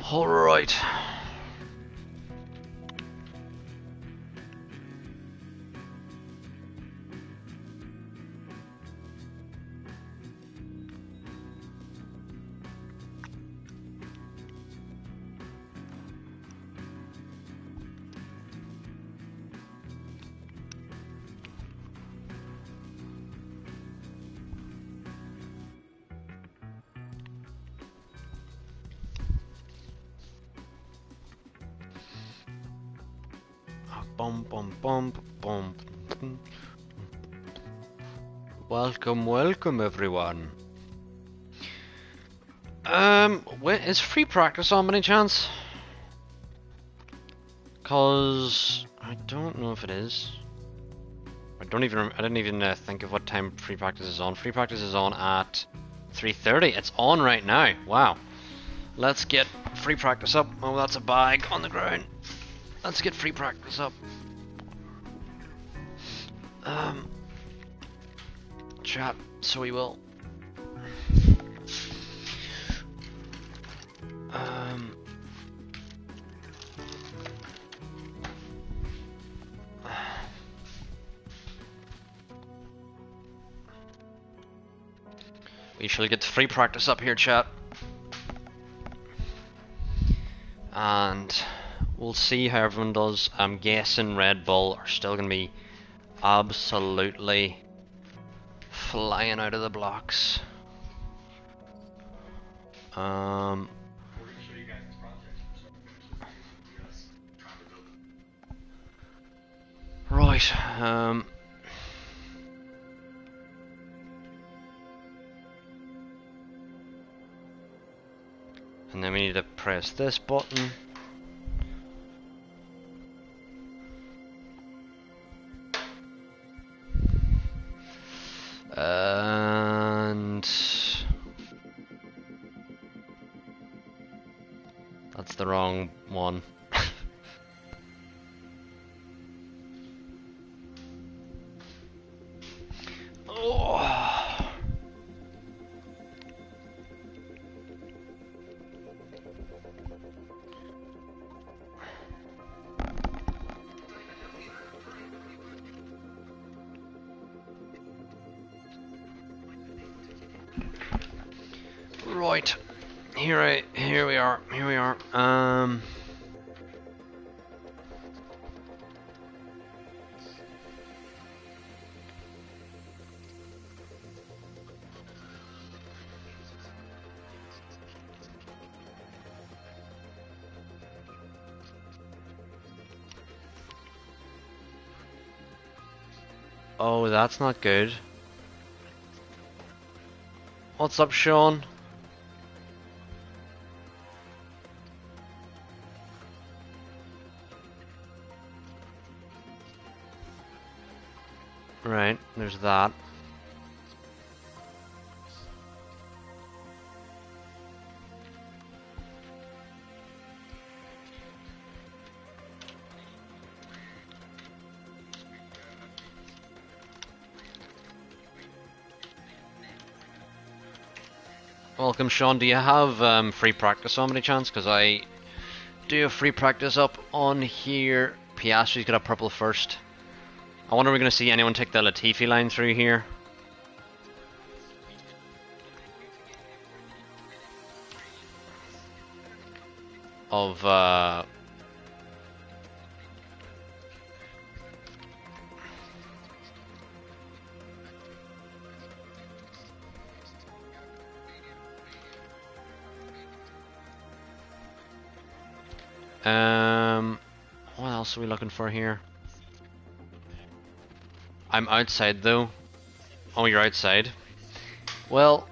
Alright. Bum bum bum bum. Welcome everyone. Is free practice on by any chance? Cause I don't know if it is. I didn't even think of what time free practice is on. Free practice is on at 3:30. It's on right now. Wow. Let's get free practice up. Oh, that's a bag on the ground. Let's get free practice up. Chat, so we will. We shall get free practice up here, chat. And we'll see how everyone does. I'm guessing Red Bull are still going to be absolutely flying out of the blocks. Right. And then we need to press this button. And that's the wrong one. Oh. Right, here we are. Oh, that's not good. What's up, Sean? Right, there's that. Welcome, Sean. Do you have free practice on any chance? Because I do have free practice up on here. Piastri's got a purple first. I wonder if we're going to see anyone take the Latifi line through here. Of what else are we looking for here? I'm outside though. Oh, you're outside. Well,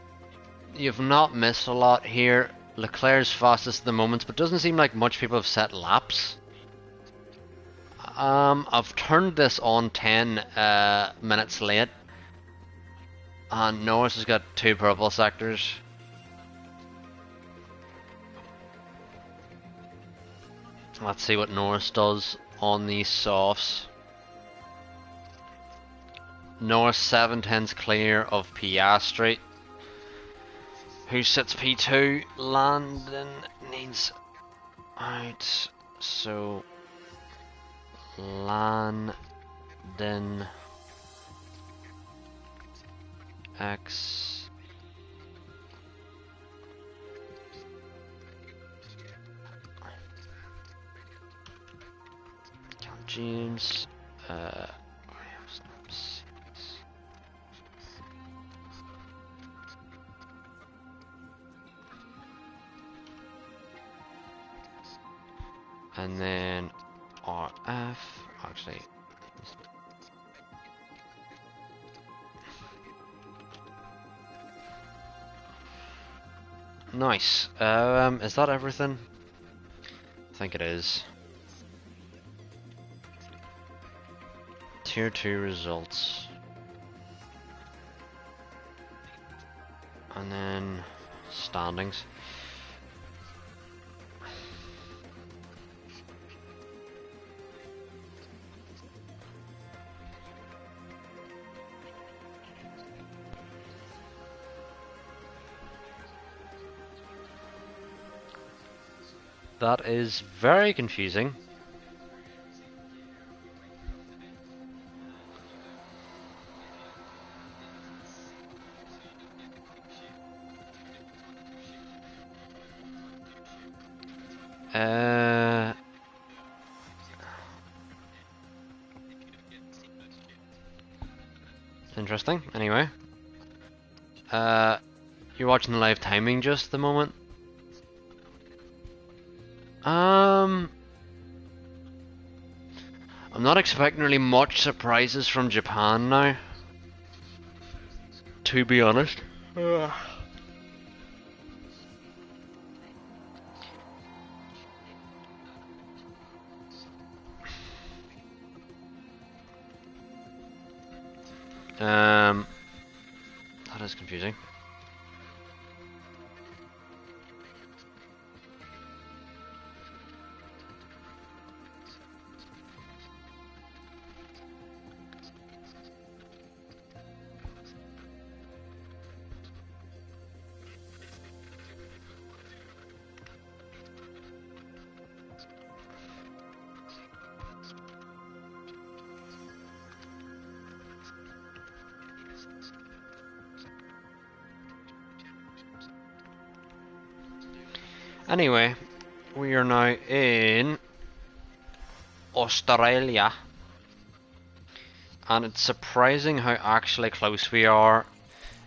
you've not missed a lot here. Leclerc's fastest at the moment, but doesn't seem like much people have set laps. I've turned this on 10 minutes late, and Norris has got 2 purple sectors. Let's see what Norris does on these softs. Norris 7/10's clear of Piastri, who sits P2. Landon needs Right, so Landon X James and then RF actually nice. Is that everything? I think it is. Tier 2 results. And then standings. That is very confusing. Interesting. Anyway, you're watching the live timing just at the moment. I'm not expecting really much surprises from Japan now, to be honest. That is confusing. Anyway, we are now in Australia, and it's surprising how actually close we are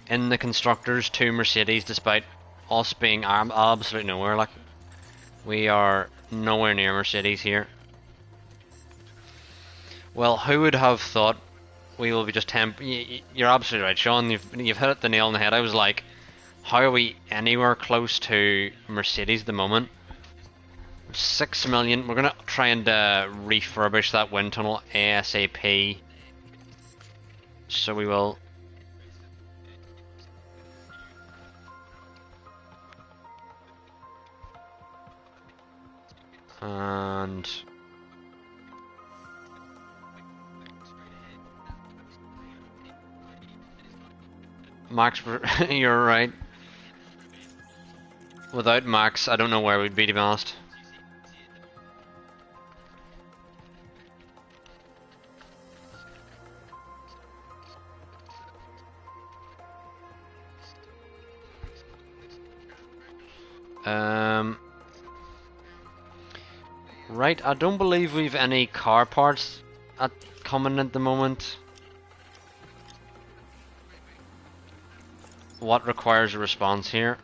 in the constructors to Mercedes, despite us being absolutely nowhere. Like, we are nowhere near Mercedes here. Well, who would have thought we will be just You're absolutely right, Sean. You've hit the nail on the head. I was like, how are we anywhere close to Mercedes at the moment? 6 million. We're gonna try and refurbish that wind tunnel ASAP. So we will. And Max, you're right. Without Max, I don't know where we'd be, to be honest. Right, I don't believe we've any car parts coming at the moment. What requires a response here?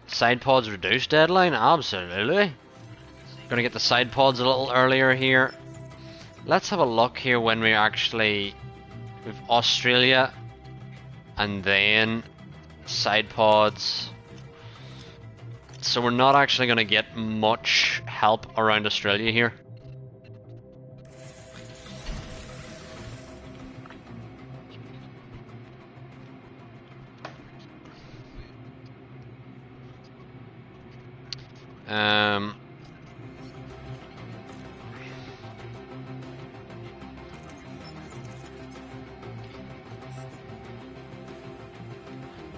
Side pods reduced deadline? Absolutely. Gonna get the side pods a little earlier here. Let's have a look here when we actually... We've Australia, and then side pods. So we're not actually gonna get much help around Australia here.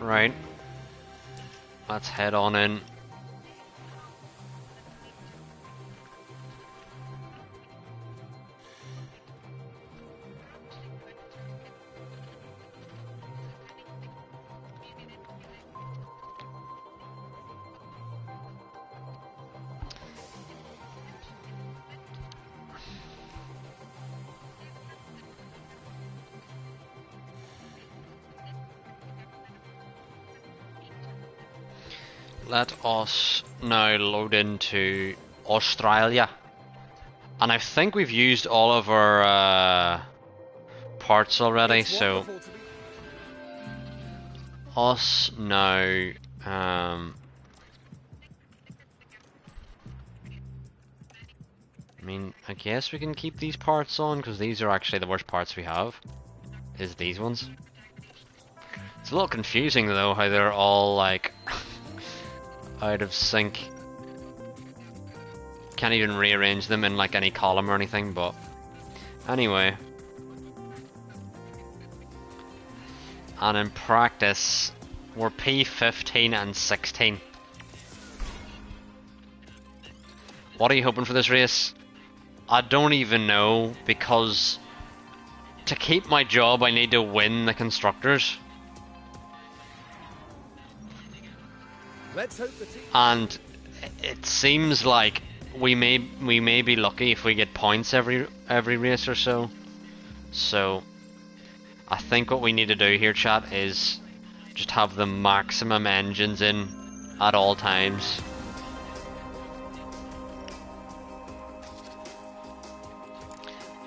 Right. Let's head on in. let us now load into Australia. And I think we've used all of our parts already, so us now. I mean, I guess we can keep these parts on because these are actually the worst parts we have. Is these ones? It's a little confusing though how they're all like out of sync. Can't even rearrange them in like any column or anything, but anyway. And in practice, we're P15 and 16. What are you hoping for this race? I don't even know, because to keep my job I need to win the constructors. And it seems like we may be lucky if we get points every race or so. So I think what we need to do here, chat, is just have the maximum engines in at all times.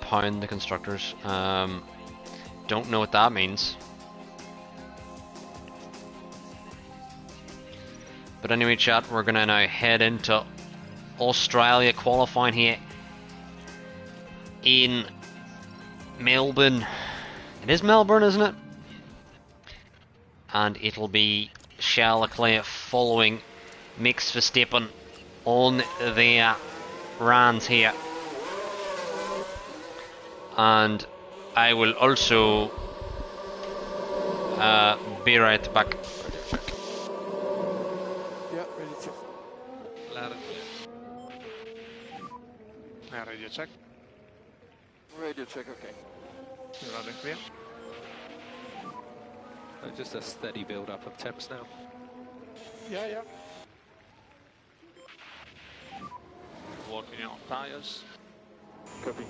Pound the constructors. Don't know what that means. But anyway, chat, we're gonna now head into Australia qualifying here in Melbourne. It is Melbourne, isn't it? And it'll be Charles Leclerc following Max Verstappen on their runs here. And I will also be right back. Yeah, ready to check. Loud and clear. Now radio check. Radio check, okay. Loud and clear. So just a steady build up of temps now. Yeah, yeah. Working on tyres. Copy.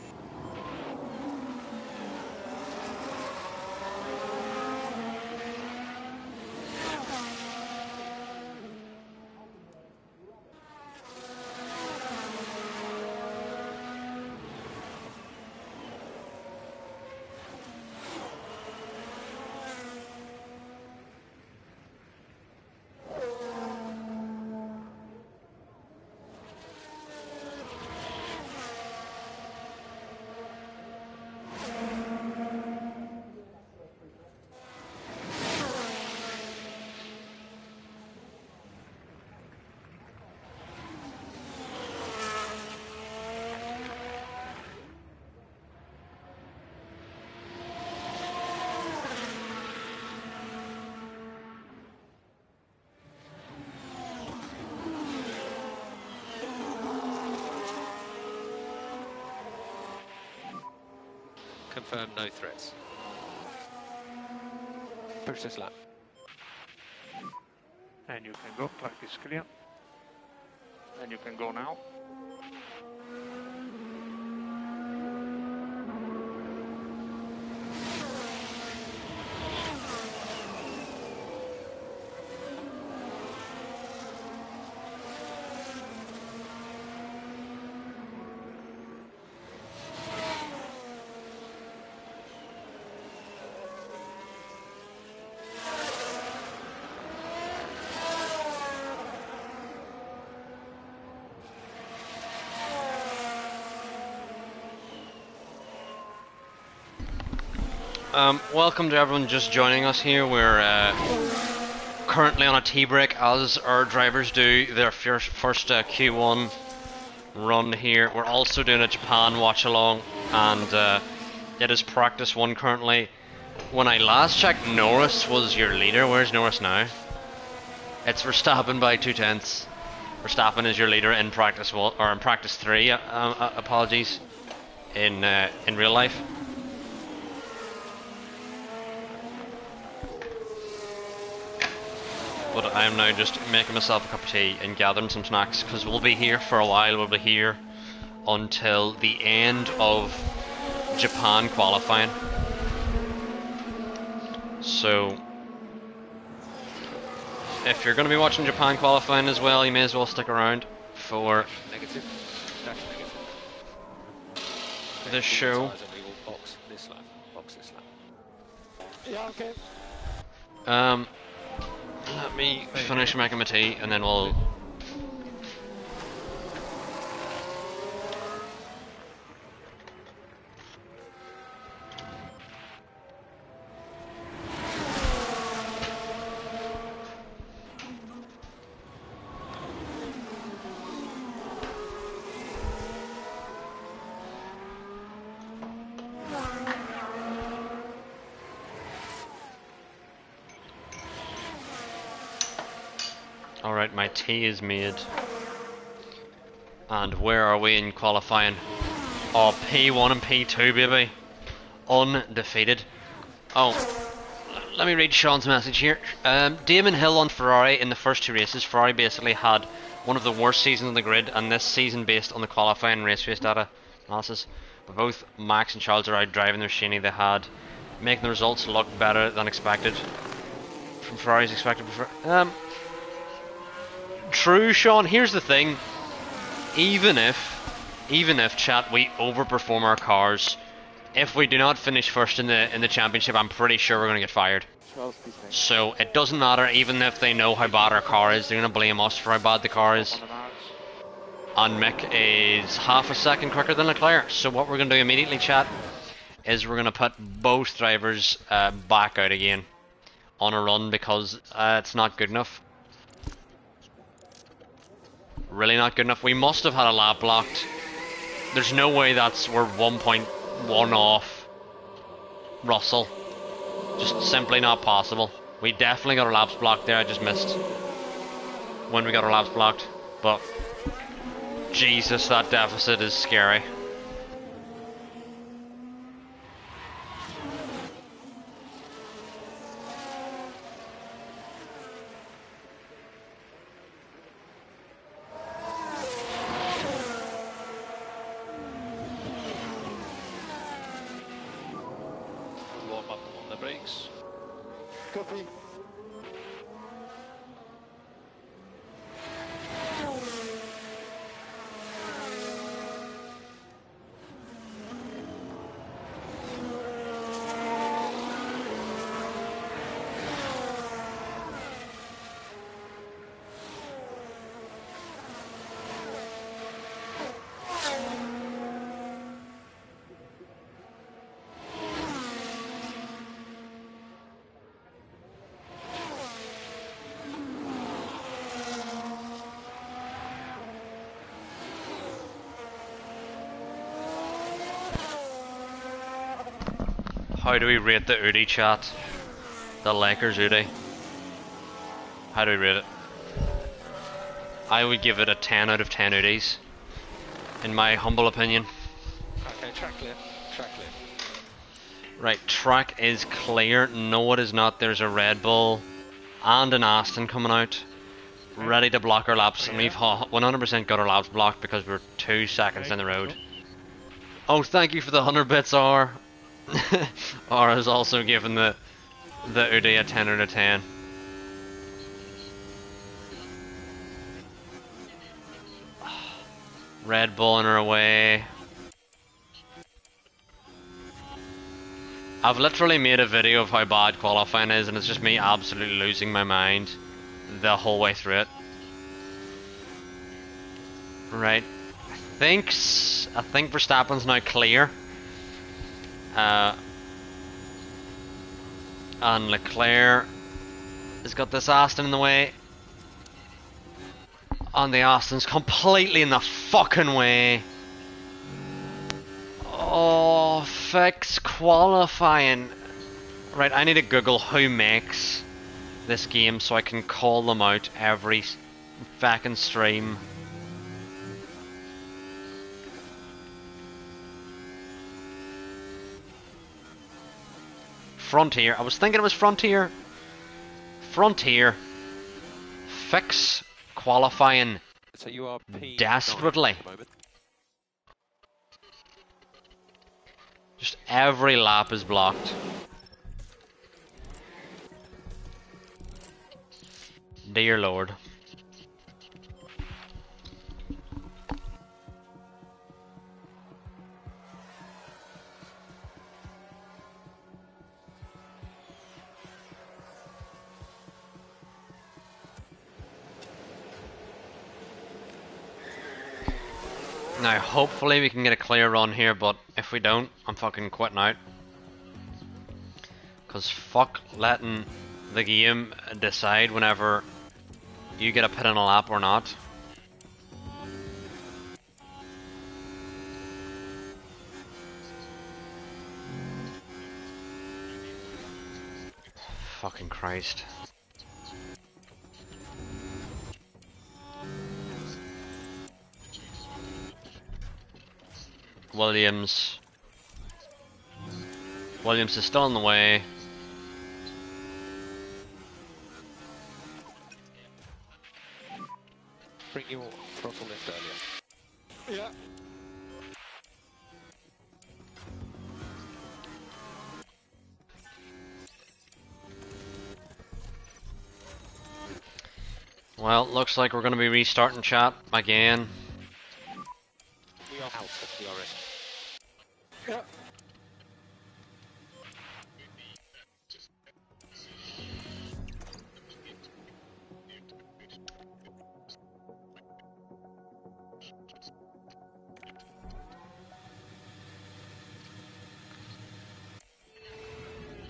Confirm no threats. Push this lap. And you can go, track is clear. And you can go now. Welcome to everyone just joining us here. We're currently on a tea break, as our drivers do their first Q1 run here. We're also doing a Japan watch along, and it is practice 1 currently. When I last checked, Norris was your leader. Where's Norris now? It's Verstappen by 2/10. Verstappen is your leader in practice 1, or in practice 3. Apologies. In real life. But I am now just making myself a cup of tea and gathering some snacks, because we'll be here for a while. We'll be here until the end of Japan qualifying. So if you're going to be watching Japan qualifying as well, you may as well stick around for Negative. Dash negative. this show. Tyres and we will box this lap. Box this lap. Yeah, okay. Let me finish making my tea and then we'll... Alright, my tea is made. And where are we in qualifying? Oh, P1 and P2, baby. Undefeated. Oh, let me read Sean's message here. Damon Hill on Ferrari in the first two races. Ferrari basically had one of the worst seasons on the grid, and this season based on the qualifying race data analysis. But both Max and Charles are out driving their Shaney they had, making the results look better than expected. From Ferrari's expected. True, Sean. Here's the thing. Even if chat we overperform our cars, if we do not finish first in the championship, I'm pretty sure we're gonna get fired. So it doesn't matter. Even if they know how bad our car is, they're gonna blame us for how bad the car is. And Mick is half a second quicker than Leclerc. So what we're gonna do immediately, chat, is we're gonna put both drivers back out again on a run because it's not good enough. Really not good enough. We must have had a lap blocked. There's no way we're 1.1 off Russell. Just simply not possible. We definitely got our laps blocked there. I just missed when we got our laps blocked. But Jesus, that deficit is scary. Copy. How do we rate the Udi chat? The Lakers Udi. How do we rate it? I would give it a 10 out of 10 Udis. In my humble opinion. Okay, track clear. Track clear. Right, track is clear. No, it is not. There's a Red Bull and an Aston coming out. Ready to block our laps. And we've 100% got our laps blocked because we're 2 seconds in the road. Oh, thank you for the 100 bits, R. R has also given the Udi a 10 out of 10. Red Bull in our way. I've literally made a video of how bad qualifying is, and it's just me absolutely losing my mind the whole way through it. Right, I think Verstappen's now clear. And Leclerc has got this Aston in the way. And the Aston's completely in the fucking way. Oh, fix qualifying. Right, I need to Google who makes this game so I can call them out every fucking stream. Frontier. I was thinking it was Frontier. Frontier. Fix qualifying So you are P9 desperately. at the moment. Just every lap is blocked. Dear Lord. Now, hopefully we can get a clear run here, but if we don't, I'm fucking quitting out. Cause fuck letting the game decide whenever you get a pit in a lap or not. Fucking Christ. Williams. Williams is still in the way. Bring your throttle lift earlier. Yeah. Well, looks like we're gonna be restarting chat again. We are out of DRS. Yeah.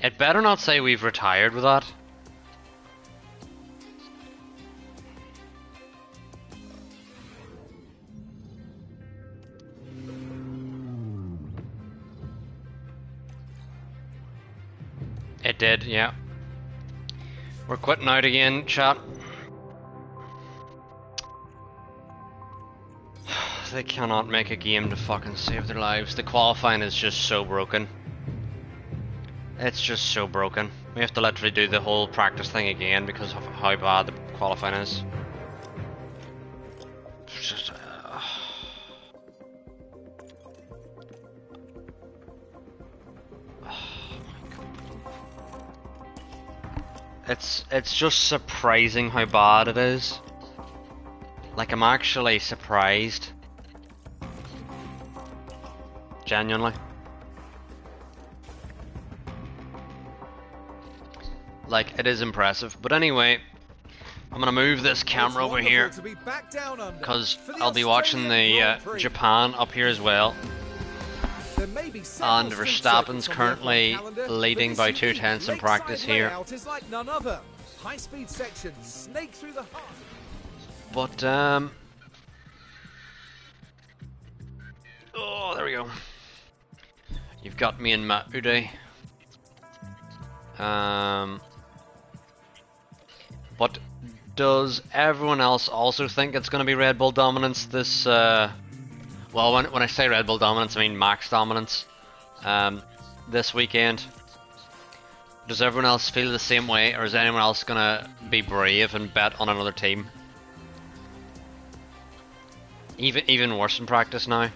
It better not say we've retired with that. It did, yeah. We're quitting out again, chat. They cannot make a game to fucking save their lives. The qualifying is just so broken. It's just so broken. We have to literally do the whole practice thing again because of how bad the qualifying is. It's just, It's just surprising how bad it is. Like, I'm actually surprised. Genuinely. Like, it is impressive. But anyway, I'm gonna move this camera over here because I'll be watching the Japan up here as well. And Verstappen's currently leading by 2/10 in practice here. But oh, there we go. You've got me and Matt Uday. But does everyone else also think it's going to be Red Bull dominance this? Well, when I say Red Bull dominance, I mean max dominance. This weekend. Does everyone else feel the same way, or is anyone else gonna be brave and bet on another team? Even worse in practice now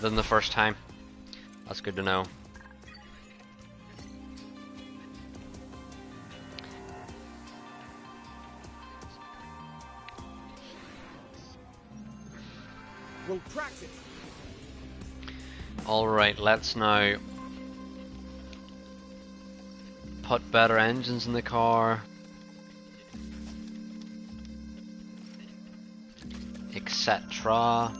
than the first time. That's good to know. We'll practice. Alright, let's now put better engines in the car, etc.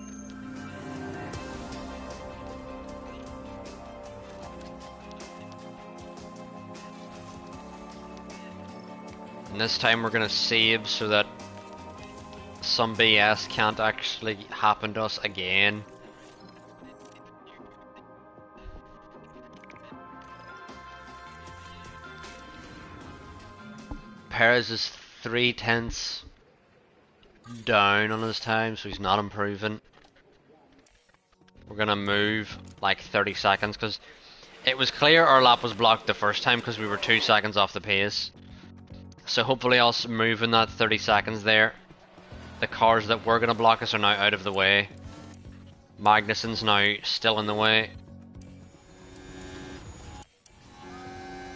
And this time we're gonna save so that some BS can't actually happen to us again. Perez is 3/10 down on his time, so he's not improving. We're gonna move like 30 seconds because it was clear our lap was blocked the first time because we were 2 seconds off the pace. So hopefully us moving that 30 seconds there, the cars that were gonna block us are now out of the way. Magnussen's now still in the way.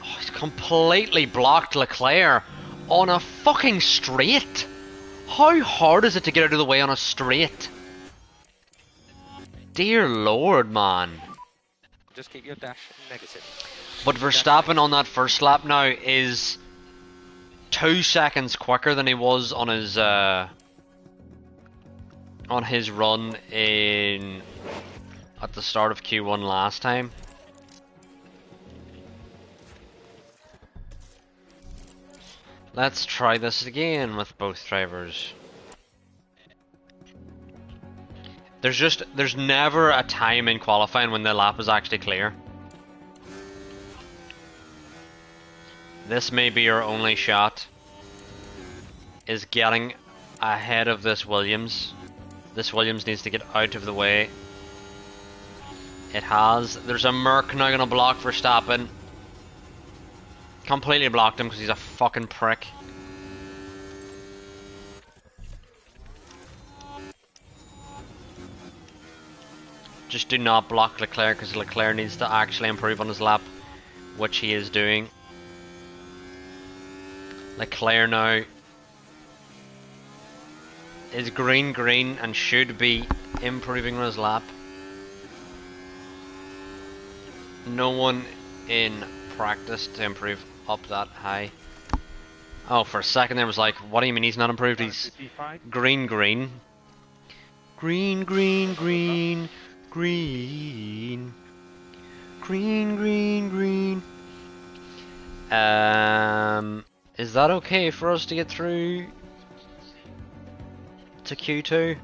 Oh, he's completely blocked Leclerc. On a fucking straight? How hard is it to get out of the way on a straight? Dear lord, man. Just keep your dash negative. But Verstappen on that first lap now is 2 seconds quicker than he was on his run in at the start of Q1 last time. Let's try this again with both drivers. There's never a time in qualifying when the lap is actually clear. This may be your only shot, is getting ahead of this Williams. This Williams needs to get out of the way. It has. There's a Merc now gonna block Verstappen. Completely blocked him because he's a fucking prick. Just do not block Leclerc because Leclerc needs to actually improve on his lap, which he is doing. Leclerc now is green and should be improving on his lap. No one in practice to improve up that high. Oh, for a second there was like, what do you mean he's not improved? He's green. Green. Is that okay for us to get through to Q2?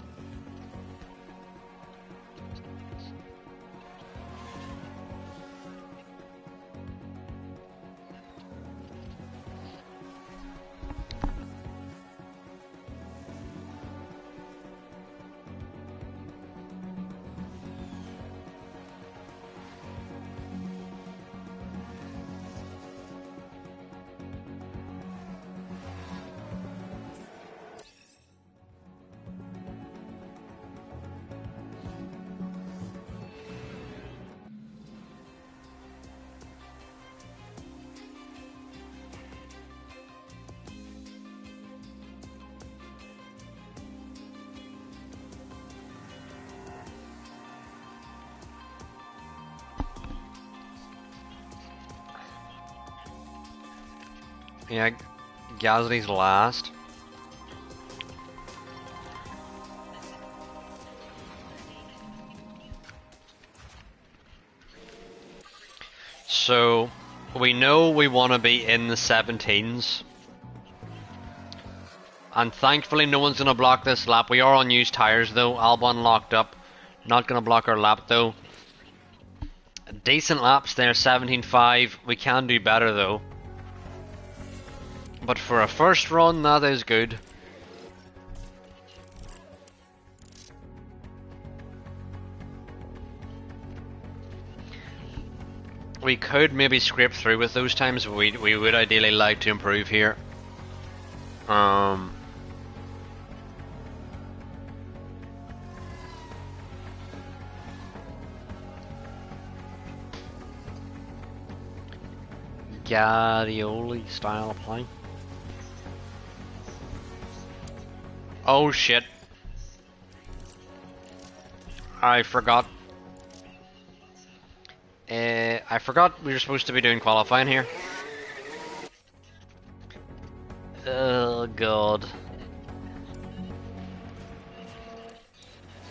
Yeah, Gasly's last. So, we know we want to be in the 17s. And thankfully no one's going to block this lap. We are on used tyres though. Albon locked up. Not going to block our lap though. Decent laps there, 17.5. We can do better though. But for a first run, that is good. We could maybe scrape through with those times, but we would ideally like to improve here. Gadioli style of play. Oh shit. I forgot. I forgot we were supposed to be doing qualifying here. Oh god.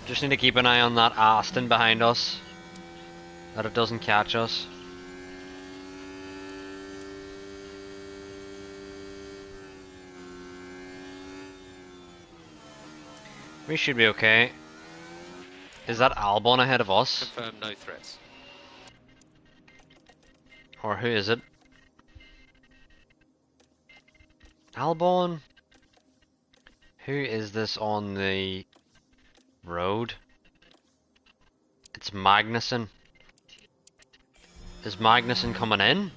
Just need to keep an eye on that Aston behind us, that it doesn't catch us. We should be okay. Is that Albon ahead of us? Confirm no threats. Or who is it? Albon? Who is this on the road? It's Magnussen. Is Magnussen coming in?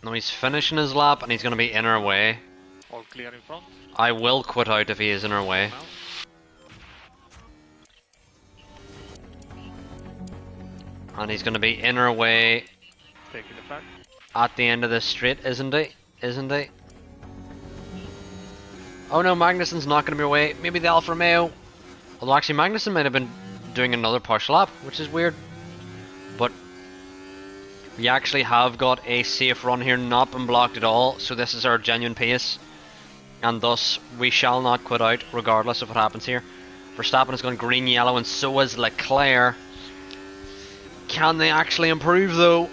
No, he's finishing his lap and he's going to be in our way. All clear in front. I will quit out if he is in our way. And he's going to be in our way taking the back. at the end of this straight, isn't he? Isn't he? Oh no, Magnussen's not going to be away. Maybe the Alfa Romeo. Although actually Magnussen might have been doing another push lap, which is weird. But we actually have got a safe run here, not been blocked at all. So this is our genuine pace. And thus, we shall not quit out, regardless of what happens here. Verstappen is going green, yellow, and so is Leclerc. Can they actually improve, though?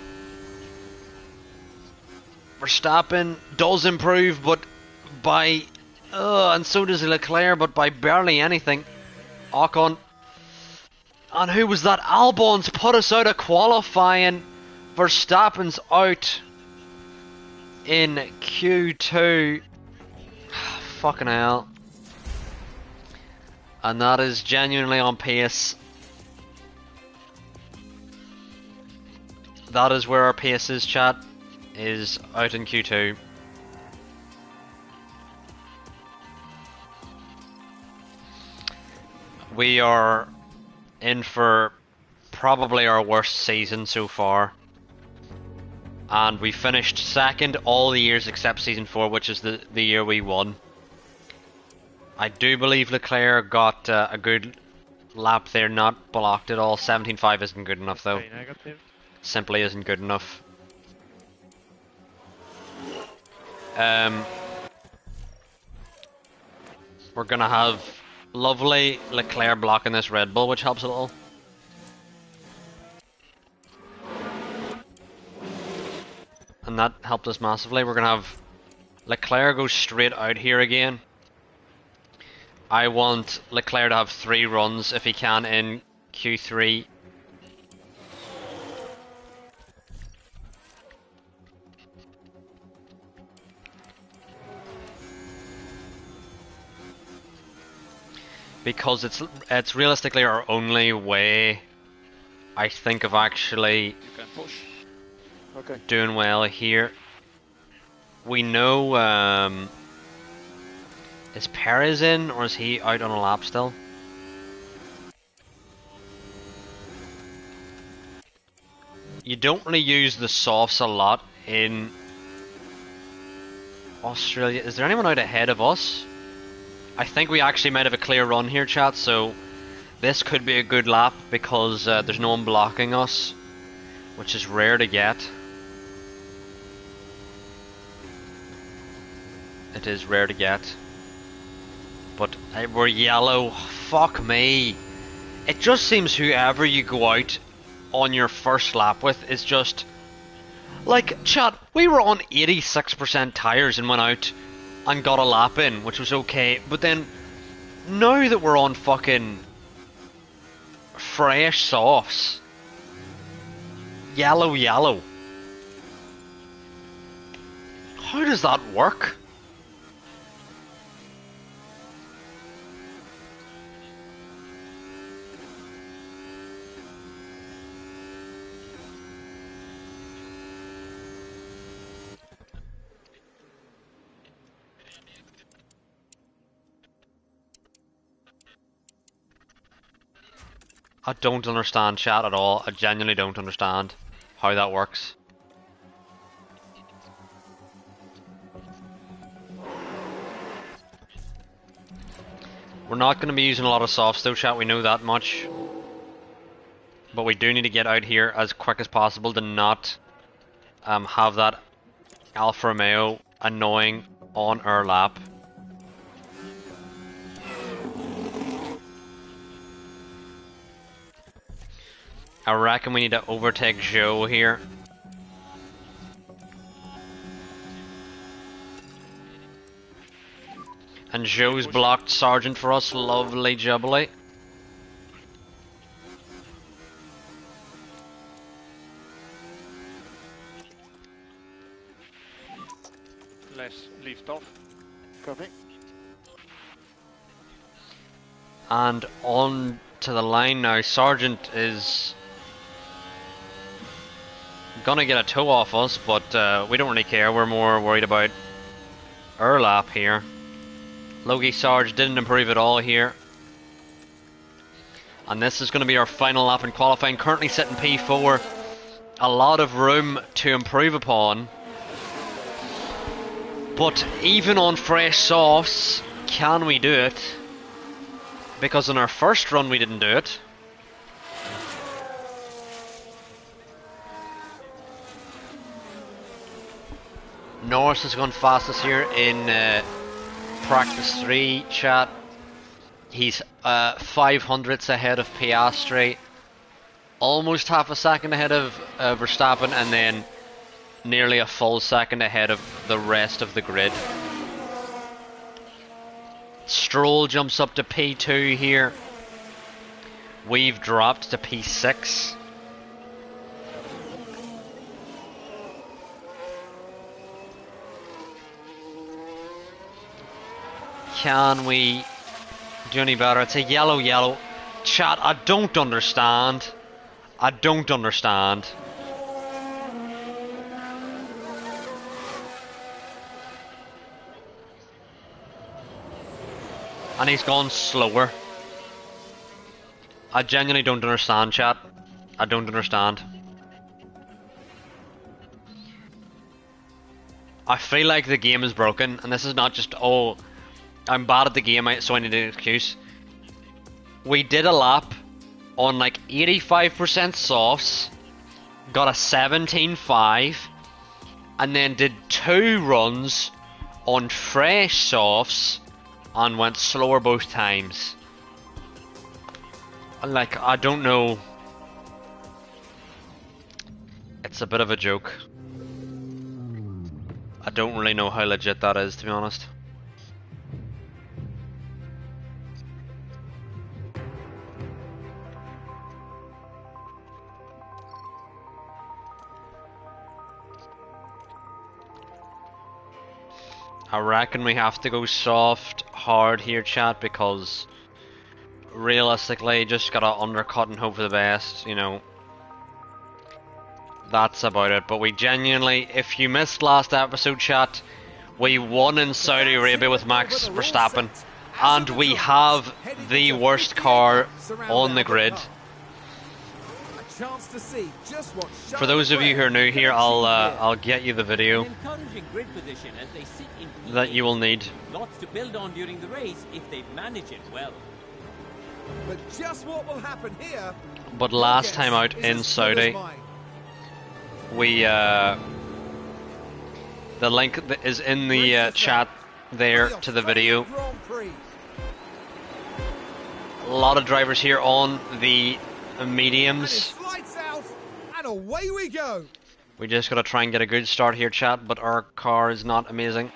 Verstappen does improve, but by... and so does Leclerc, but by barely anything. Ocon. And who was that? Albon's put us out of qualifying. Verstappen's out in Q2. Fucking hell. And that is genuinely on pace. That is where our pace is, chat. Is out in Q2. We are in for probably our worst season so far. And we finished second all the years except season 4, which is the year we won. I do believe Leclerc got a good lap there, not blocked at all. 17.5 isn't good enough though. Very negative. Simply isn't good enough. We're gonna have lovely Leclerc blocking this Red Bull, which helps a little. And that helped us massively. We're gonna have Leclerc go straight out here again. I want Leclerc to have 3 runs if he can in Q3. Because it's realistically our only way, I think, of actually You can push. Okay. doing well here. We know, is Perez in, or is he out on a lap still? You don't really use the softs a lot in Australia. Is there anyone out ahead of us? I think we actually might have a clear run here, chat, so this could be a good lap because there's no one blocking us, which is rare to get. It is rare to get. But we're yellow. Fuck me. It just seems whoever you go out on your first lap with is just... Like, chat, we were on 86% tyres and went out and got a lap in, which was okay. But then, now that we're on fucking fresh softs, yellow. How does that work? I don't understand, chat, at all. I genuinely don't understand how that works. We're not going to be using a lot of softs though, chat, we know that much. But we do need to get out here as quick as possible to not have that Alfa Romeo annoying on our lap. I reckon we need to overtake Joe here. And Joe's blocked Sargent for us, lovely jubbly. Less lift off. Copy. And on to the line now. Sargent is gonna get a toe off us, but we don't really care. We're more worried about our lap here. Logie Sarge didn't improve at all here. And this is going to be our final lap in qualifying. Currently sitting P4. a lot of room to improve upon. But even on fresh softs, can we do it? Because in our first run we didn't do it. Norris has gone fastest here in practice 3, chat. He's 500ths ahead of Piastri, almost half a second ahead of Verstappen, and then nearly a full second ahead of the rest of the grid. Stroll jumps up to P2 here. We've dropped to P6. Can we do any better? It's a yellow. Chat, I don't understand. I don't understand. And he's gone slower. I genuinely don't understand, chat. I don't understand. I feel like the game is broken, and this is not just, oh, I'm bad at the game, so I need an excuse. We did a lap on like 85% softs, got a 17.5, and then did 2 runs on fresh softs and went slower both times. Like, I don't know. It's a bit of a joke. I don't really know how legit that is, to be honest. I reckon we have to go soft, hard here, chat, because realistically, just gotta undercut and hope for the best, you know. That's about it. But we genuinely, if you missed last episode, chat, we won in Saudi Arabia with Max Verstappen, and we have the worst car on the grid. For those of you who are new here, I'll get you the video that you will need. Lots to build on during the race if they manage it well. But just what will happen here? But last time out in Saudi, we the link is in the chat there to the video. A lot of drivers here on the mediums. And away we go. We just gotta try and get a good start here, chat, but our car is not amazing.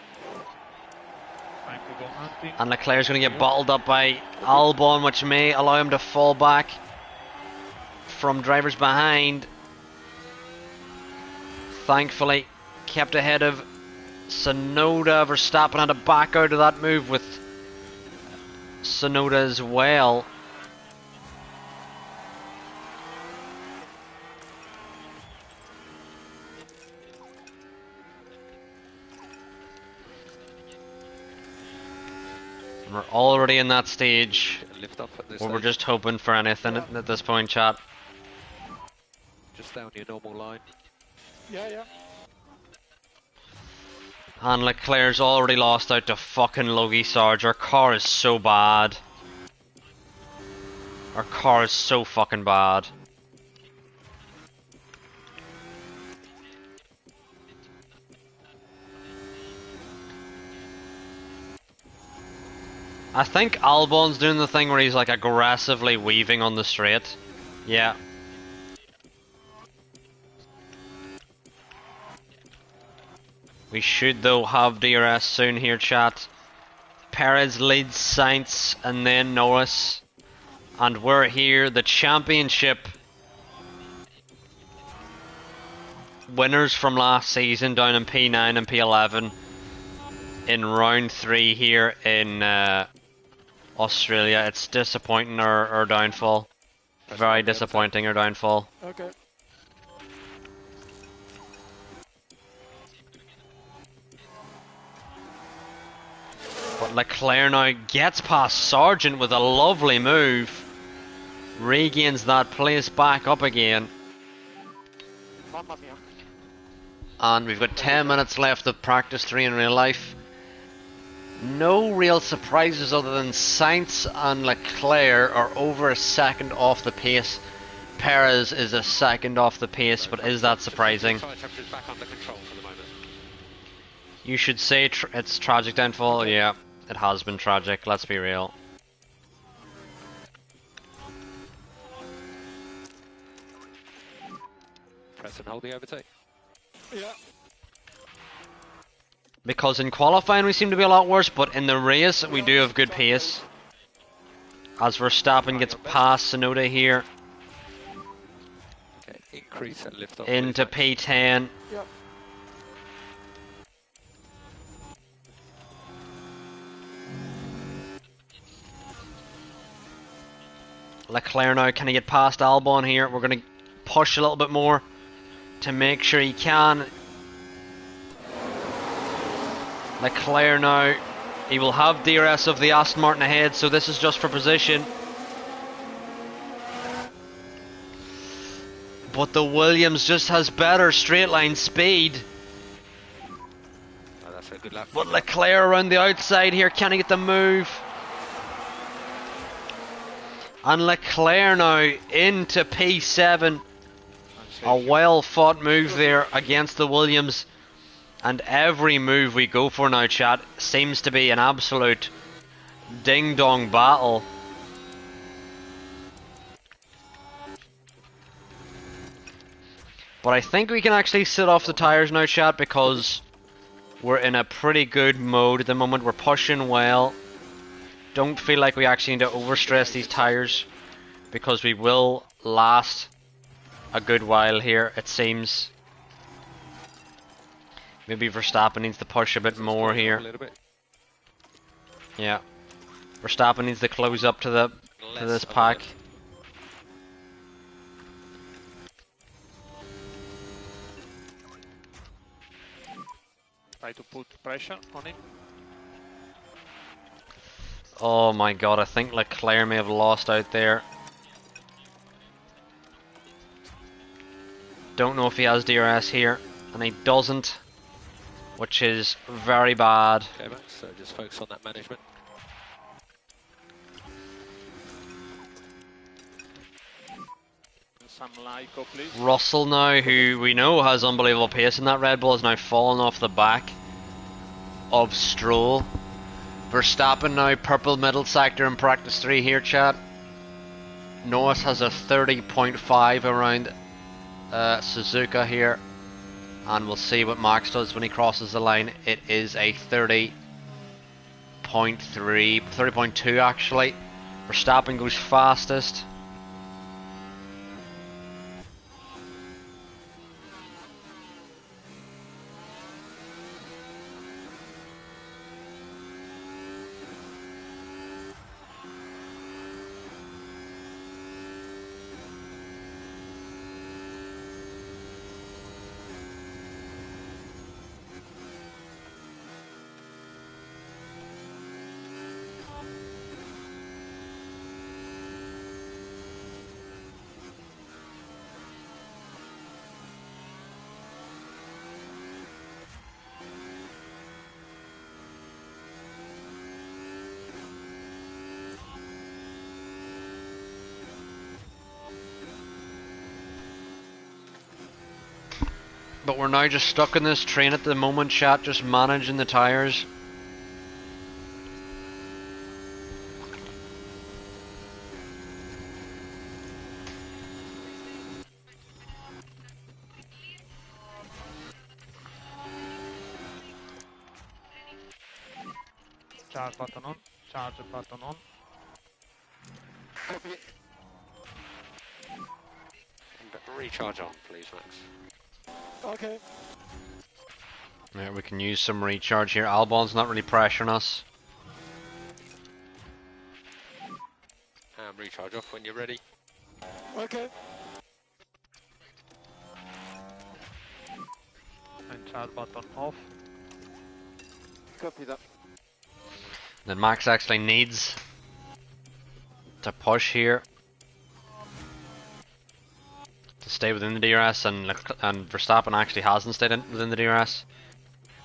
And Leclerc's gonna get bottled up by Albon, which may allow him to fall back from drivers behind. Thankfully, kept ahead of Tsunoda. Verstappen had to back out of that move with Tsunoda as well. We're already in that stage Lift up at this where we're stage. just hoping for anything at this point, chat. Just down your normal line. Yeah. And Leclerc's already lost out to fucking Logie Sarge. Our car is so bad. Our car is so fucking bad. I think Albon's doing the thing where he's like aggressively weaving on the straight. Yeah. We should though have DRS soon here, chat. Perez leads Sainz and then Norris. And we're here, the championship winners from last season down in P9 and P11 in round 3 here in Australia. It's disappointing our downfall. Very disappointing our downfall. Okay. But Leclerc now gets past Sargent with a lovely move. Regains that place back up again. Mamma mia. And we've got 10 minutes left of practice 3 in real life. No real surprises other than Sainz and Leclerc are over a second off the pace. Perez is a second off the pace, but is that surprising? Tyre temperature's back under control for the moment. You should say it's tragic downfall. Yeah, it has been tragic, let's be real. Press and hold the overtake. Yeah. Because in qualifying we seem to be a lot worse, but in the race we do have good pace. As Verstappen gets past Tsunoda here. Okay, increase and lift off. Into P10. Yep. Leclerc now, can he get past Albon here? We're going to push a little bit more to make sure he can. Leclerc now, he will have DRS of the Aston Martin ahead, so this is just for position. But the Williams just has better straight line speed. Oh, that's a good lap. But Leclerc around the outside here, can he get the move? And Leclerc now into P7. A well fought move there against the Williams. And every move we go for now, chat, seems to be an absolute ding-dong battle. But I think we can actually sit off the tyres now, chat, because we're in a pretty good mode at the moment. We're pushing well. Don't feel like we actually need to overstress these tyres, because we will last a good while here, it seems. Maybe Verstappen needs to push a bit more here. A little bit. Yeah. Verstappen needs to close up to this pack. Try to put pressure on him. Oh my god, I think Leclerc may have lost out there. Don't know if he has DRS here, and he doesn't, which is very bad. Okay, Max, so just focus on that management. Some Lyco, please. Russell now, who we know has unbelievable pace in that Red Bull, is now fallen off the back of Stroll. Verstappen now, purple middle sector in practice 3 here, chat. Norris has a 30.5 around Suzuka here. And we'll see what Max does when he crosses the line. It is a 30.3, 30.2 actually. Verstappen goes fastest. But we're now just stuck in this train at the moment, chat, just managing the tyres. Charge button on. Charge button on. Copy. And recharge on, please, Max. Okay. Yeah, we can use some recharge here. Albon's not really pressuring us. Recharge off when you're ready. Okay. And charge button off. Copy that. Then Max actually needs to push here to stay within the DRS, and Verstappen actually hasn't stayed within the DRS.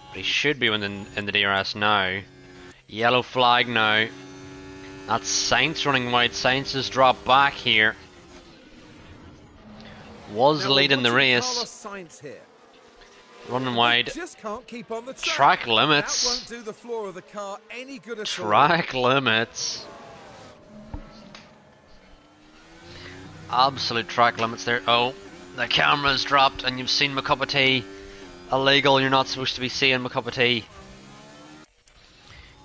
But he should be in the DRS now. Yellow flag now. That's Sainz running wide. Sainz has dropped back here. Was Now leading the race. Carlos Sainz here. Running wide. Just can't keep on the Track limits. That won't do the floor of the car any good at all. Track limits. Absolute track limits there. Oh, the camera's dropped and you've seen my cup of tea. Illegal, you're not supposed to be seeing my cup of tea.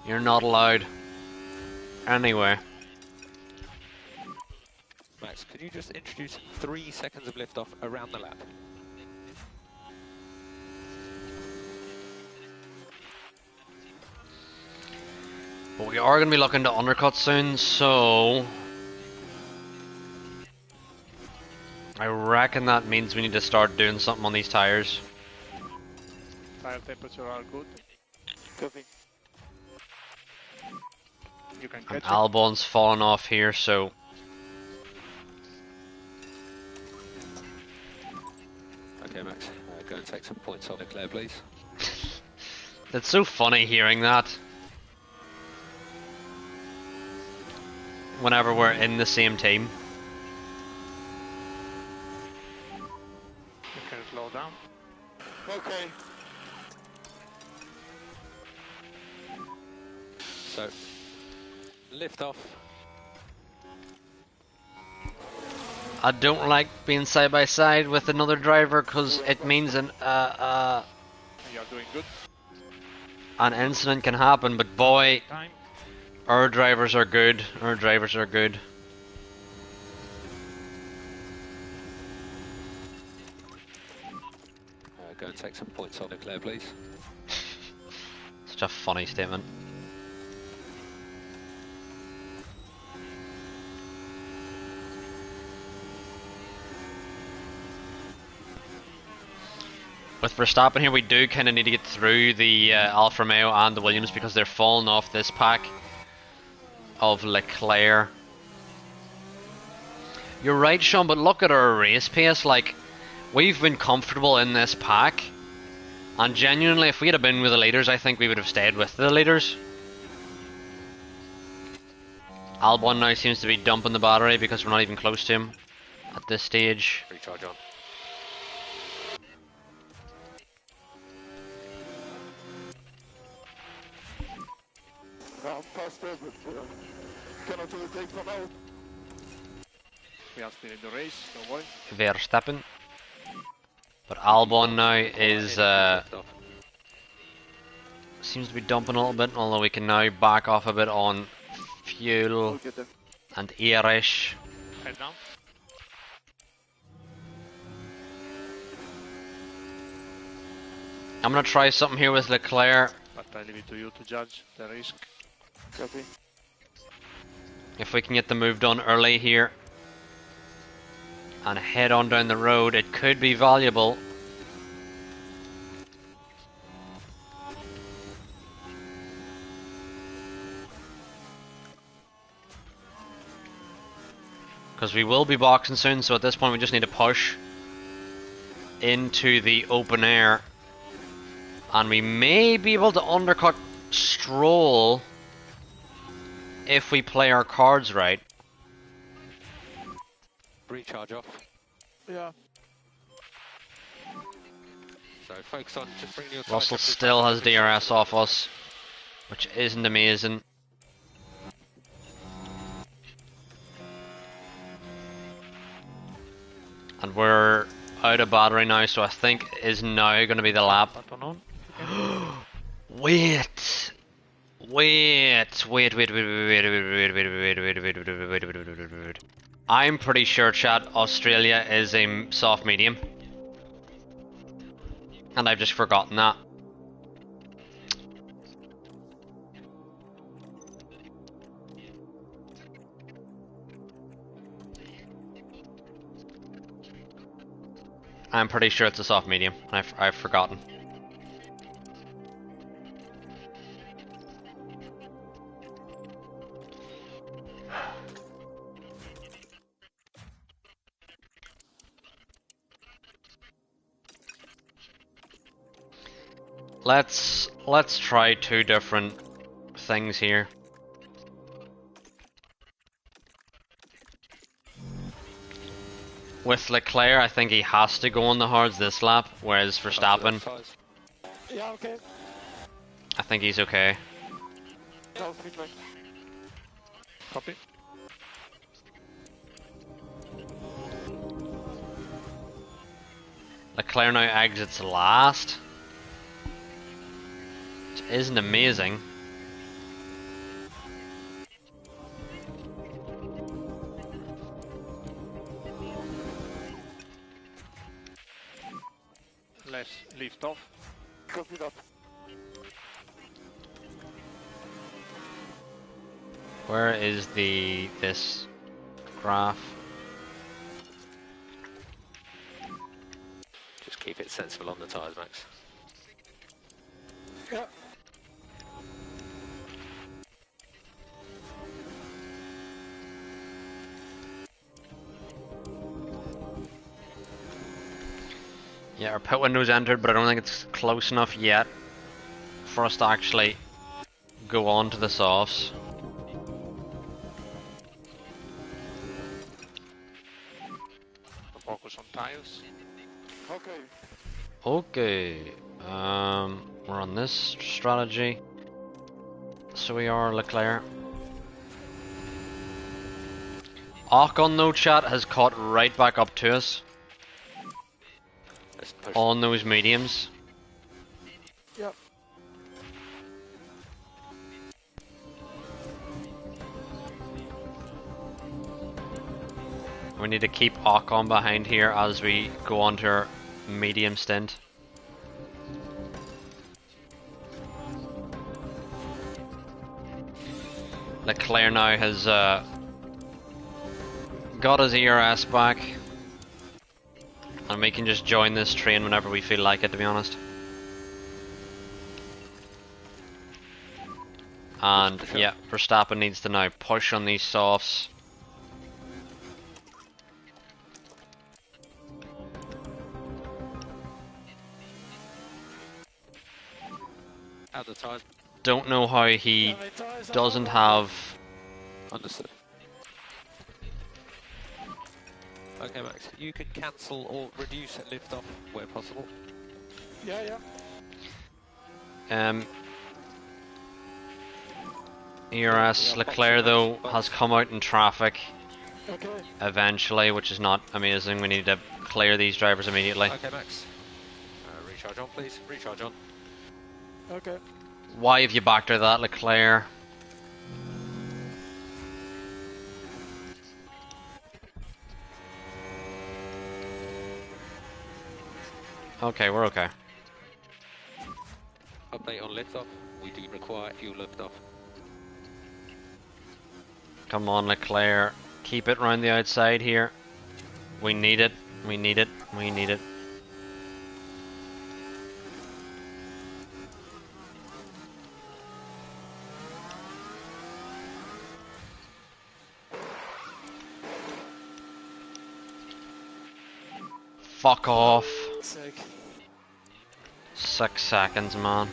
You're not allowed. Anyway. Max, could you just introduce 3 seconds of liftoff around the lap? But we are going to be looking to undercut soon, so I reckon that means we need to start doing something on these tires. Tire temperature are good. Copy. You can And catch it. Albon's falling off here, so Okay, Max, go and take some points off Leclerc, please. it's so funny hearing that. Whenever we're in the same team. You can slow down. Okay. So, liftoff. I don't like being side by side with another driver because it means You are doing good. an incident can happen, but boy, Time. our drivers are good. Our drivers are good. Go and take some points off Leclerc, please. Such a funny statement. With Verstappen here, we do kind of need to get through the Alfa Romeo and the Williams because they're falling off this pack of Leclerc. You're right, Sean, but look at our race pace. Like, we've been comfortable in this pack, and genuinely, if we had been with the leaders, I think we would have stayed with the leaders. Albon now seems to be dumping the battery because we're not even close to him at this stage. Recharge on. I'm faster, but cannot really take them out. We are still in the race, don't worry. Verstappen. But Albon now is Liftoff. seems to be dumping a little bit, although we can now back off a bit on fuel Look at them. and airish. Head down. I'm gonna try something here with Leclerc. But I leave it to you to judge the risk. Copy. If we can get the move done early here and head on down the road, it could be valuable. Because we will be boxing soon, so at this point we just need to push into the open air. And we may be able to undercut Stroll if we play our cards right. Recharge off. Yeah. So focus on just bringing your Russell still has DRS off us, which isn't amazing. And we're out of battery now, so I think is now going to be the lap. Button on. Wait. I'm pretty sure, chat, Australia is a soft medium. And I've just forgotten that. I'm pretty sure it's a soft medium. I've forgotten. Let's try two different things here. With Leclerc, I think he has to go on the hards this lap, whereas Verstappen, Yeah, okay. I think he's okay. No feedback. Copy. Leclerc now exits last. Which isn't amazing. Let's lift off. Copy that. Where is this graph? Just keep it sensible on the tyres, Max. Yeah. Yeah, our pit window's entered, but I don't think it's close enough yet for us to actually go on to the softs. Focus on tyres. Okay. Okay, we're on this strategy. So we are Leclerc. Ocon though, chat, has caught right back up to us Let's push. on those mediums. Yeah. We need to keep Ocon behind here as we go on to our medium stint. Leclerc now has got his ERS back, and we can just join this train whenever we feel like it, to be honest. And yeah, Verstappen needs to now push on these softs. Out the tyres. Don't know how he doesn't have. Understood. Okay, Max, you can cancel or reduce lift off where possible. Yeah. ERS Leclerc though has come out in traffic Okay. eventually, which is not amazing. We need to clear these drivers immediately. Okay, Max. Recharge on, please. Recharge on. Okay. Why have you backed out of that, Leclerc? Okay, we're okay. Update on lift off. We do require fuel lift off. Come on, Leclerc. Keep it round the outside here. We need it. We need it. We need it. Fuck off. Sick. 6 seconds, man.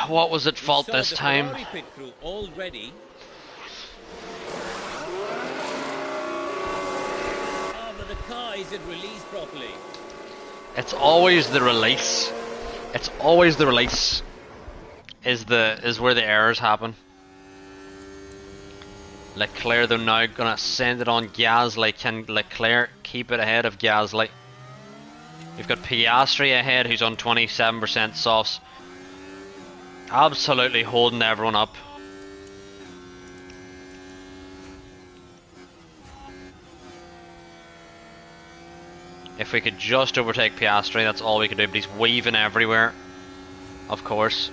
What was at fault We saw this the time? Ferrari pit crew already. Ah, but the car isn't released properly. It's always the release. It's always the release. Is where the errors happen. Leclerc though now gonna send it on Gasly. Can Leclerc keep it ahead of Gasly? You've got Piastri ahead, who's on 27% softs. Absolutely holding everyone up. If we could just overtake Piastri, that's all we could do, but he's weaving everywhere. Of course.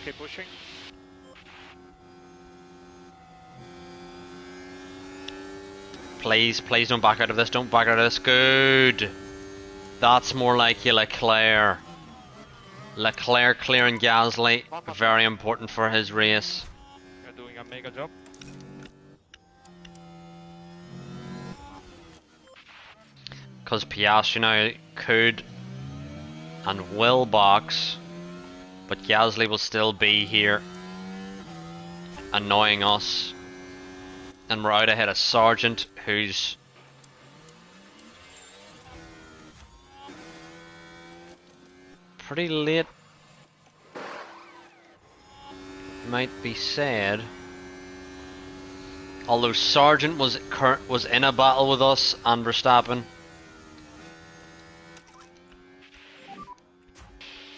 Keep pushing. Please, please don't back out of this. Don't back out of this. Good. That's more like you, Leclerc. Leclerc clearing Gasly, very important for his race. You're doing a mega job. Because Piastri now could and will box, but Gasly will still be here annoying us. And we're out ahead of Sargent, who's pretty late, might be said. Although Sargent was in a battle with us and Verstappen.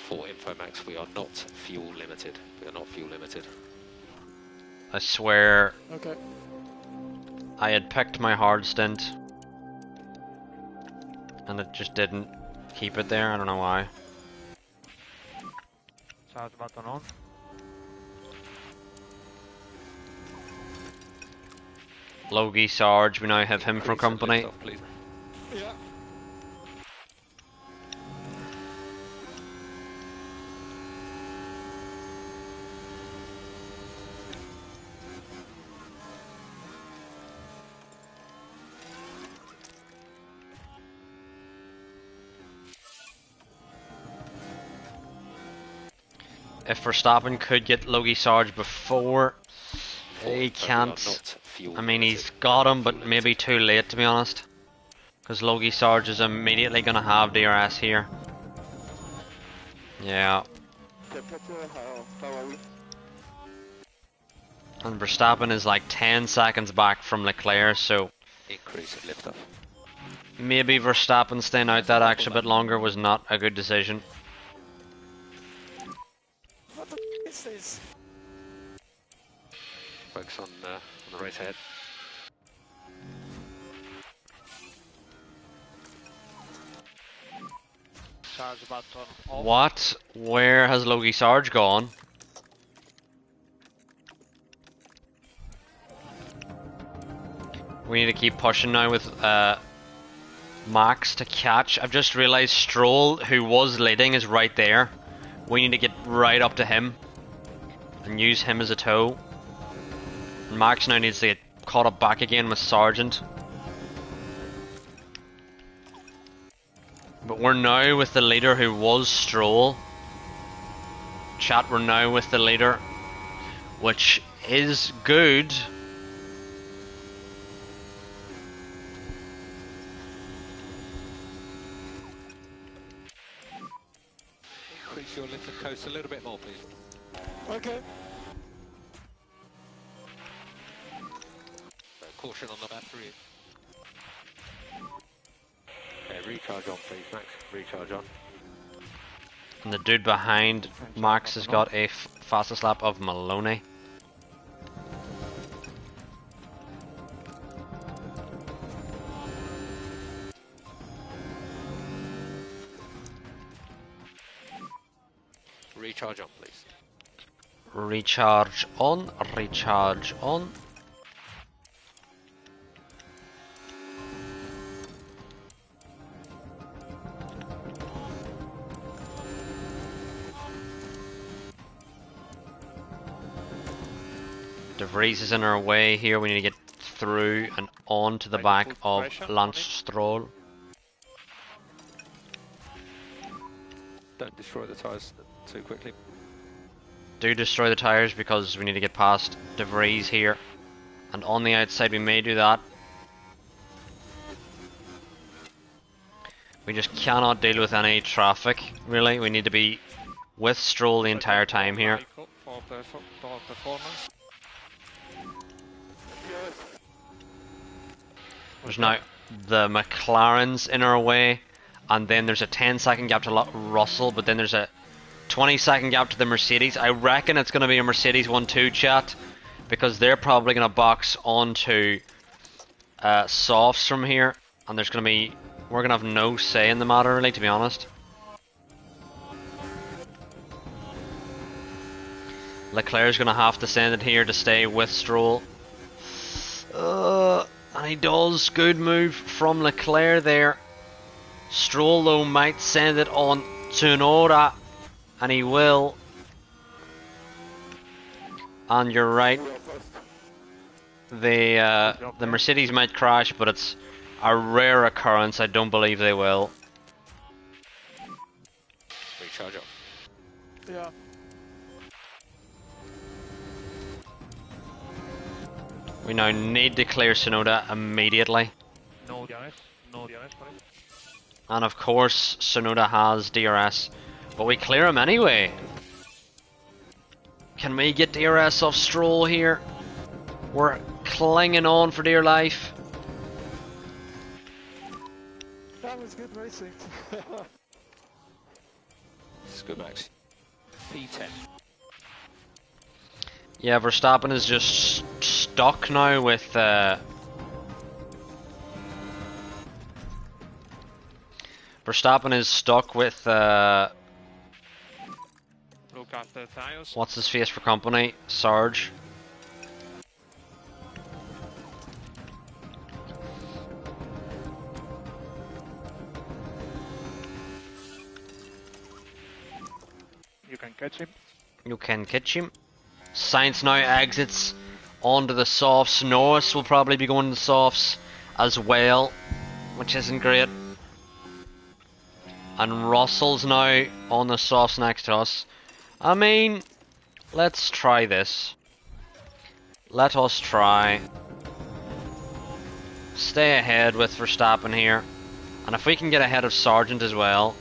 For info, Max, we are not fuel limited. We are not fuel limited. I swear Okay. I had picked my hard stint and it just didn't keep it there. I don't know why. Start button on. Logie Sarge, we now have him for Increase the company. lift off, please. Yeah. If Verstappen could get Logie Sarge before, he We are can't. not fuel I mean, he's limited. got him, Fuel but limited. maybe too late to be honest. Because Logie Sarge is immediately going to have DRS here. Yeah, Temperature, how are we? and Verstappen is like 10 seconds back from Leclerc, so Increase in lift off. maybe Verstappen staying out that extra bit longer was not a good decision. What the f is this? Focus on the race ahead. Charge button off. What? Where has Logie Sarge gone? We need to keep pushing now with Max to catch. I've just realised Stroll, who was leading, is right there. We need to get right up to him and use him as a tow. And Max now needs to get caught up back again with Sargent. But we're now with the leader who was Stroll. Chat, we're now with the leader, which is good. Increase your lift and coast a little bit more, please. Okay. Caution on the battery. Okay, recharge on, please, Max. Recharge on. And the dude behind Max has got a fastest lap of Maloney. Recharge on, please. Recharge on, recharge on. De Vries is in our way here. We need to get through and on to the Right, back full of pressure, Lance okay. Stroll. Don't destroy the tyres too quickly. Do destroy the tyres because we need to get past De Vries here. And on the outside we may do that. We just cannot deal with any traffic, really. We need to be with Stroll the entire time here. Vehicle for performance. Yes. There's now the McLarens in our way, and then there's a 10-second gap to Russell, but then there's a 20-second gap to the Mercedes. I reckon it's going to be a Mercedes 1-2 chat, because they're probably going to box onto softs from here, and there's going to be, we're going to have no say in the matter, really, to be honest. Leclerc's going to have to send it here to stay with Stroll. And he does. Good move from Leclerc there. Stroll, though, might send it on Tsunoda. And he will. And you're right. We are first. The Mercedes might crash, but it's a rare occurrence. I don't believe they will. Recharge up. Yeah. We now need to clear Sonoda immediately. No DRS. No DRS for it. And of course, Sonoda has DRS. But we clear him anyway. Can we get DRS off Stroll here? We're clinging on for dear life. That was good racing. It's good, Max. P10. Yeah, Verstappen is just stuck now with Verstappen is stuck with Look at the tires. what's his face for company? Sarge. You can catch him. You can catch him. Sainz now exits onto the softs. Norris will probably be going to the softs as well, which isn't great. And Russell's now on the softs next to us. I mean, let's try this. Let us try. Stay ahead with Verstappen here. And if we can get ahead of Sargent as well.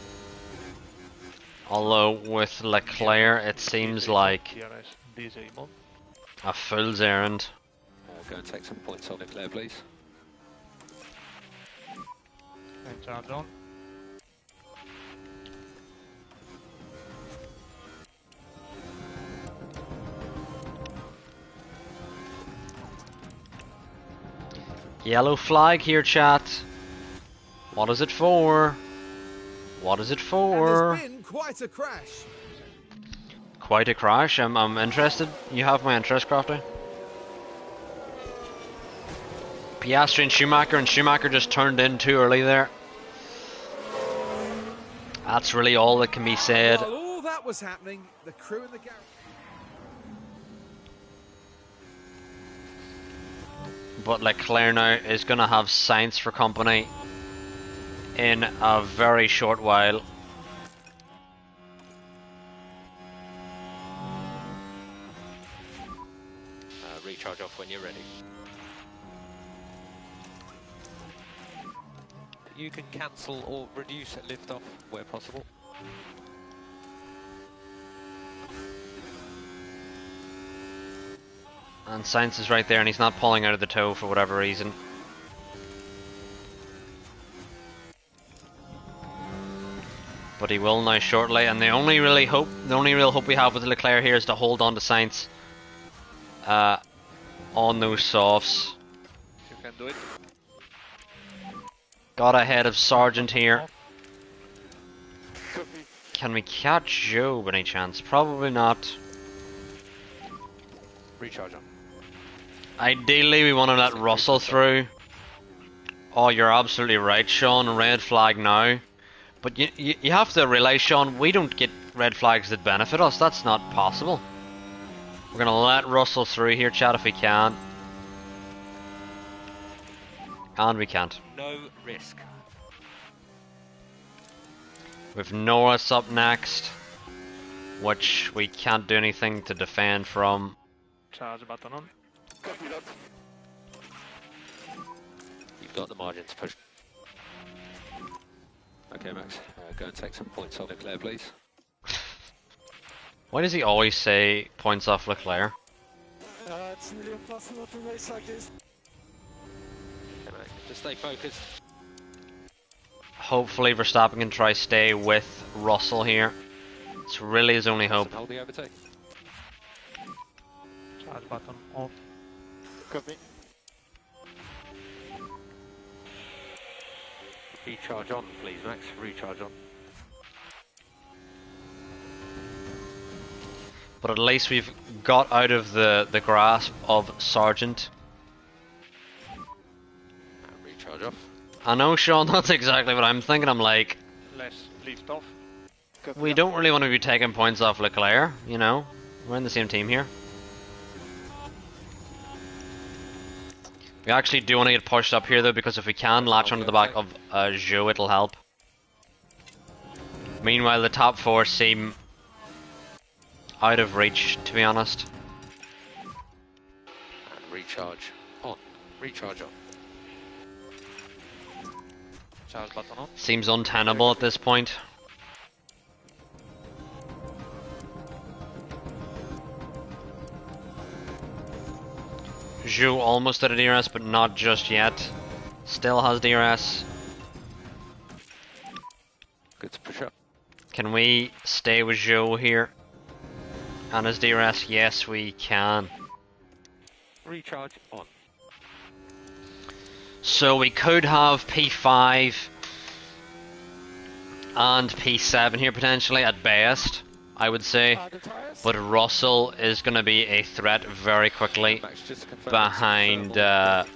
Although with Leclerc it seems like DRS disabled. a fool's errand. Go and take some points on Leclerc, please. And charge on. Yellow flag here, chat. What is it for? What is it And for? there's been quite a crash. Quite a crash. I'm interested. You have my interest, Crafty. Piastri and Schumacher just turned in too early there. That's really all that can be said. While all that was happening, the crew in the garage. But Leclerc now is going to have Sainz for company in a very short while. Recharge off when you're ready. You can cancel or reduce liftoff where possible. And Sainz is right there and he's not pulling out of the toe for whatever reason. But he will now shortly, and the only real hope we have with Leclerc here is to hold on to Sainz on those softs. You can do it. Got ahead of Sargent here. Copy. Can we catch Joe by any chance? Probably not. Recharge on. Ideally, we want to let Russell through. Oh, you're absolutely right, Sean. Red flag now. But you have to realise, Sean, we don't get red flags that benefit us. That's not possible. We're going to let Russell through here, chat, if we can. And we can't. No risk. With Norris up next, which we can't do anything to defend from. Charge button on. Copy that. You've got the margin to push. Okay, Max. Go and take some points on Leclerc, please. Why does he always say points off Leclerc? It's nearly impossible to race like this. Okay, Max. Just stay focused. Hopefully Verstappen can try stay with Russell here. It's really his only hope. Hold the overtake. Charge button off. Copy. Recharge on, please, Max. Recharge on. But at least we've got out of the grasp of Sargent. Recharge off. I know, Sean, that's exactly what I'm thinking. I'm like, Less lift off. Copy We that. don't really want to be taking points off Leclerc, you know. We're in the same team here. We actually do want to get pushed up here though, because if we can latch onto the back of Zhou, it'll help. Meanwhile, the top four seem out of reach, to be honest. And recharge on. Recharge on. Charge button on. Seems untenable at this point. Zhou almost at a DRS, but not just yet. Still has DRS. Good to push up. Can we stay with Zhou here? And his DRS? Yes, we can. Recharge on. So we could have P5 and P7 here potentially at best, I would say. The tires. But Russell is going to be a threat very quickly Max, just to confirm behind it's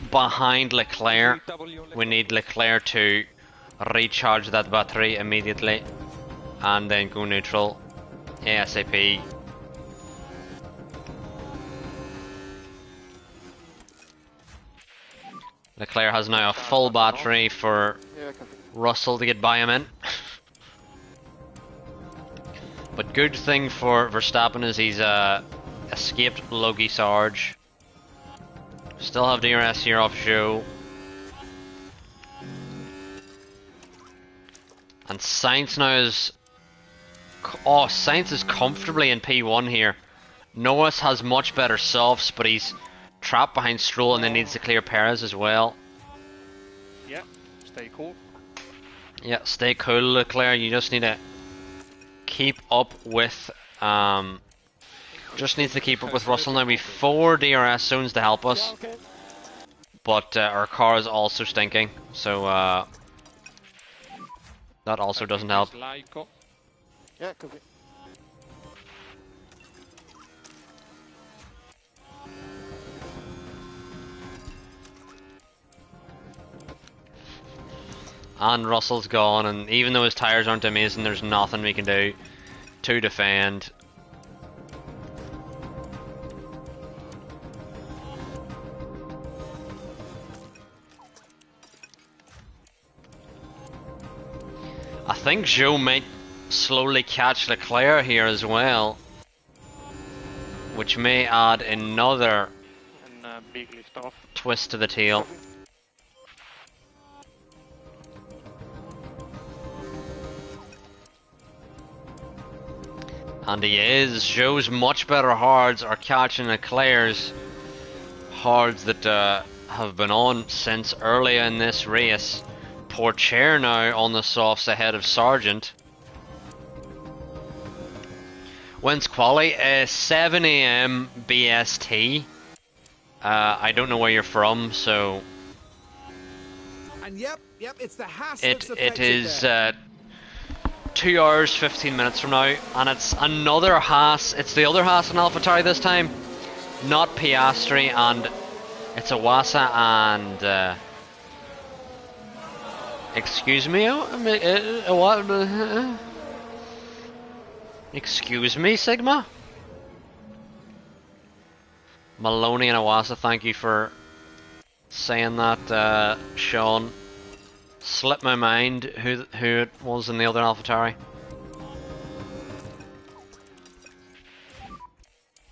behind Leclerc. double your lift We off. need Leclerc to recharge that battery immediately and then go neutral ASAP. Leclerc has now a full battery for Yeah, copy. Russell to get by him in. But good thing for Verstappen is he's escaped Logie Sarge. Still have DRS here off Zhou. And Sainz now is... Oh, Sainz is comfortably in P1 here. Norris has much better softs, but he's trapped behind Stroll and then needs to clear Perez as well. Yeah, stay cool. Yeah, stay cool, Leclerc. You just need to keep up with... just needs to keep up with Russell now. We've 4 DRS zones to help us. Okay. But our car is also stinking, so that also doesn't help. Laiko. Yeah, copy. And Russell's gone, and even though his tyres aren't amazing, there's nothing we can do to defend. I think Zhou might slowly catch Leclerc here as well, which may add another And big lift off. twist to the tail. And he is. Zhou's much better hards are catching Leclerc's hards that have been on since earlier in this race. Pourchaire now on the softs ahead of Sargent. When's quali? 7 AM BST. I don't know where you're from, so And yep, it's the Haas it that's affected is there. 2 hours 15 minutes from now, and it's another Haas. It's the other Haas in AlphaTauri this time, not Piastri, and it's Iwasa and excuse me, what? Excuse me, Sigma. Maloney and Iwasa, thank you for saying that, Sean. Slipped my mind who it was in the other AlphaTauri.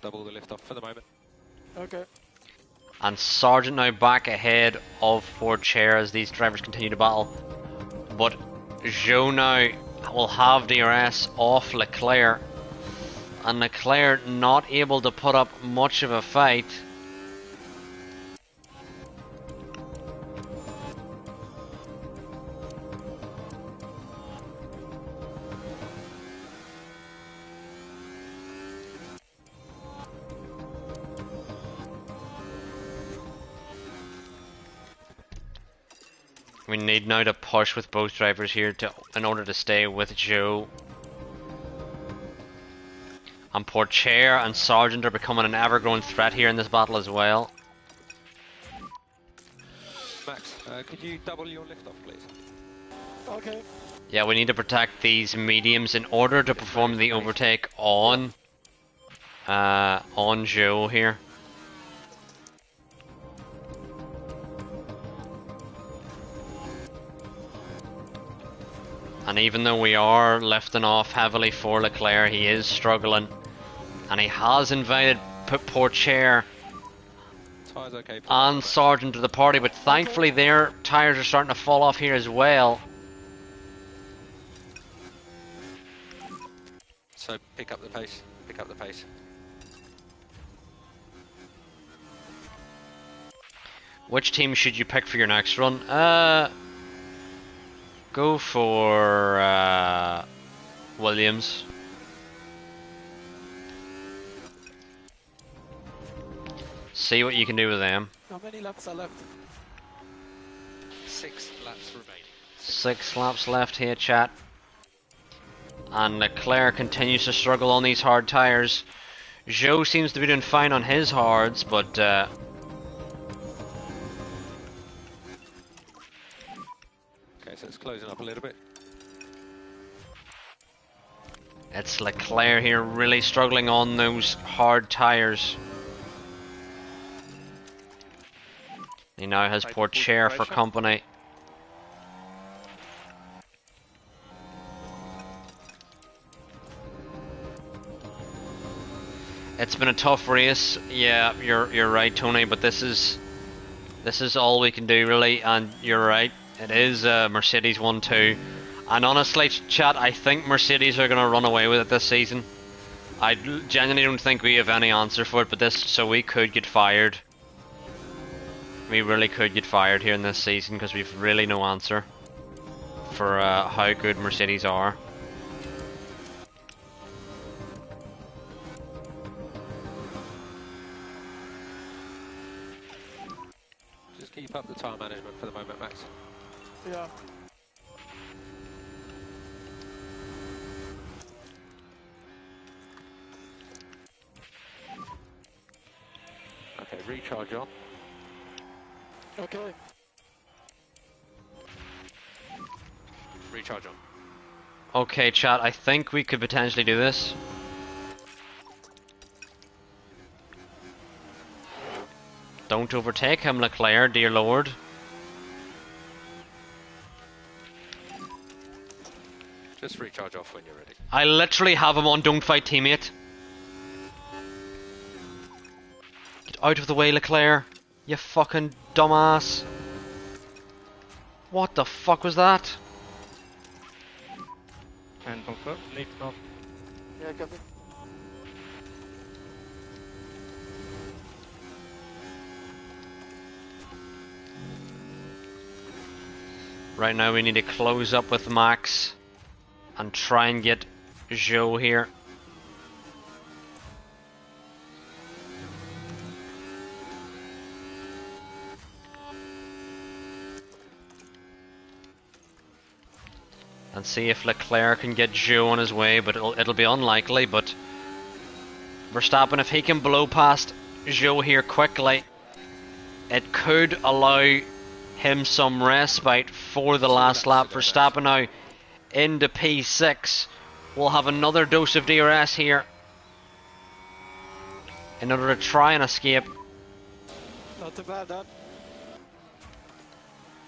Double the lift off for the moment. Okay. And Sargent now back ahead of Pourchaire as these drivers continue to battle. But Zhou now will have DRS off Leclerc. And Leclerc not able to put up much of a fight. We need now to push with both drivers here in order to stay with Zhou. And Pourchaire and Sargent are becoming an ever-growing threat here in this battle as well. Max, could you double your lift off, please? Okay. Yeah, we need to protect these mediums in order to perform the overtake on Joe here. And even though we are lifting off heavily for Leclerc, he is struggling. And he has invited poor Chair Okay, and Sargent to the party, but thankfully their tyres are starting to fall off here as well. So pick up the pace. Pick up the pace. Which team should you pick for your next run? Go for Williams. See what you can do with them. How many laps are left? 6 laps remaining. 6 laps left here, chat. And Leclerc continues to struggle on these hard tyres. Joe seems to be doing fine on his hards, but Okay, so it's closing up a little bit. it's Leclerc here really struggling on those hard tyres. He now has poor Chair for company. It's been a tough race. Yeah, you're right, Tony, but this is all we can do really, and you're right. It is Mercedes 1-2. And honestly, chat, I think Mercedes are going to run away with it this season. I genuinely don't think we have any answer for it, but so we could get fired. We really could get fired here in this season because we've really no answer for how good Mercedes are. Just keep up the tire management for the moment, Max. Yeah. Okay, recharge on. Okay. Recharge on. Okay, chat, I think we could potentially do this. Don't overtake him, Leclerc, dear lord. Just recharge off when you're ready. I literally have him on don't fight teammate. Get out of the way, Leclerc. You fucking dumbass. What the fuck was that? And confirm, lift off. Yeah, copy. Right now we need to close up with Max and try and get Joe here. And see if Leclerc can get Joe on his way, but it'll be unlikely. But Verstappen, if he can blow past Joe here quickly, it could allow him some respite for the last lap. Verstappen now into P6. We'll have another dose of DRS here in order to try and escape. Not too bad, that.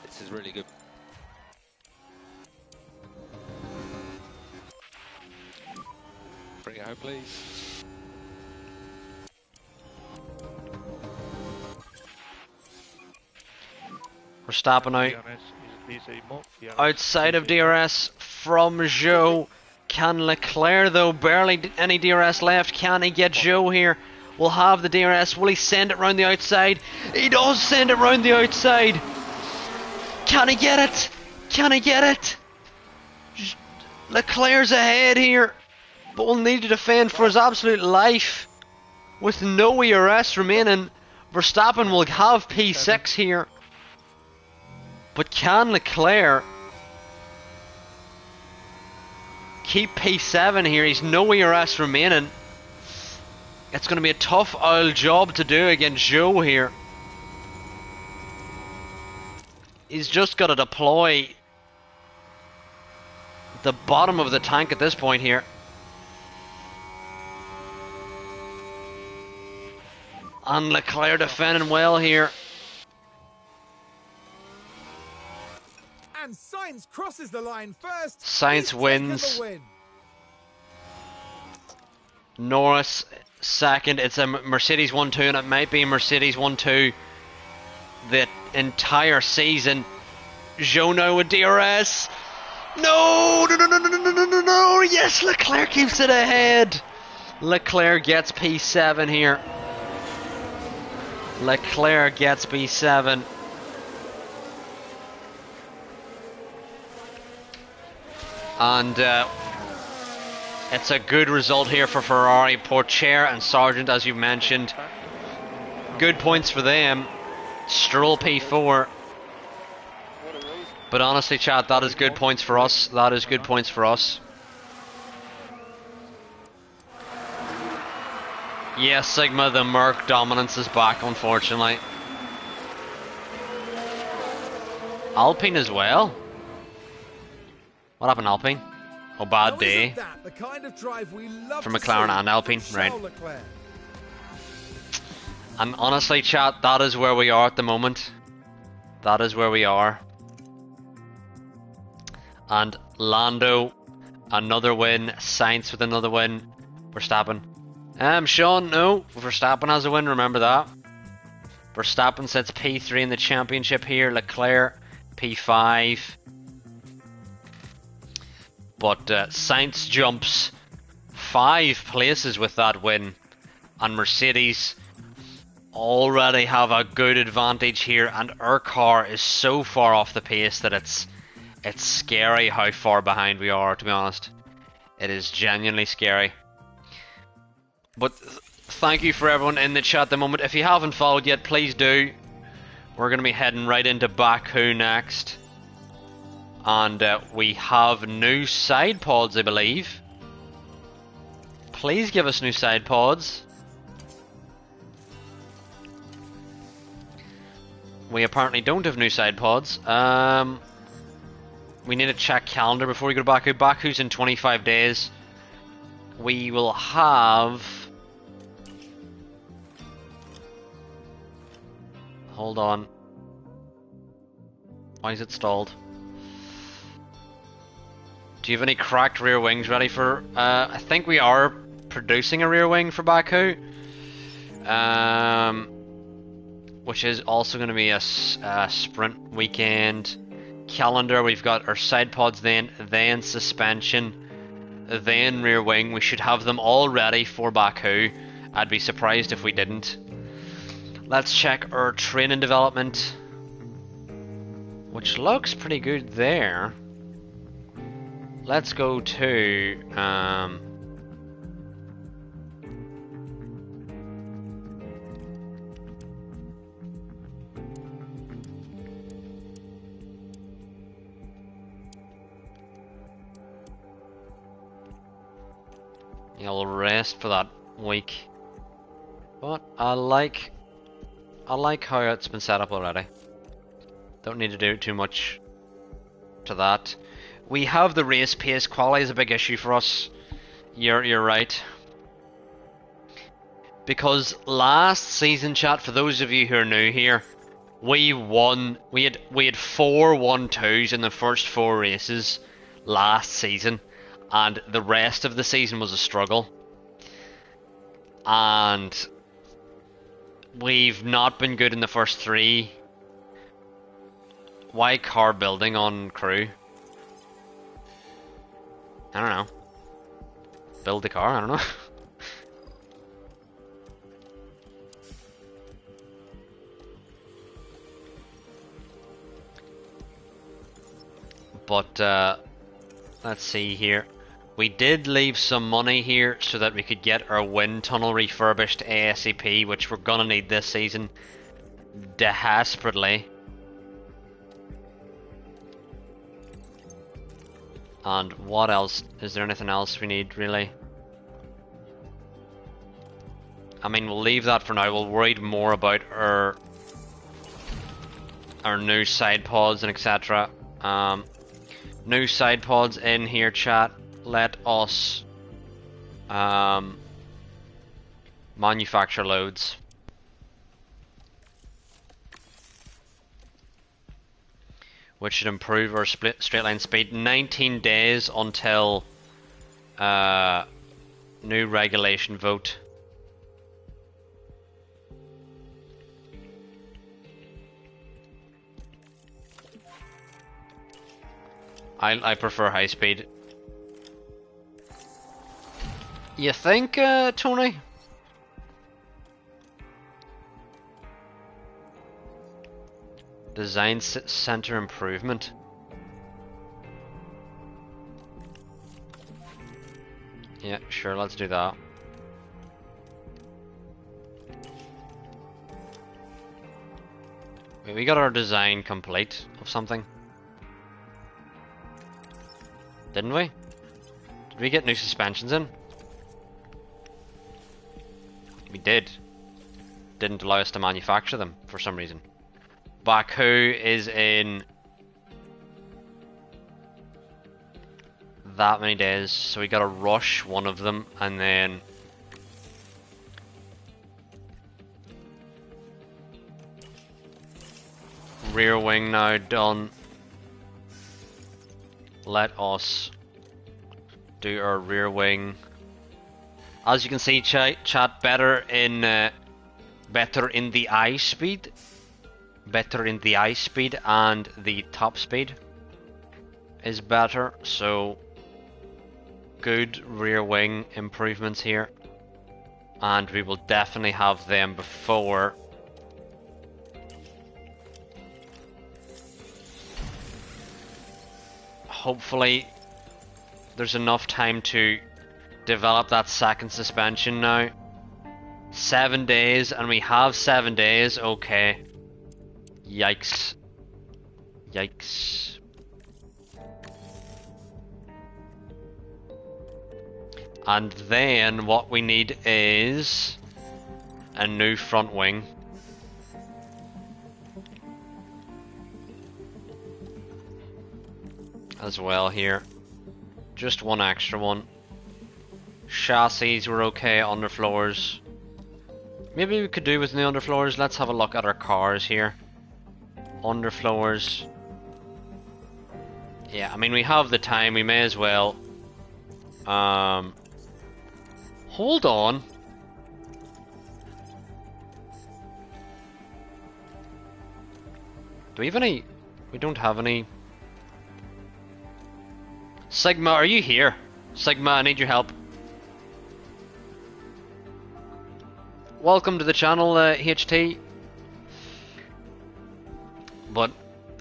This is really good. Bring it home, please. Verstappen out. DRS is DRS. Outside of DRS from Joe. Can Leclerc, though, barely any DRS left. Can he get Joe here? We'll have the DRS. Will he send it round the outside? He does send it round the outside. Can he get it? Can he get it? Leclerc's ahead here, but will need to defend for his absolute life. With no ERS remaining, Verstappen will have P6 here. But can Leclerc keep P7 here? He's no ERS remaining. It's going to be a tough old job to do against Joe here. He's just got to deploy the bottom of the tank at this point here. And Leclerc defending well here. And Sainz crosses the line first. Sainz He's taken wins. the win. Norris second. It's a Mercedes 1-2, and it might be Mercedes 1-2 the entire season. Jono with DRS. No, no, no, no, no, no, no, no, no. Yes, Leclerc keeps it ahead. Leclerc gets P7 here. Leclerc gets P7. And it's a good result here for Ferrari. Pourchaire and Sargent, as you mentioned. Good points for them. Stroll P4. But honestly, chat, that is good points for us. That is good points for us. Yes, Sigma, the Merc dominance is back, unfortunately. Alpine as well. What happened, Alpine? Oh, bad day The kind of drive we love for to McLaren see and Alpine, from right? Charles Leclerc. And honestly, chat, that is where we are at the moment. That is where we are. And Lando, another win. Sainz with another win. Verstappen. Sean, no. Verstappen has a win, remember that. Verstappen sets P3 in the championship here. Leclerc, P5. But Sainz jumps 5 places with that win. And Mercedes already have a good advantage here. And our car is so far off the pace that it's scary how far behind we are, to be honest. It is genuinely scary. But thank you for everyone in the chat at the moment. If you haven't followed yet, please do. We're going to be heading right into Baku next. And we have new side pods, I believe. Please give us new side pods. We apparently don't have new side pods. We need to check calendar before we go to Baku. Baku's in 25 days. We will have... Hold on. Why is it stalled? Do you have any cracked rear wings ready for... I think we are producing a rear wing for Baku. Which is also going to be a sprint weekend. Calendar, we've got our side pods then suspension, then rear wing. We should have them all ready for Baku. I'd be surprised if we didn't. Let's check our training development, which looks pretty good there. Let's go to I'll rest for that week. But I like how it's been set up already. Don't need to do too much to that. We have the race pace. Quality is a big issue for us. You're right. Because last season, chat, for those of you who are new here, we won. We had 4 1-2s in the first 4 races last season. And the rest of the season was a struggle. And we've not been good in the first 3. Why car building on crew? I don't know. Build the car, I don't know. But let's see here. We did leave some money here so that we could get our wind tunnel refurbished ASAP, which we're gonna need this season desperately. And what else? Is there anything else we need, really? I mean, we'll leave that for now. We'll worry more about our new side pods and etc. New side pods in here, chat. Let us manufacture loads. Which should improve our straight line speed. 19 days until new regulation vote. I prefer high speed. You think, Tony? Design center improvement. Yeah, sure, let's do that. Wait, we got our design complete of something. Didn't we? Did we get new suspensions in? We did. Didn't allow us to manufacture them for some reason. Baku is in that many days, so we gotta rush one of them and then rear wing now done. Let us do our rear wing. As you can see, chat, better in the eye speed. Better in the eye speed, and the top speed is better, so good rear wing improvements here, and we will definitely have them before hopefully there's enough time to develop that second suspension now. 7 days, and we have 7 days, okay. Yikes. Yikes. And then what we need is a new front wing. As well here. Just one extra one. Chassis were okay, underfloors. Maybe we could do with new underfloors. Let's have a look at our cars here. Underfloors. Yeah, I mean, we have the time, we may as well. Hold on. Do we have any? We don't have any. Sigma, are you here? Sigma, I need your help. Welcome to the channel, HT. But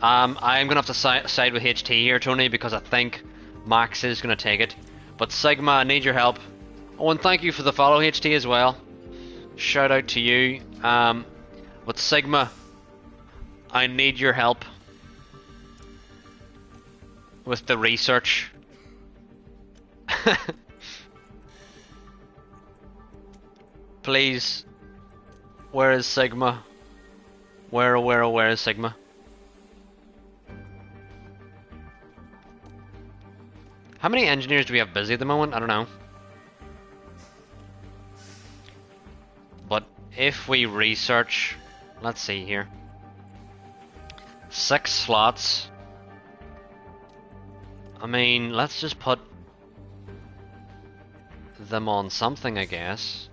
I'm gonna have to side with HT here, Tony, because I think Max is gonna take it. But Sigma, I need your help. Oh, and thank you for the follow, HT, as well. Shout out to you. But Sigma, I need your help with the research. Please. Where is Sigma? Where is Sigma? How many engineers do we have busy at the moment? I don't know. But if we research, let's see here. 6 slots. I mean, let's just put them on something, I guess.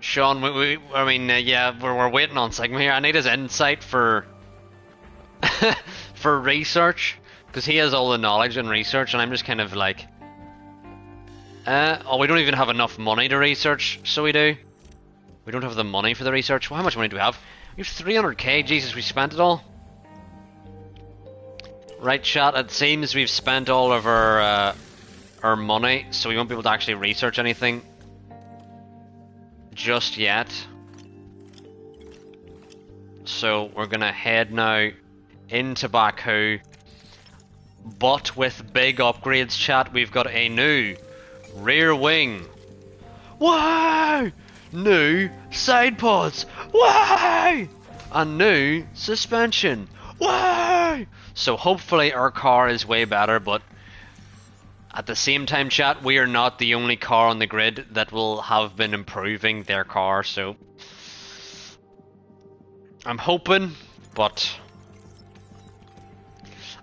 Sean, I mean, yeah, we're waiting on Sigma here. I need his insight for for research, because he has all the knowledge and research, and I'm just kind of like, oh, we don't even have enough money to research, so we do. We don't have the money for the research. Well, how much money do we have? We have 300k. Jesus, we spent it all. Right, chat. It seems we've spent all of our money, so we won't be able to actually research anything just yet. So we're gonna head now into Baku, but with big upgrades, chat. We've got a new rear wing. Wow! new side pods, why? And new suspension, why? So hopefully our car is way better, but at the same time, chat, we are not the only car on the grid that will have been improving their car, so I'm hoping, but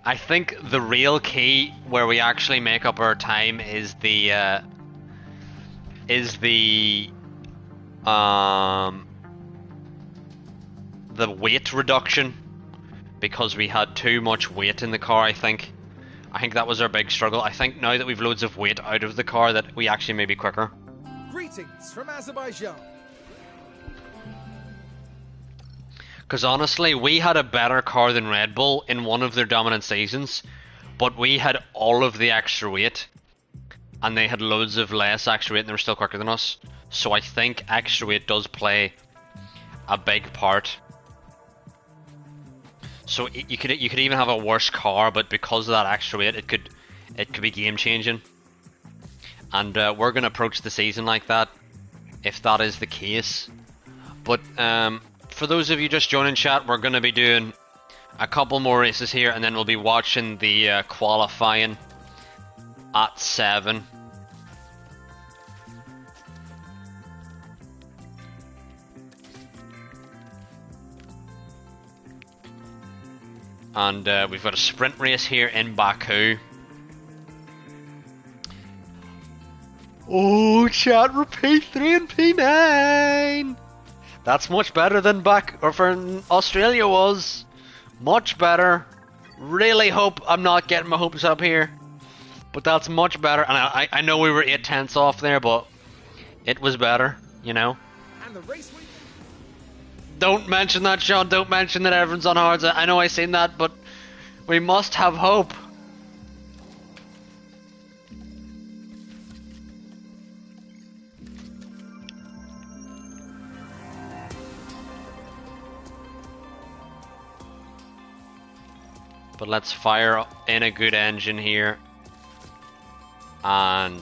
I think the real key where we actually make up our time is the weight reduction, because we had too much weight in the car. I think that was our big struggle. I think now that we've loads of weight out of the car that we actually may be quicker. Greetings from Azerbaijan. Because honestly, we had a better car than Red Bull in one of their dominant seasons, but we had all of the extra weight, and they had loads of less extra weight, and they were still quicker than us. So I think extra weight does play a big part. So you could even have a worse car, but because of that extra weight, it could be game changing. And we're gonna approach the season like that, if that is the case. But for those of you just joining chat, we're gonna be doing a couple more races here, and then we'll be watching the qualifying at 7. And we've got a sprint race here in Baku. Oh, chat, repeat 3 and P9. That's much better than for Australia was. Much better. Really hope I'm not getting my hopes up here, but that's much better. And I know we were 8/10 off there, but it was better, you know. And the race week. Don't mention that, Sean. Don't mention that everyone's on hards. I know I seen that, but we must have hope. But let's fire in a good engine here. And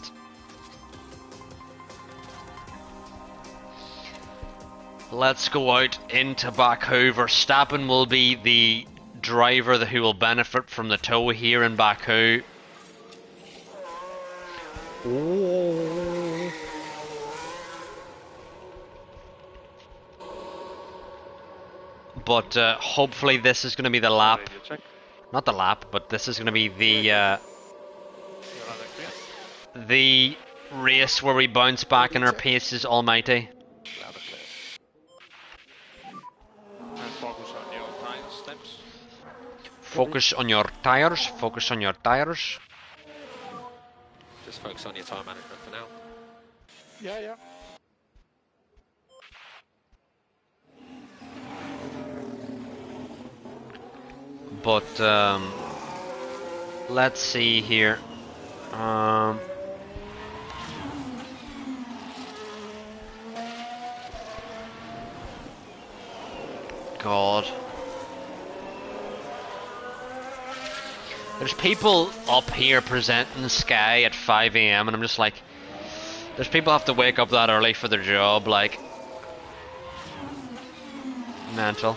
let's go out into Baku. Verstappen will be the driver who will benefit from the tow here in Baku. Oh. But hopefully this is going to be the lap. Not the lap, but this is going to be the race where we bounce back and our pace is almighty. Focus on your tires. Focus on your tires. Just focus on your time management for now. Yeah, yeah. But let's see here. God. There's people up here presenting Sky at 5 AM and I'm just like, there's people have to wake up that early for their job, like, mental.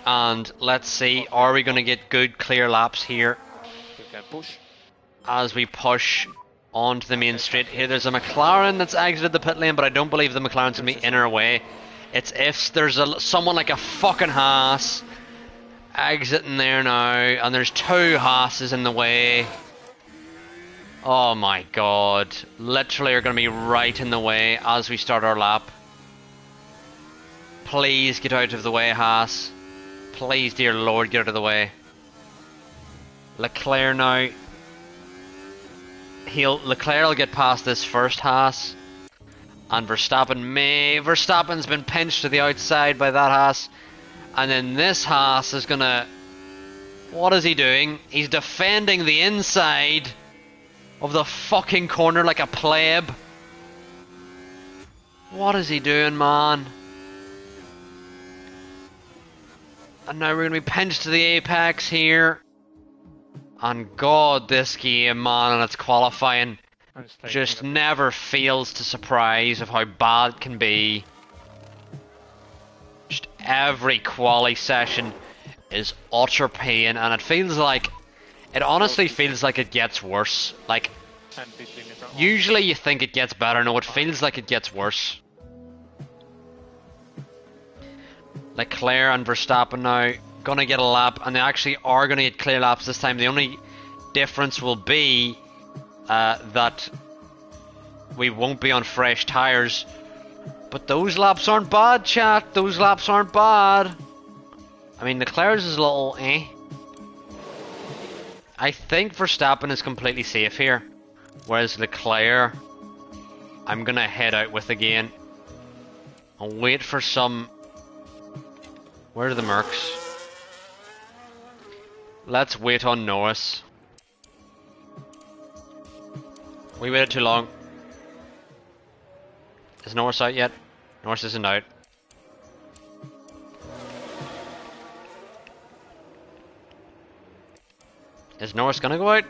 And let's see, are we going to get good clear laps here as we push onto the main straight here? There's a McLaren that's exited the pit lane, but I don't believe the McLaren's going to be in our way. It's if there's someone like a fucking Haas exiting there now, and there's 2 Haas's in the way. Oh my god, literally are going to be right in the way as we start our lap. Please get out of the way, Haas. Please, dear Lord, get out of the way. Leclerc now. Leclerc will get past this first Haas, and Verstappen's been pinched to the outside by that Haas, and then this Haas is gonna. What is he doing? He's defending the inside of the fucking corner like a pleb. What is he doing, man? And now we're gonna be pinched to the apex here. And God, this game, man, and its qualifying just never fails to surprise of how bad it can be. Just every quali session is utter pain, and it honestly feels like it gets worse. Like, usually you think it gets better, no, it feels like it gets worse. Leclerc and Verstappen now gonna get a lap, and they actually are gonna get clear laps this time. The only difference will be that we won't be on fresh tyres. But those laps aren't bad, chat. Those laps aren't bad. I mean, Leclerc's is a little I think Verstappen is completely safe here, whereas Leclerc, I'm gonna head out with again. I'll wait for some. Where are the Mercs? Let's wait on Norris. We waited too long. Is Norris out yet? Norris isn't out. Is Norris gonna go out?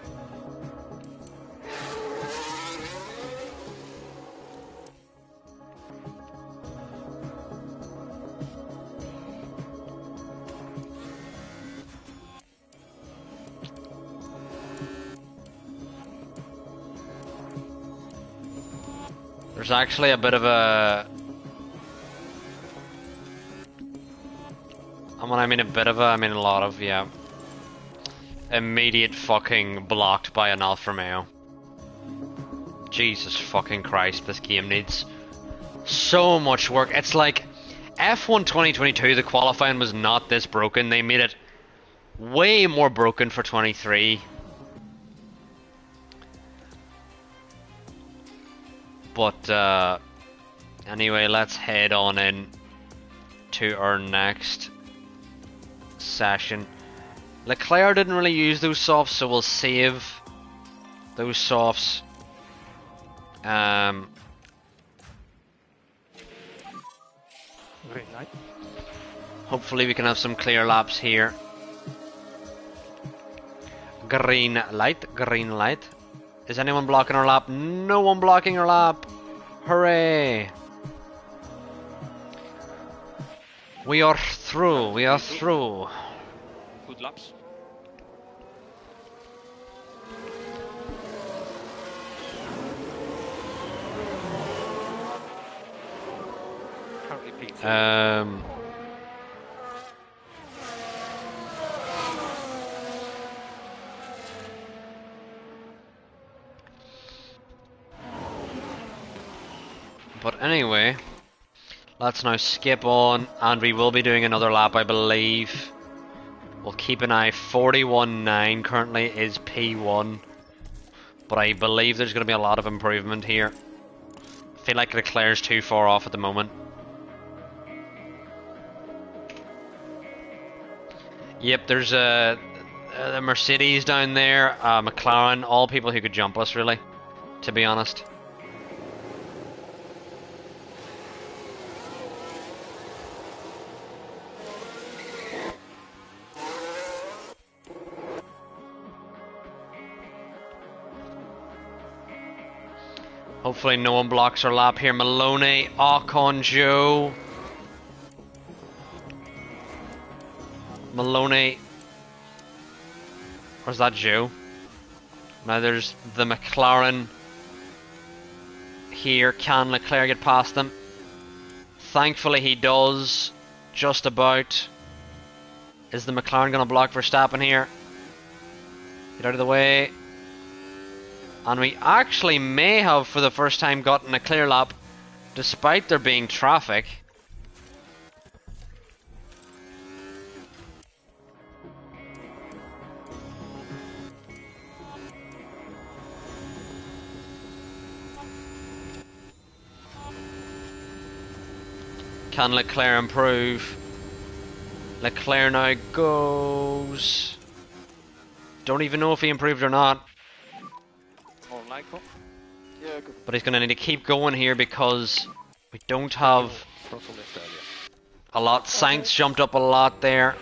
There's actually a bit of a... I mean a lot of, yeah. Immediate fucking blocked by an Alfa Romeo. Jesus fucking Christ, this game needs so much work. It's like F1 2022, the qualifying was not this broken. They made it way more broken for 23. But anyway, let's head on in to our next session. Leclerc didn't really use those softs, so we'll save those softs. Green light. Hopefully we can have some clear laps here. Green light, green light. Is anyone blocking our lap? No one blocking our lap. Hooray! We are through, we are through. Good laps. Currently P3. But anyway, let's now skip on, and we will be doing another lap, I believe. We'll keep an eye. 41.9 currently is P1, but I believe there's going to be a lot of improvement here. I feel like Leclerc's too far off at the moment. Yep, there's a Mercedes down there, McLaren, all people who could jump us, really, to be honest. Hopefully no one blocks our lap here. Maloney, Ocon, Joe. Maloney. Or is that Joe? Now there's the McLaren here. Can Leclerc get past them? Thankfully he does. Just about. Is the McLaren going to block Verstappen here? Get out of the way. And we actually may have, for the first time, gotten a clear lap, despite there being traffic. Can Leclerc improve? Leclerc now goes. Don't even know if he improved or not. More likely. Yeah, good. But he's going to need to keep going here because we don't have Throttle lift earlier. a lot. Sainz jumped up a lot there.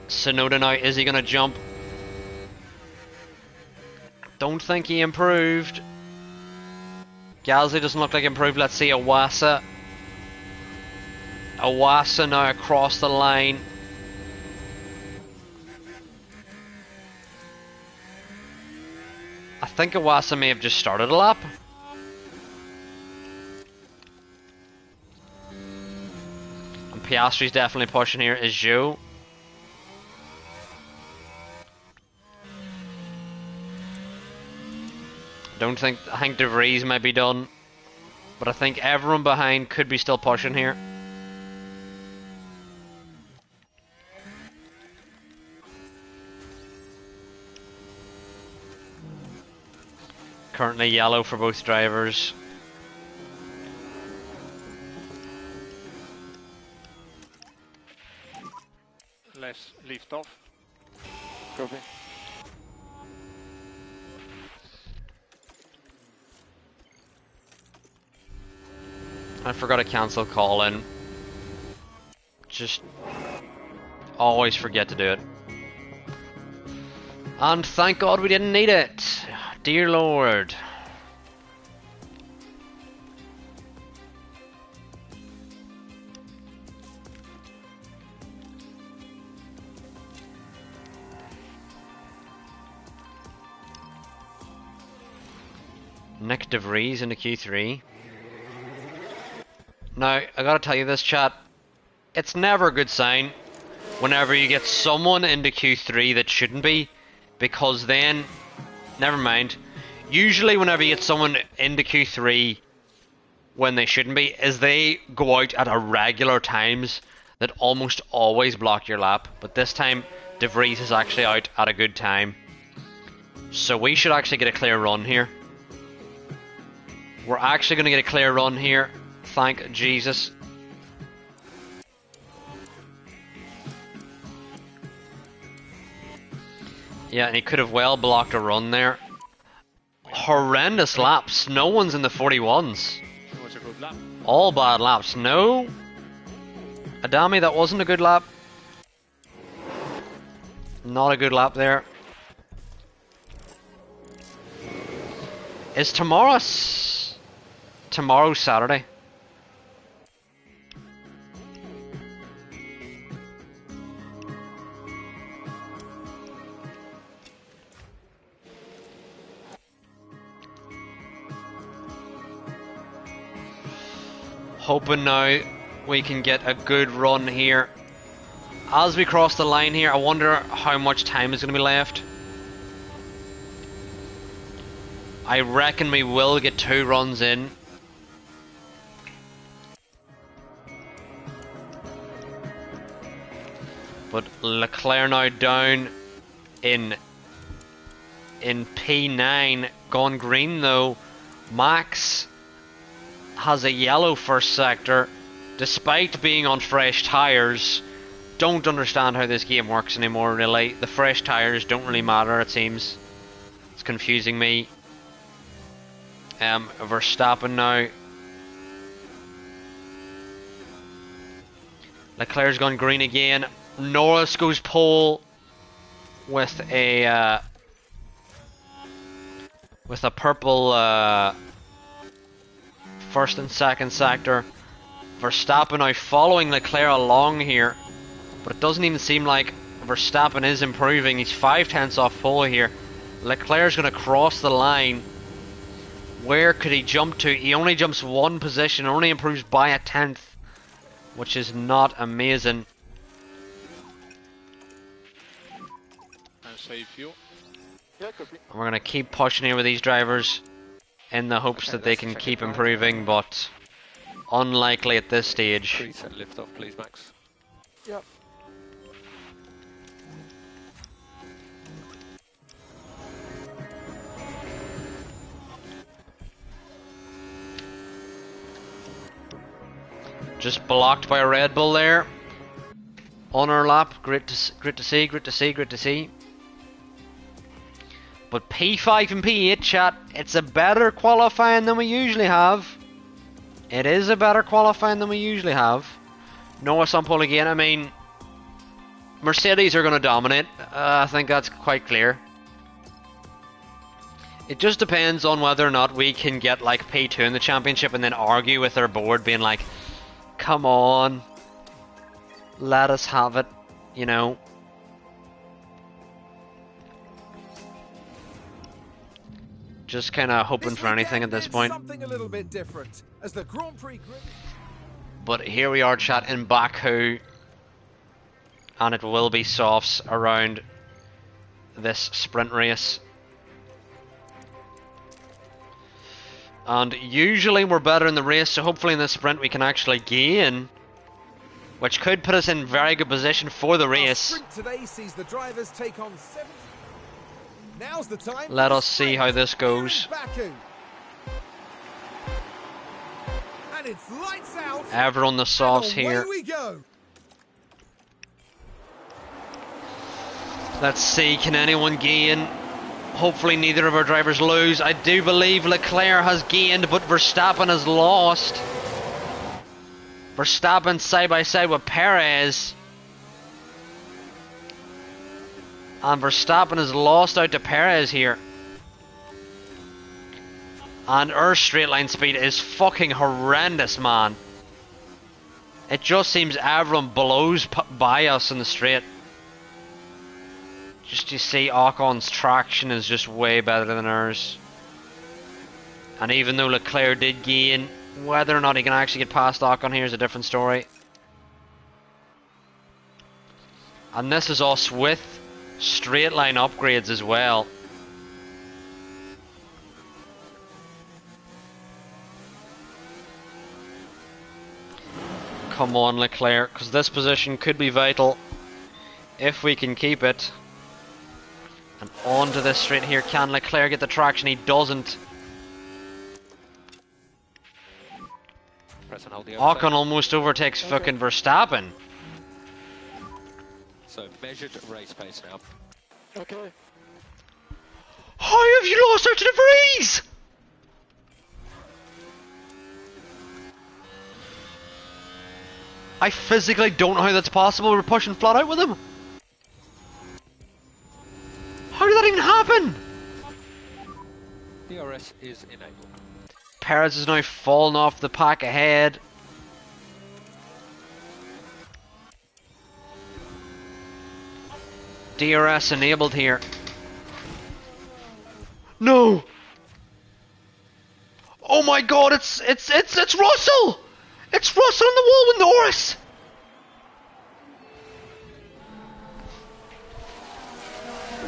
Sonoda now, is he going to jump? Don't think he improved. Gasly doesn't look like improved. Let's see Awasa. Awasa now across the line. I think Awasa may have just started a lap. And Piastri's definitely pushing here. Is Joe. I think De Vries might be done. But I think everyone behind could be still pushing here. Currently yellow for both drivers. Less lift off. Copy. I forgot to cancel call in. Just always forget to do it. And thank God we didn't need it. Dear Lord. Nick De Vries into Q3. Now, I gotta tell you this, chat. It's never a good sign whenever you get someone into Q3 that shouldn't be, because then, never mind. Usually whenever you get someone into Q3 when they shouldn't be, is they go out at irregular times that almost always block your lap. But this time, De Vries is actually out at a good time. So we should actually get a clear run here. We're actually going to get a clear run here. Thank Jesus. Yeah, and he could have well blocked a run there. Horrendous laps. No one's in the 41s. It was a good lap. All bad laps. No. Adami, that wasn't a good lap. Not a good lap there. Is tomorrow Saturday? Hoping now we can get a good run here. As we cross the line here, I wonder how much time is going to be left. I reckon we will get 2 runs in. But Leclerc now down in P9, gone green though. Max has a yellow first sector, despite being on fresh tyres. Don't understand how this game works anymore, really. The fresh tyres don't really matter, it seems. It's confusing me. Verstappen now. Leclerc's gone green again. Norris goes pole with a purple first and second sector. Verstappen now following Leclerc along here, but it doesn't even seem like Verstappen is improving. He's 5/10 off pole here. Leclerc's going to cross the line. Where could he jump to? He only jumps 1 position, only improves by a 10th, which is not amazing. And save fuel. Yeah, copy. And we're going to keep pushing here with these drivers in the hopes that they can keep improving, but unlikely at this stage. Preset lift off, please, Max. Yeah. Just blocked by a Red Bull there. On our lap. Great to see, great to see, great to see. But P5 and P8, chat, it's a better qualifying than we usually have. It is a better qualifying than we usually have. Norris on pole again. I mean, Mercedes are going to dominate. I think that's quite clear. It just depends on whether or not we can get like P2 in the championship and then argue with our board being like, come on, let us have it, you know. Just kind of hoping for anything at this point. Something a little bit different as the Grand Prix grid. But here we are, chat, in Baku, and it will be softs around this sprint race. And usually we're better in the race, so hopefully in this sprint we can actually gain, which could put us in very good position for the race. Sprint today sees the drivers take on 7. Now's the time. Let us see how this goes. And it's lights out. Ever on the softs here. We go. Let's see, can anyone gain? Hopefully neither of our drivers lose. I do believe Leclerc has gained, but Verstappen has lost. Verstappen side by side with Perez. And Verstappen has lost out to Perez here. And our straight line speed is fucking horrendous, man. It just seems everyone blows by us in the straight. Just you see Ocon's traction is just way better than ours. And even though Leclerc did gain, whether or not he can actually get past Ocon here is a different story. And this is us with straight line upgrades as well. Come on, Leclerc, because this position could be vital if we can keep it. And onto this straight here. Can Leclerc get the traction? He doesn't. Press and hold the Ocon almost overtakes fucking Verstappen. So measured race pace now. Okay. How have you lost out to the Vries? I physically don't know how that's possible. We're pushing flat out with him. How did that even happen? DRS is enabled. Perez is now falling off the pack ahead. DRS enabled here. No! Oh my god, it's Russell! It's Russell on the wall with Norris!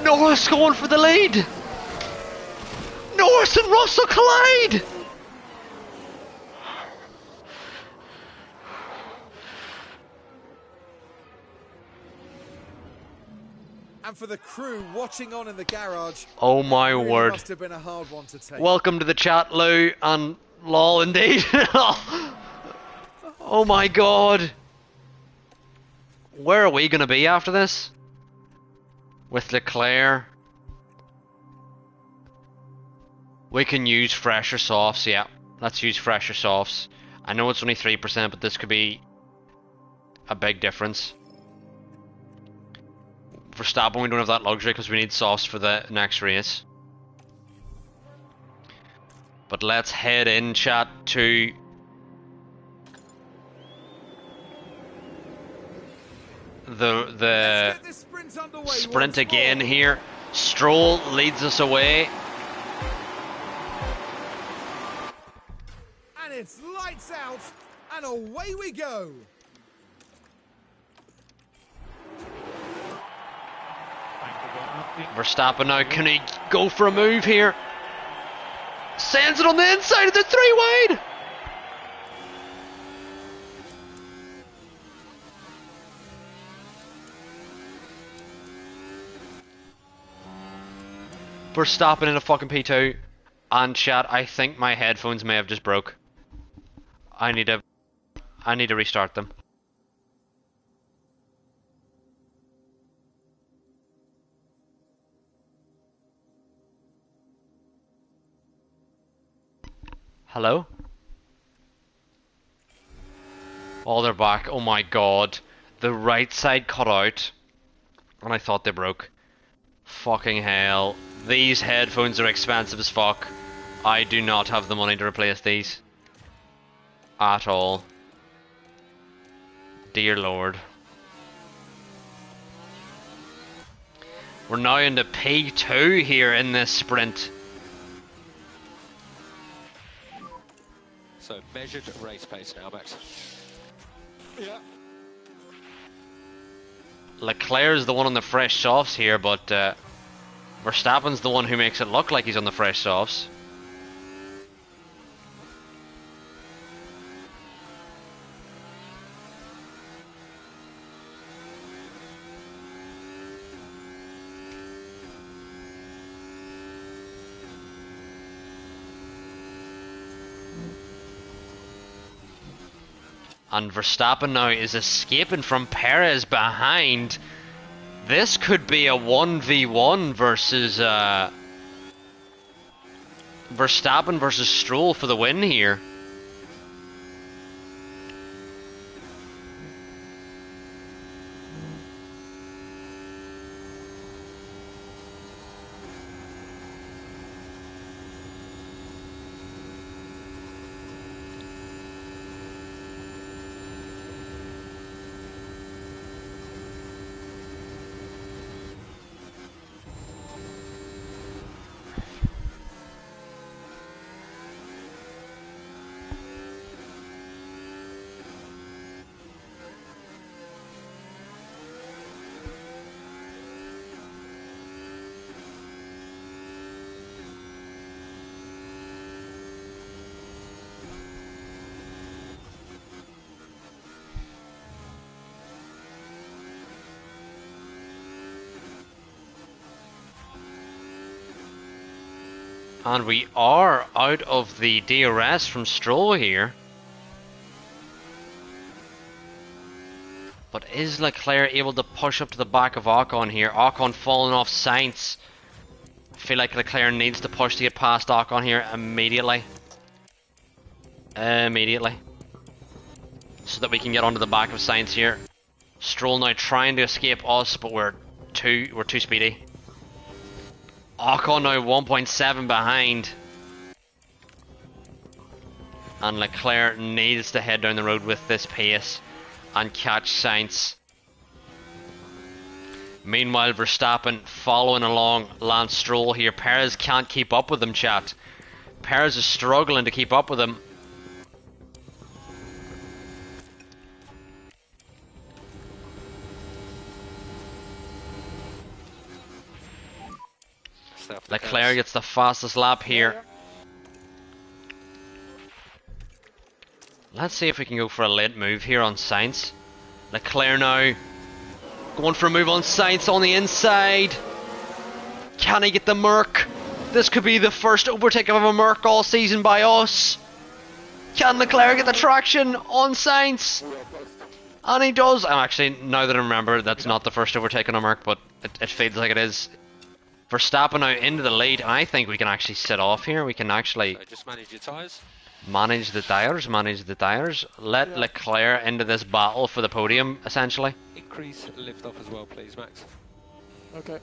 Norris going for the lead! Norris and Russell collide! And for the crew watching on in the garage, oh my really word. must have been a hard one to take. Welcome to the chat, Lou, and lol indeed. Oh my god. Where are we going to be after this? With Leclerc. We can use fresher softs, yeah. Let's use fresher softs. I know it's only 3%, but this could be a big difference. Verstappen, we don't have that luxury because we need softs for the next race. But let's head in, chat, to the sprint again here. Stroll leads us away. And it's lights out, and away we go. Verstappen now, can he go for a move here? Sends it on the inside of the 3 wide. Verstappen in a fucking P2. And chat, I think my headphones may have just broke. I need to I need to restart them. Hello? Oh, they're back. Oh my god. The right side cut out. And I thought they broke. Fucking hell. These headphones are expensive as fuck. I do not have the money to replace these. At all. Dear Lord. We're now into P2 here in this sprint. So measured race pace now, Max. Yeah. Leclerc's the one on the fresh softs here, but Verstappen's the one who makes it look like he's on the fresh softs. And Verstappen now is escaping from Perez behind. This could be a 1v1 versus Verstappen versus Stroll for the win here. And we are out of the DRS from Stroll here. But is Leclerc able to push up to the back of Ocon here? Ocon falling off Sainz. I feel like Leclerc needs to push to get past Ocon here immediately. Immediately. So that we can get onto the back of Sainz here. Stroll now trying to escape us, but we're too speedy. Ocon now 1.7 behind. And Leclerc needs to head down the road with this pace and catch Sainz. Meanwhile, Verstappen following along Lance Stroll here. Perez can't keep up with him, chat. Perez is struggling to keep up with him. Leclerc gets the fastest lap here. Let's see if we can go for a late move here on Sainz. Leclerc now going for a move on Sainz on the inside. Can he get the Merc? This could be the first overtake of a Merc all season by us. Can Leclerc get the traction on Sainz? And he does. I'm actually, now that I remember, that's not the first overtake on a Merc, but it feels like it is. Verstappen now into the lead. I think we can actually sit off here. We can actually just manage your tyres. Manage the tyres. Let Leclerc into this battle for the podium, essentially. Increase lift off as well, please, Max. Okay.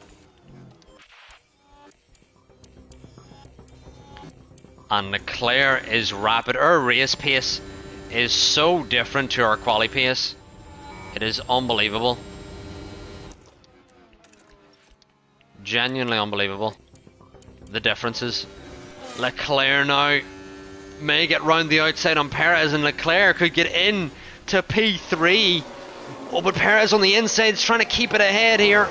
And Leclerc is rapid. Our race pace is so different to our quali pace. It is unbelievable. Genuinely unbelievable. The differences. Leclerc now may get round the outside on Perez, and Leclerc could get in to P3. Oh, but Perez on the inside is trying to keep it ahead here.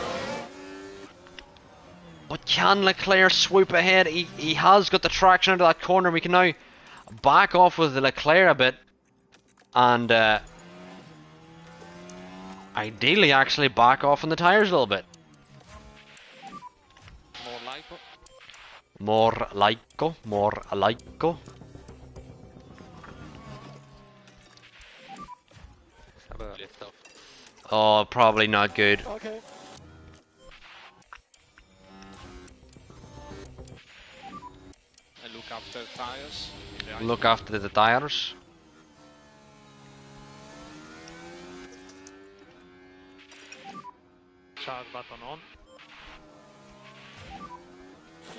But can Leclerc swoop ahead? He has got the traction out of that corner. We can now back off with Leclerc a bit. And ideally actually back off on the tyres a little bit. More laico. Oh, probably not good. Okay. And look after tires. Look after the tires. Charge button on.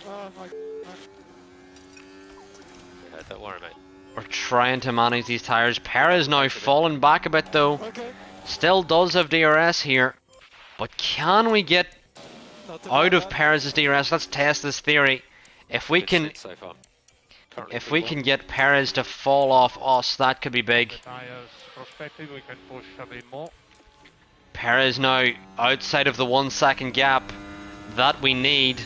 Oh my. Yeah, don't worry, mate. We're trying to manage these tires. Perez now falling back a bit though. Okay. Still does have DRS here. But can we get Not too out bad, of huh? Perez's DRS? Let's test this theory. If we Good can sit so far. Currently if we P1. can get Perez to fall off us, that could be big. The tires perspective, we can push a bit more. Perez now outside of the 1 second gap that we need.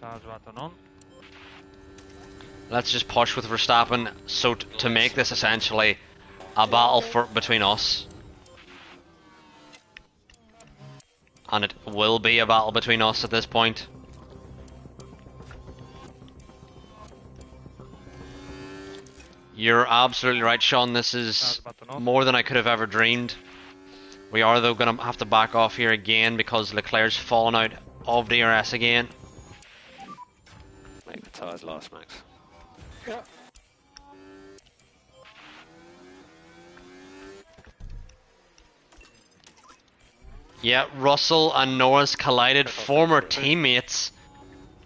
Charge button on. Let's just push with Verstappen so to make this essentially a battle between us. And it will be a battle between us at this point. You're absolutely right, Sean. This is more than I could have ever dreamed. We are, though, going to have to back off here again because Leclerc's fallen out of DRS again. Make the tyres last, Max. Yeah. Yeah, Russell and Norris collided. Former teammates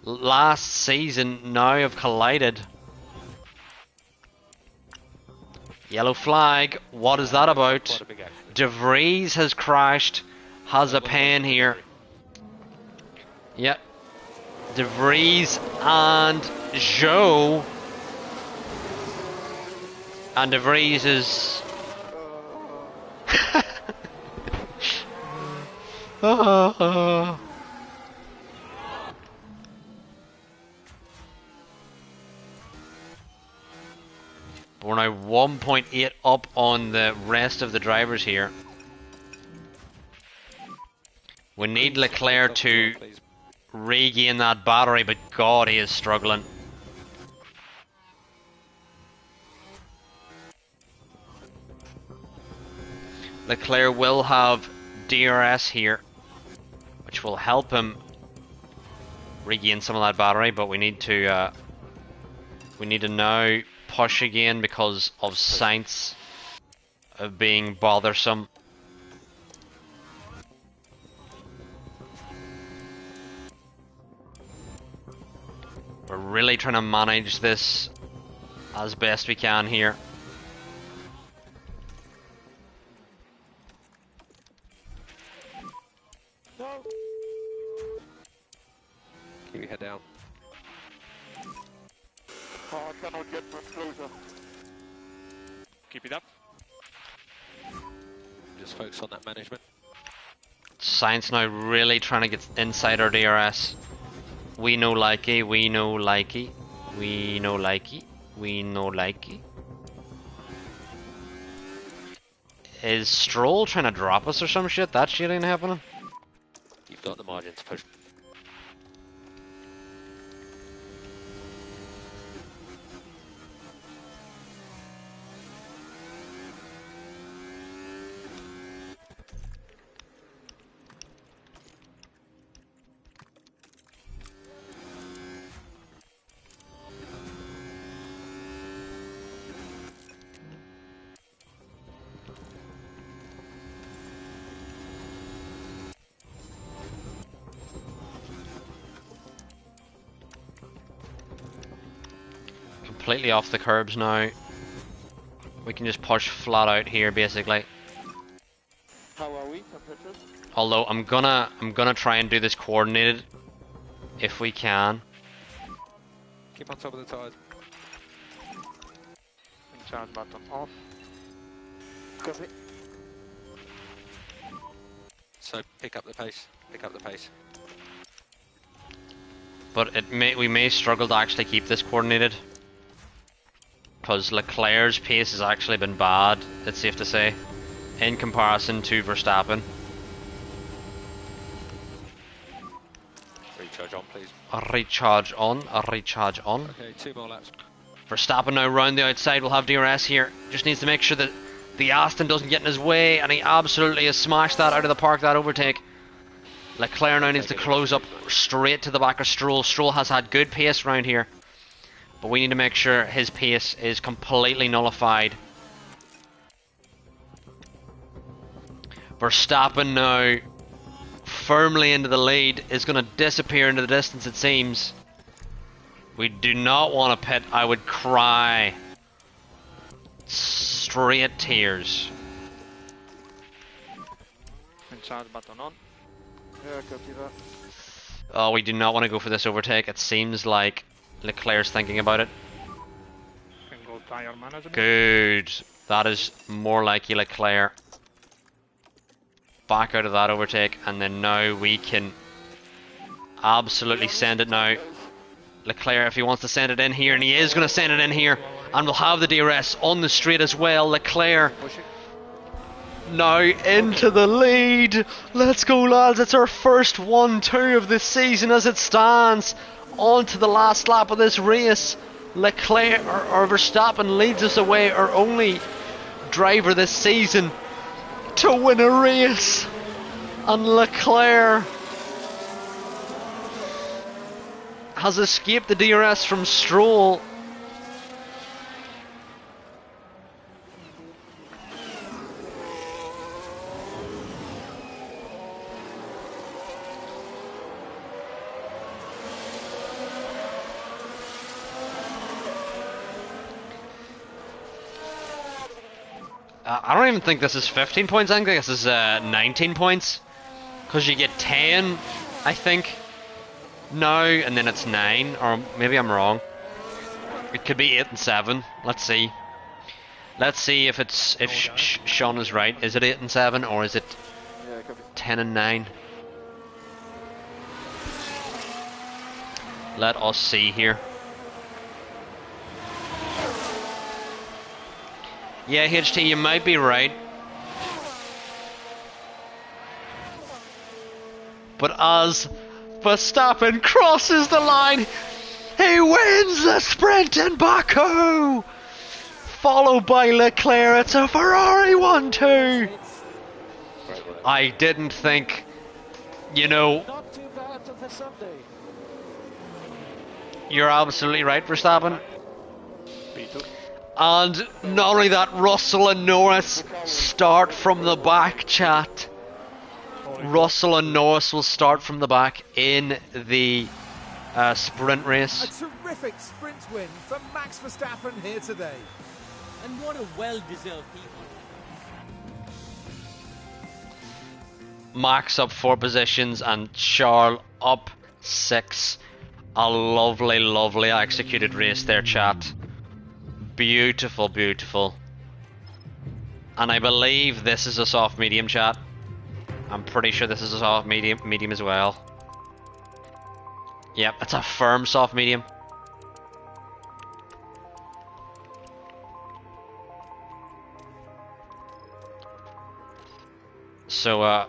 last season now have collided. Yellow flag. What is that about? Quite a big accident. De Vries has crashed. Has a pan here. Yep. De Vries and Joe. And De Vries is... We're now 1.8 up on the rest of the drivers here. We need Leclerc to Please. regain that battery, but God, he is struggling. Leclerc will have DRS here, which will help him regain some of that battery, but we need to now push again because of Sainz being bothersome. We're really trying to manage this as best we can here. No. Keep your head down. Oh, I cannot get much closer. Keep it up. Just focus on that management. Sainz now really trying to get inside our DRS. We know likey, we know likey, we know likey, we know likey. Is Stroll trying to drop us or some shit? That shit ain't happening. You've got the margin to push. Completely off the curbs now. We can just push flat out here basically. How are we, temperatures? Although I'm gonna try and do this coordinated if we can. Keep on top of the tyres. And charge button off. Copy. So pick up the pace. Pick up the pace. But we may struggle to actually keep this coordinated. Because Leclerc's pace has actually been bad, it's safe to say, in comparison to Verstappen. Recharge on, please. A recharge on, a recharge on. Okay, 2 more laps. Verstappen now round the outside will have DRS here. Just needs to make sure that The Aston doesn't get in his way, and he absolutely has smashed that out of the park, that overtake. Leclerc now needs to close up straight to the back of Stroll. Stroll has had good pace around here, but we need to make sure his pace is completely nullified. Verstappen now firmly into the lead, is going to disappear into the distance, it seems. We do not want to pit. I would cry. Straight tears. And charge button on. Yeah, copy that. Oh, we do not want to go for this overtake. It seems like Leclerc's thinking about it. Can go tire management. Good. That is more like Leclerc. Back out of that overtake, and then now we can absolutely send it now. Leclerc, if he wants to send it in here, and he is going to send it in here, and we'll have the DRS on the straight as well. Leclerc now into the lead. Let's go, lads. It's our first 1-2 of this season as it stands. On to the last lap of this race. Leclerc or Verstappen leads us away, our only driver this season to win a race. And Leclerc has escaped the DRS from Stroll. I don't even think this is 15 points, I think this is 19 points. Because you get 10, I think, now, and then it's 9, or maybe I'm wrong. It could be 8 and 7, let's see. Let's see if Sean is right. Is it 8 and 7, or is it 10 and 9? Let us see here. Yeah, HT, you might be right. But as Verstappen crosses the line, he wins the sprint in Baku! Followed by Leclerc. It's a Ferrari 1-2. I didn't think, you know... Not too bad for Sunday. You're absolutely right, Verstappen. P2. And not only that, Russell and Norris start from the back, chat. Russell and Norris will start from the back in the sprint race. A terrific sprint win for Max Verstappen here today. And what a well-deserved people. Max up 4 positions and Charles up 6. A lovely, lovely executed race there, chat. Beautiful, beautiful. And I believe this is a soft medium, chat. I'm pretty sure this is a soft medium as well. Yep, it's a firm soft medium. So,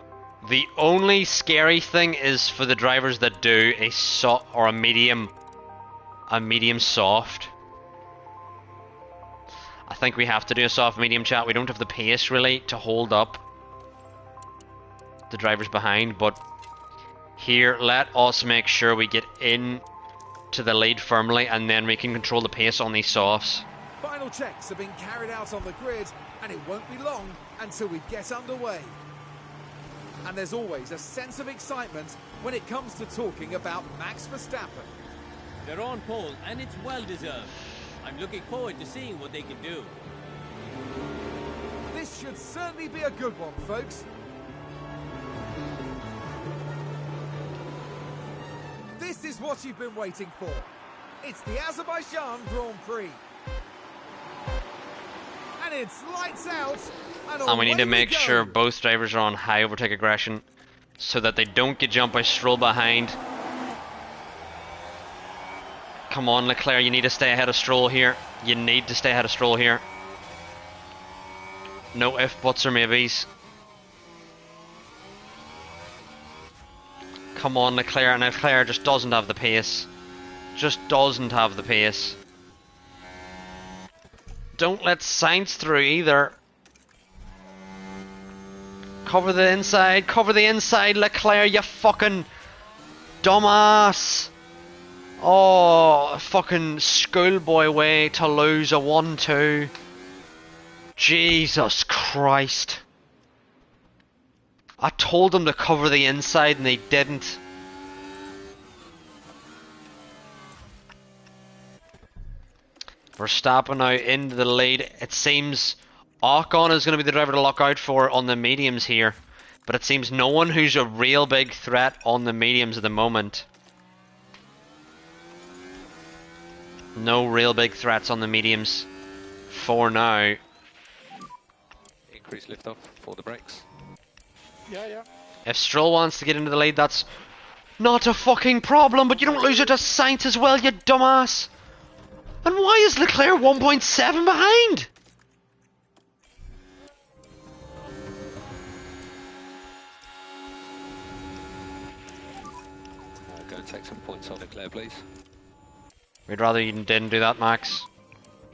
the only scary thing is for the drivers that do a soft or a medium soft. I think we have to do a soft medium, chat. We don't have the pace really to hold up the drivers behind, but here let us make sure we get in to the lead firmly, and then we can control the pace on these softs. Final checks have been carried out on the grid, and it won't be long until we get underway. And there's always a sense of excitement when it comes to talking about Max Verstappen. They're on pole, and it's well-deserved. I'm looking forward to seeing what they can do. This should certainly be a good one, folks. This is what you've been waiting for. It's the Azerbaijan Grand Prix. And it's lights out. And we need to make sure both drivers are on high overtake aggression so that they don't get jumped by Stroll behind. Come on, Leclerc, you need to stay ahead of Stroll here. You need to stay ahead of Stroll here. No if, buts, or maybes. Come on, Leclerc, and Leclerc just doesn't have the pace. Just doesn't have the pace. Don't let Sainz through either. Cover the inside, Leclerc, you fucking dumbass. Oh, fucking schoolboy way to lose a 1-2. Jesus Christ. I told them to cover the inside and they didn't. Verstappen now into the lead. It seems Ocon is going to be the driver to look out for on the mediums here. But it seems no one who's a real big threat on the mediums at the moment. No real big threats on the mediums for now. Increase liftoff for the brakes. Yeah. If Stroll wants to get into the lead, that's not a fucking problem, but you don't lose it to Sainz as well, you dumbass. And why is Leclerc 1.7 behind? Go and take some points on Leclerc, please. We'd rather you didn't do that, Max.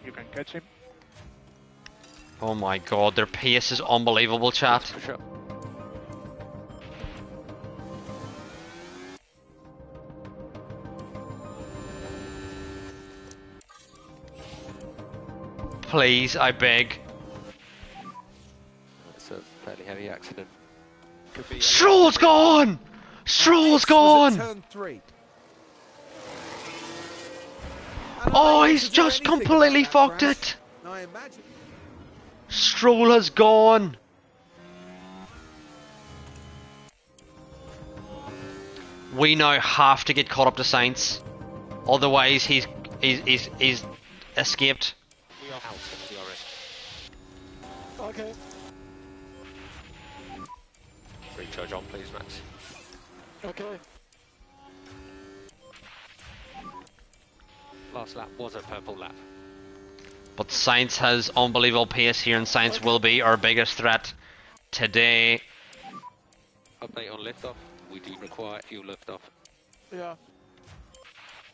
You can catch him. Oh my god, their pace is unbelievable, chat. Push up. Please, I beg. It's a fairly heavy accident. Could be Stroll's gone! Stroll's This was at gone! turn 3. Oh, he's just completely fucked it! I imagine. Stroll has gone! We now have to get caught up to Sainz. Otherwise he's escaped. We are out of the RS. Okay. Recharge on, please, Max. Okay. Last lap was a purple lap. But Sainz has unbelievable pace here, and Sainz will be our biggest threat today. Update on liftoff. We do require fuel liftoff. Yeah.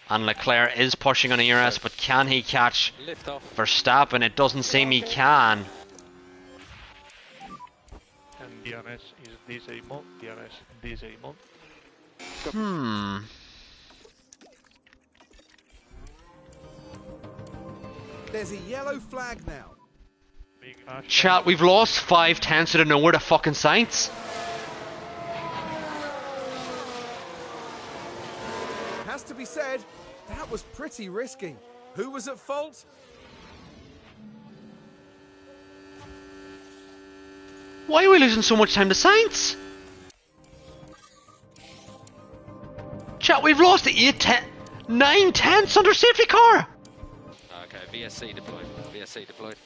And Leclerc is pushing on ERS, but can he catch Liftoff. Verstappen? It doesn't seem he can. And DRS is diesel mode. DRS diesel mode. There's a yellow flag now. Big Ash. Chat, we've lost 5 tenths out of nowhere to fucking Sainz. Has to be said, that was pretty risky. Who was at fault? Why are we losing so much time to Sainz? Chat, we've lost 9 tenths under safety car. Okay, VSC deployed. VSC deployed.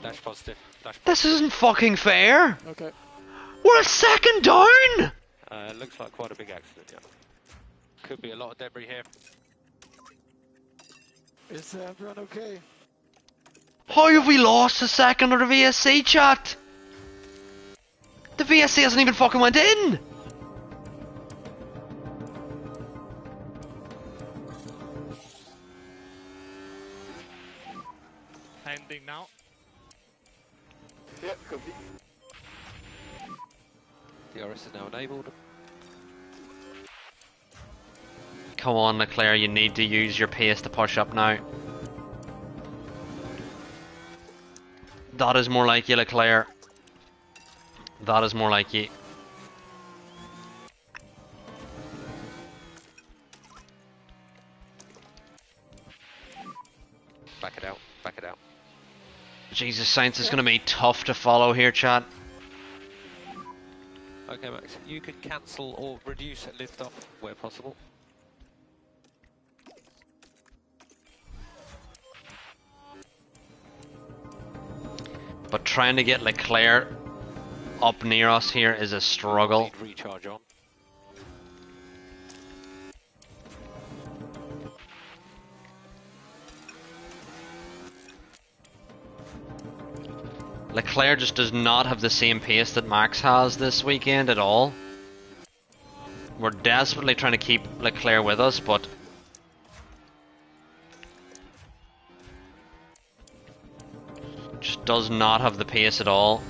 Dash positive. Dash positive. This isn't fucking fair. Okay. We're a second down. Looks like quite a big accident, yeah. Could be a lot of debris here. Is everyone okay? How have we lost a second under the VSC, chat? The VSC hasn't even fucking went in. Ending now. Yeah, copy. DRS is now enabled. Come on, Leclerc, you need to use your pace to push up now. That is more like you, Leclerc. That is more like you. Back it out. Back it out. Jesus, Sainz is going to be tough to follow here, chat. Okay, Max. You can cancel or reduce liftoff where possible. But trying to get Leclerc up near us here is a struggle. Need recharge on. Leclerc just does not have the same pace that Max has this weekend at all. We're desperately trying to keep Leclerc with us, but just does not have the pace at all.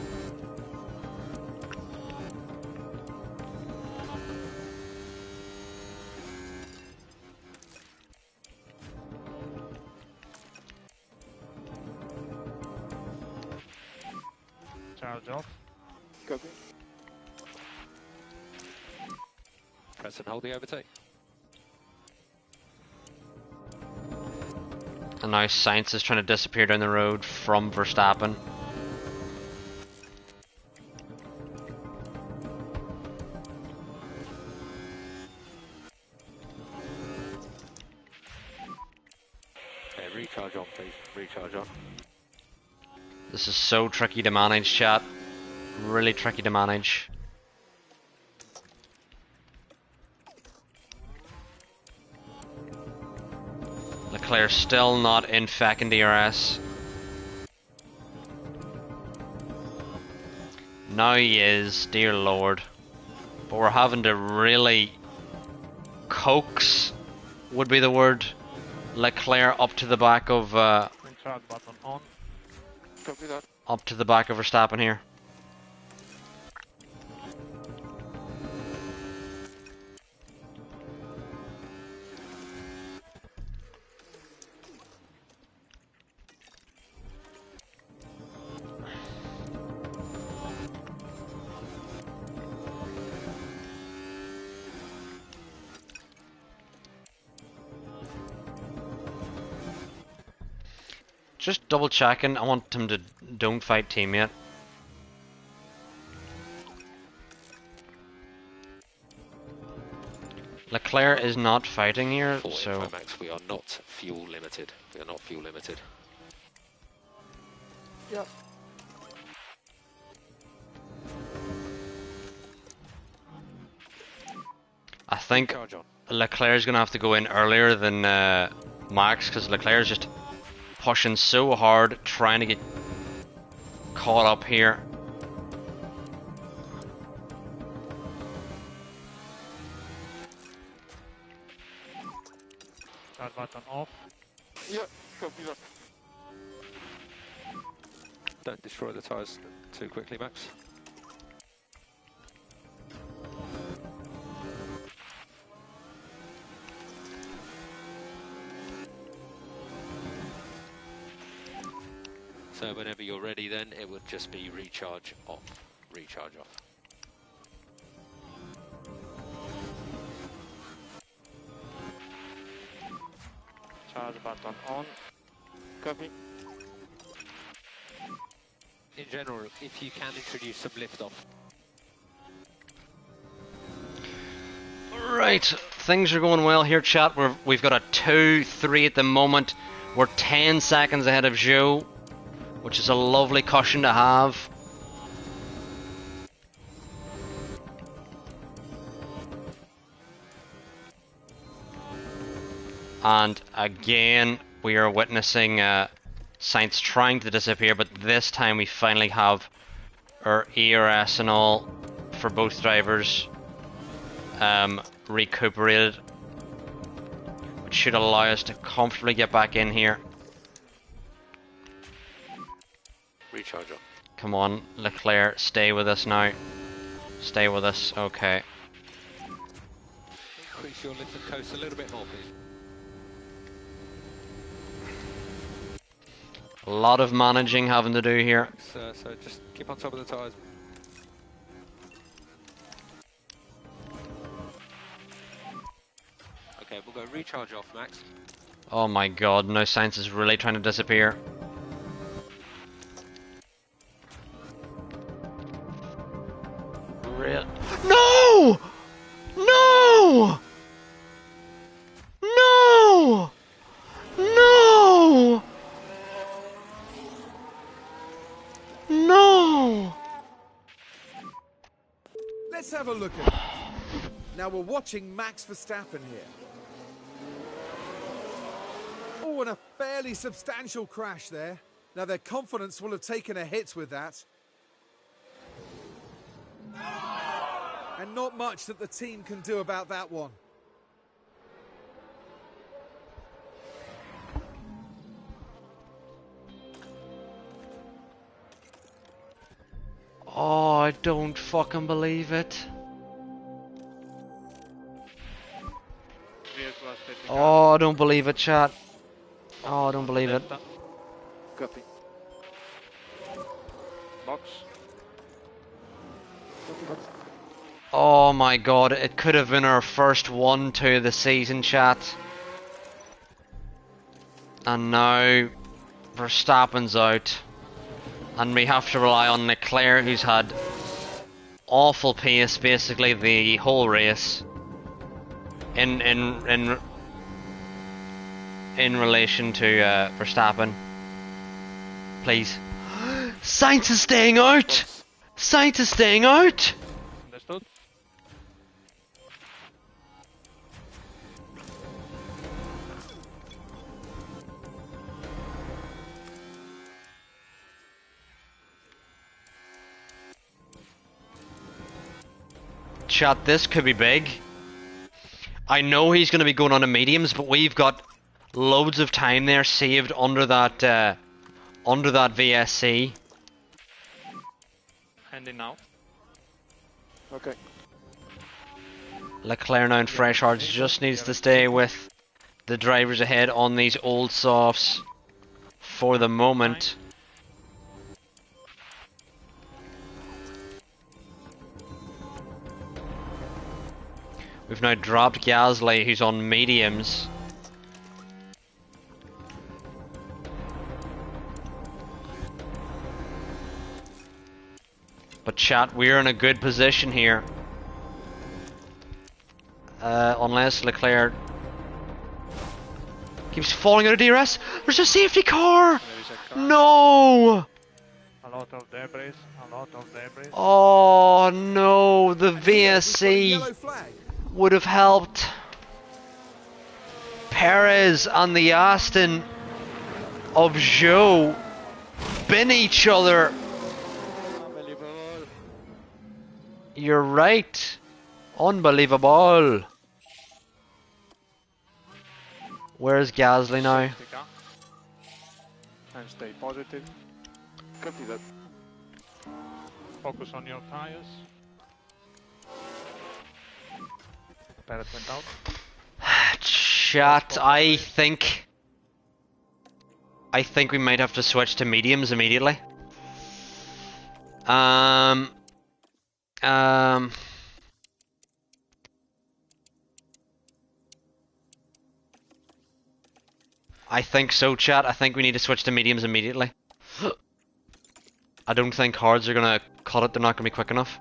Charge off. Copy. Press and hold the overtake. And now Sainz is trying to disappear down the road from Verstappen. Okay, recharge on, please. Recharge on. This is so tricky to manage, chat. Really tricky to manage. Leclerc still not in second DRS. Now he is, dear lord. But we're having to really coax, would be the word, Leclerc up to the back of Recharge button on. Copy that. up to the back of Verstappen here. Just double checking, I want him to don't fight teammate. Leclerc is not fighting here, For so info, Max, we are not fuel limited. We are not fuel limited. Yeah. I think Charge on. Leclerc is going to have to go in earlier than Max, because Leclerc is just pushing so hard, trying to get caught up here. Charge button off. Yeah, copy that. Don't destroy the tyres too quickly, Max. So whenever you're ready then, it would just be recharge off, recharge off. Charge button on. Copy. In general, if you can introduce some lift off. Right, things are going well here, chat. We've got a 2-3 at the moment. We're 10 seconds ahead of Joe, which is a lovely cushion to have. And again, we are witnessing Sainz trying to disappear, but this time we finally have our ERS and all for both drivers recuperated, which should allow us to comfortably get back in here. Recharge on. Come on, Leclerc, stay with us now. Stay with us, okay. Increase your lift and coast a little bit more, please. A lot of managing having to do here. So just keep on top of the tyres. Okay, we'll go recharge off, Max. Oh my god, no, Sainz is really trying to disappear. Real. No! No! No! No! No! Let's have a look at it. Now we're watching Max Verstappen here. Oh, and a fairly substantial crash there. Now their confidence will have taken a hit with that. And not much that the team can do about that one. Oh, I don't fucking believe it. Vehicle was taking Oh, I don't believe it, chat. Oh, I don't believe it. Copy. box. Oh my god, it could have been our first 1-2 of the season, chat. And now Verstappen's out. And we have to rely on Leclerc, who's had awful pace basically the whole race. In relation to Verstappen. Please. Sainz is staying out! Sainz is staying out! Understood? Chat, this could be big. I know he's going to be going on to mediums, but we've got loads of time there saved under that VSC. Handing now. Okay. Leclerc now in fresh hards just needs to stay with the drivers ahead on these old softs for the moment. We've now dropped Gasly, who's on mediums. But chat, we're in a good position here. Unless Leclerc keeps falling out of DRS. There's a safety car! There is a car. No! A lot of debris. A lot of debris. Oh no, the And here we've got a yellow VSC flag. would have helped Perez and the Aston of Zhou bin each other. Unbelievable. You're right. Unbelievable. Where's Gasly now? Safety car. And stay positive. Copy that. Focus on your tires. Pellet went out. Chat, I think we might have to switch to mediums immediately. I think so, chat. I think we need to switch to mediums immediately. I don't think hards are gonna cut it. They're not gonna be quick enough.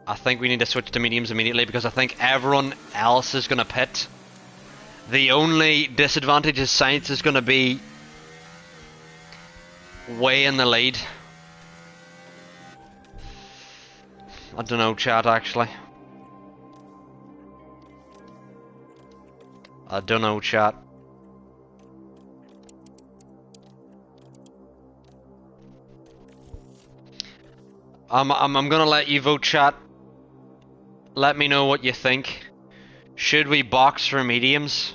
I think we need to switch to mediums immediately because I think everyone else is gonna pit. The only disadvantage is Sainz is gonna be way in the lead. I don't know, chat, actually. I don't know, chat. I'm gonna let you vote, chat. Let me know what you think. Should we box for mediums?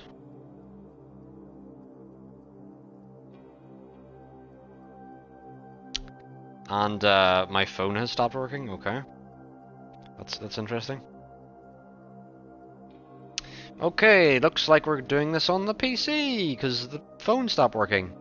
And my phone has stopped working. Okay, that's interesting. Okay, looks like we're doing this on the PC because the phone stopped working.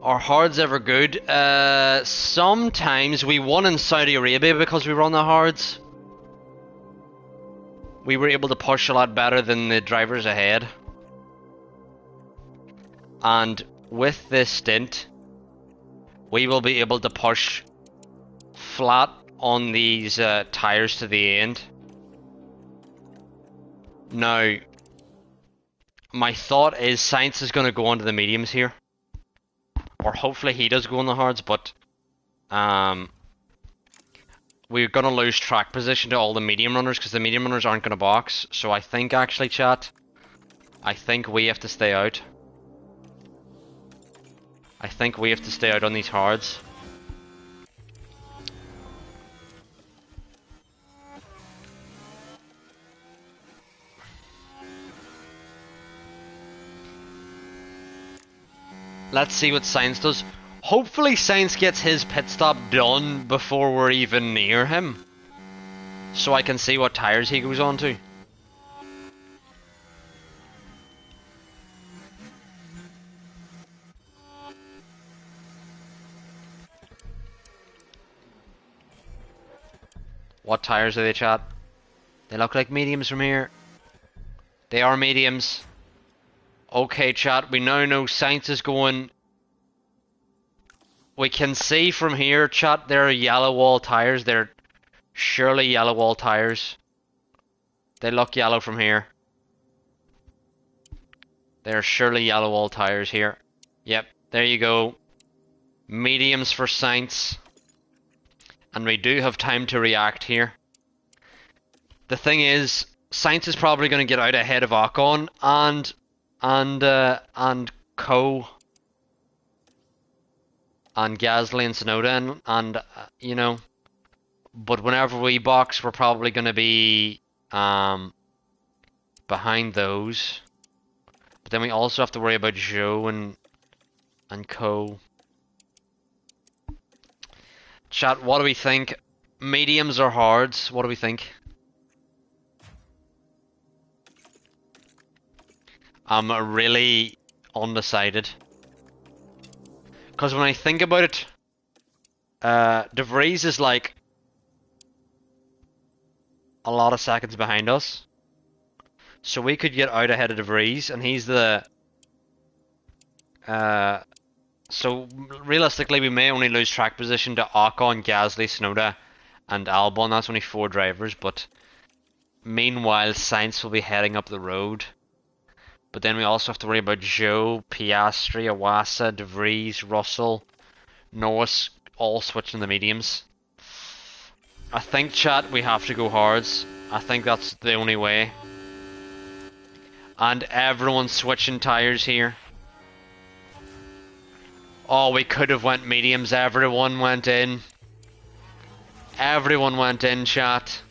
Are hards ever good? Sometimes. We won in Saudi Arabia because we run the hards. We were able to push a lot better than the drivers ahead. And with this stint, we will be able to push flat on these tires to the end. Now, my thought is Sainz is going to go onto the mediums here. Or hopefully he does go on the hards, but we're going to lose track position to all the medium runners because the medium runners aren't going to box. So I think actually, chat, I think we have to stay out. I think we have to stay out on these hards. Let's see what Sainz does. Hopefully Sainz gets his pit stop done before we're even near him, so I can see what tyres he goes on to. What tyres are they, chat? They look like mediums from here. They are mediums. Okay, chat, we now know Sainz is going... We can see from here, chat, they're yellow wall tyres. They're surely yellow wall tyres. They look yellow from here. They're surely yellow wall tyres here. Yep, there you go. Mediums for Sainz. And we do have time to react here. The thing is, Sainz is probably going to get out ahead of Ocon and Co. And Gasly and Tsunoda and you know, but whenever we box, we're probably going to be behind those. But then we also have to worry about Joe and Co. Chat, what do we think? Mediums or hards? What do we think? I'm really undecided. Because when I think about it, De Vries is like a lot of seconds behind us. So we could get out ahead of De Vries, and he's the... So realistically, we may only lose track position to Ocon, Gasly, Tsunoda, and Albon. That's only 4 drivers, but meanwhile, Sainz will be heading up the road. But then we also have to worry about Joe, Piastri, Iwasa, De Vries, Russell, Norris, all switching the mediums. I think, chat, we have to go hards. I think that's the only way. And everyone's switching tyres here. Oh, we could have went mediums. Everyone went in. Everyone went in, chat.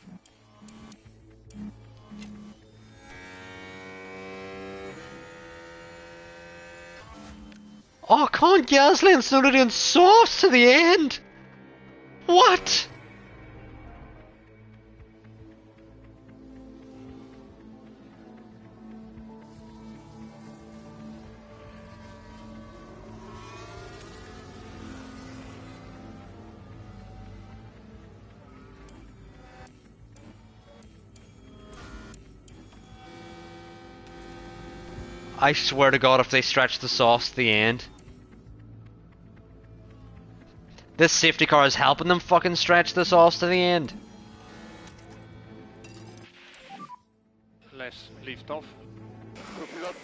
Oh, Con Gasly and Tsunoda doing softs to the end. What? I swear to God, if they stretch the softs to the end. This safety car is helping them fucking stretch the softs to the end. Less lift off. Copy that.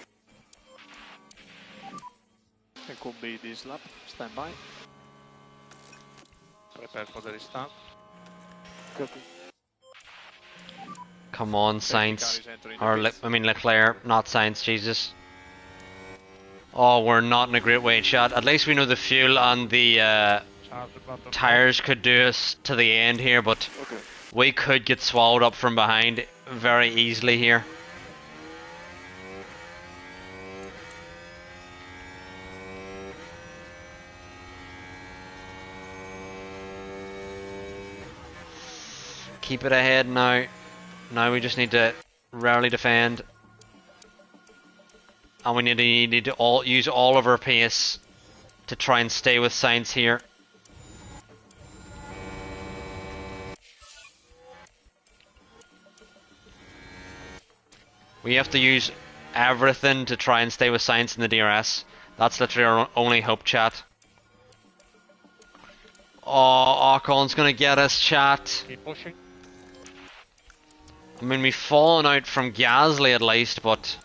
It could be this lap. Stand by. Prepare for the restart. Copy. Come on, Sainz. Or, Leclerc, not Sainz, Jesus. Oh, we're not in a great way, chat. At least we know the fuel and the tyres could do us to the end here, but Okay. we could get swallowed up from behind very easily here. Keep it ahead now. Now we just need to rarely defend. And we need to use all of our pace to try and stay with Sainz here. We have to use everything to try and stay with Sainz in the DRS. That's literally our only hope, chat. Oh, Ocon's gonna get us, chat. Keep pushing. I mean, we've fallen out from Gasly at least, but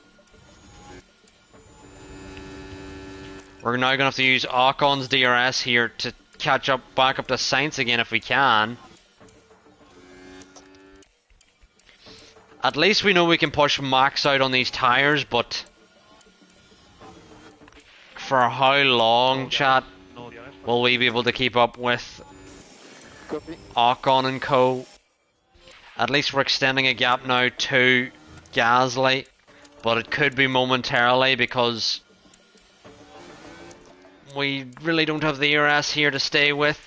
we're now gonna have to use Ocon's DRS here to catch up, back up to Sainz again if we can. At least we know we can push Max out on these tyres, but for how long, chat, No DRS. will we be able to keep up with Copy. Ocon and co? At least we're extending a gap now to Gasly, but it could be momentarily because we really don't have the ERS here to stay with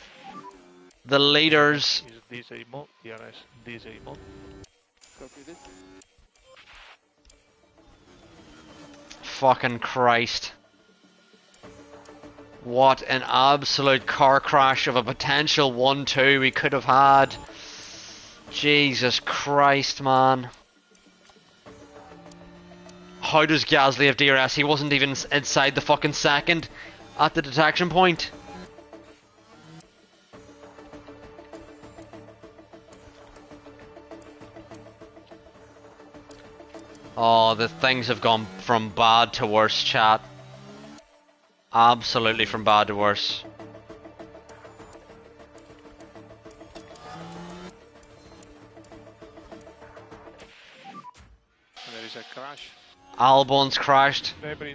the leaders. Is diesel mode, DRS, diesel mode. Copy this. Fucking Christ. What an absolute car crash of a potential 1-2 we could have had. Jesus Christ, man. How does Gasly have DRS? He wasn't even inside the fucking second at the detection point. Oh, the things have gone from bad to worse, chat. Absolutely from bad to worse. There is a crash. Albon's crashed, Debris.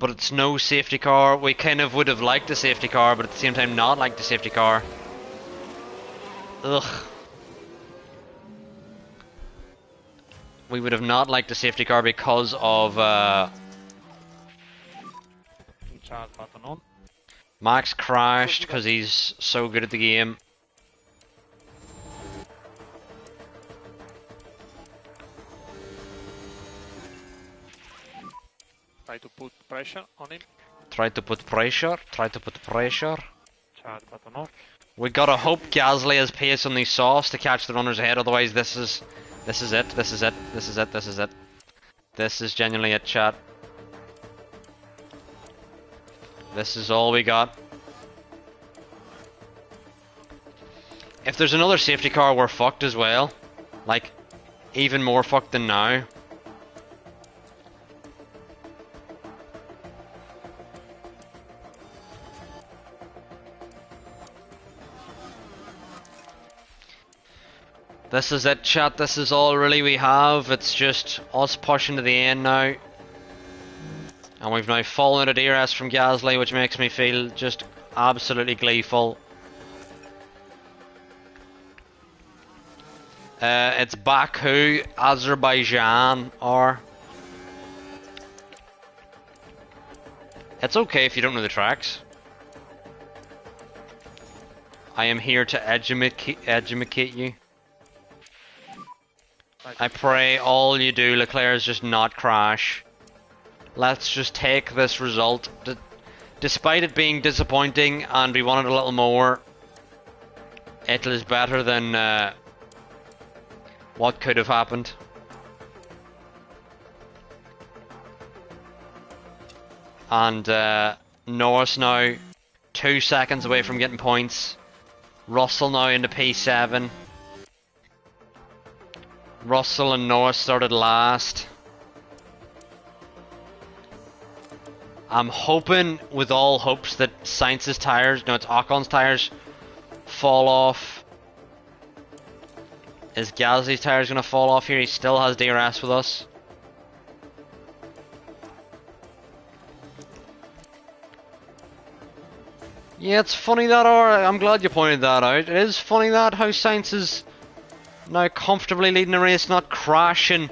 but it's no safety car. We kind of would have liked a safety car, but at the same time not liked a safety car. Ugh. We would have not liked a safety car because of Chat button on. Max crashed because he's so good at the game. Try to put pressure on him. Try to put pressure. Chat button off. We gotta hope Gasly has pace on these softs to catch the runners ahead, otherwise this is it. This is genuinely it, chat. This is all we got. If there's another safety car, we're fucked as well. Like, even more fucked than now. This is it, chat. This is all really we have. It's just us pushing to the end now. And we've now fallen at DRS from Gasly, which makes me feel just absolutely gleeful. It's Baku, Azerbaijan, or... It's okay if you don't know the tracks. I am here to educate you. I pray all you do, Leclerc, is just not crash. Let's just take this result. Despite it being disappointing and we wanted a little more, it is better than what could have happened. And Norris now 2 seconds away from getting points. Russell now into P7. Russell and Norris started last. I'm hoping with all hopes that Sainz's tyres, no, it's Ocon's tyres, fall off. Is Gasly's tyres going to fall off here? He still has DRS with us. Yeah, it's funny that, or I'm glad you pointed that out. It is funny that how Sainz is now comfortably leading the race, not crashing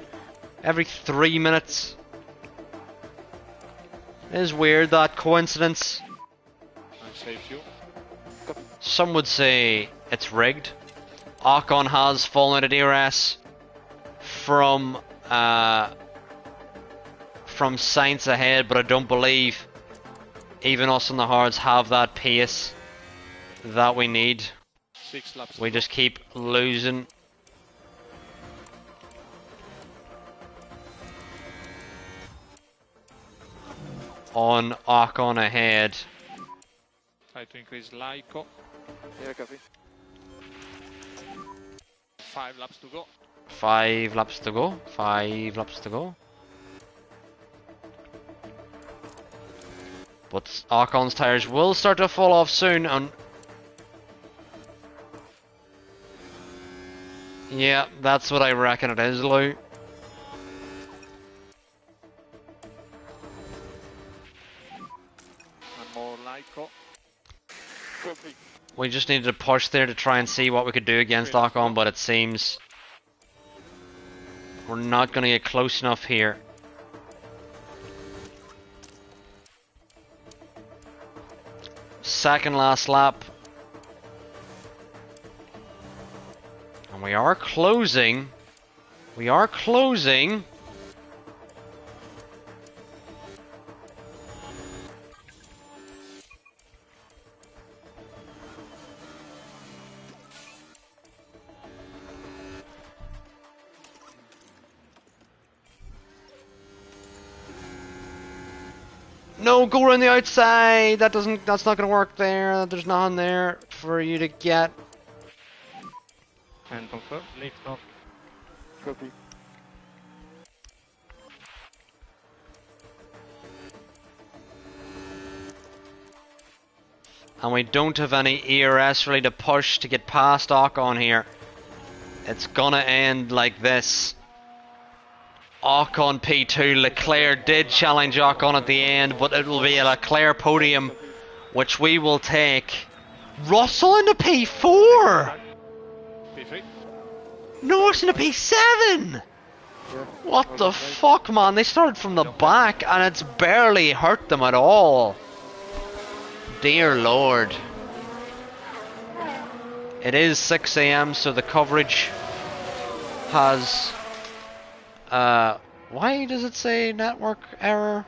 every 3 minutes. It is weird, that coincidence. Unsafe you. Some would say it's rigged. Ocon has fallen out of DRS from Sainz ahead, but I don't believe even us on the hards have that pace that we need. 6 laps. We just keep losing. On Ocon ahead. Try to increase Laiko. Yeah, copy. 5 laps to go. 5 laps to go. 5 laps to go. But Ocon's tyres will start to fall off soon, and yeah, that's what I reckon it is, Lou. We just needed to push there to try and see what we could do against Ocon, but it seems we're not going to get close enough here. Second last lap. And we are closing. We are closing. No, go around the outside. That's not gonna work there. There's nothing there for you to get. And confirm, lift off. Copy. And we don't have any ERS really to push to get past Ocon here. It's gonna end like this. Ocon P2, Leclerc did challenge Ocon at the end, but it will be a Leclerc podium, which we will take. Russell in the P4! P3. Norris in the P7! What the fuck, man? They started from the back and it's barely hurt them at all. Dear Lord. It is 6 AM, so the coverage has... why does it say network error?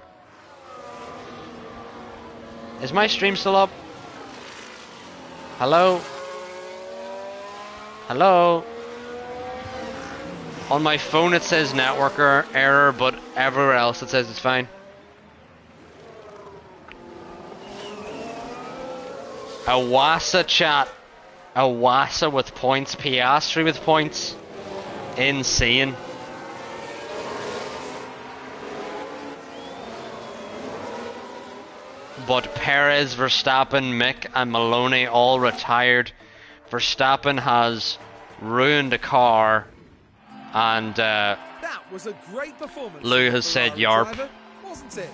Is my stream still up? Hello? Hello? On my phone it says network error, but everywhere else it says it's fine. Awasa chat. Awasa with points. Piastri with points. Insane. But Perez, Verstappen, Mick and Maloney all retired. Verstappen has ruined a car, and That was a great performance. Lou has said yarp. Driver, wasn't it?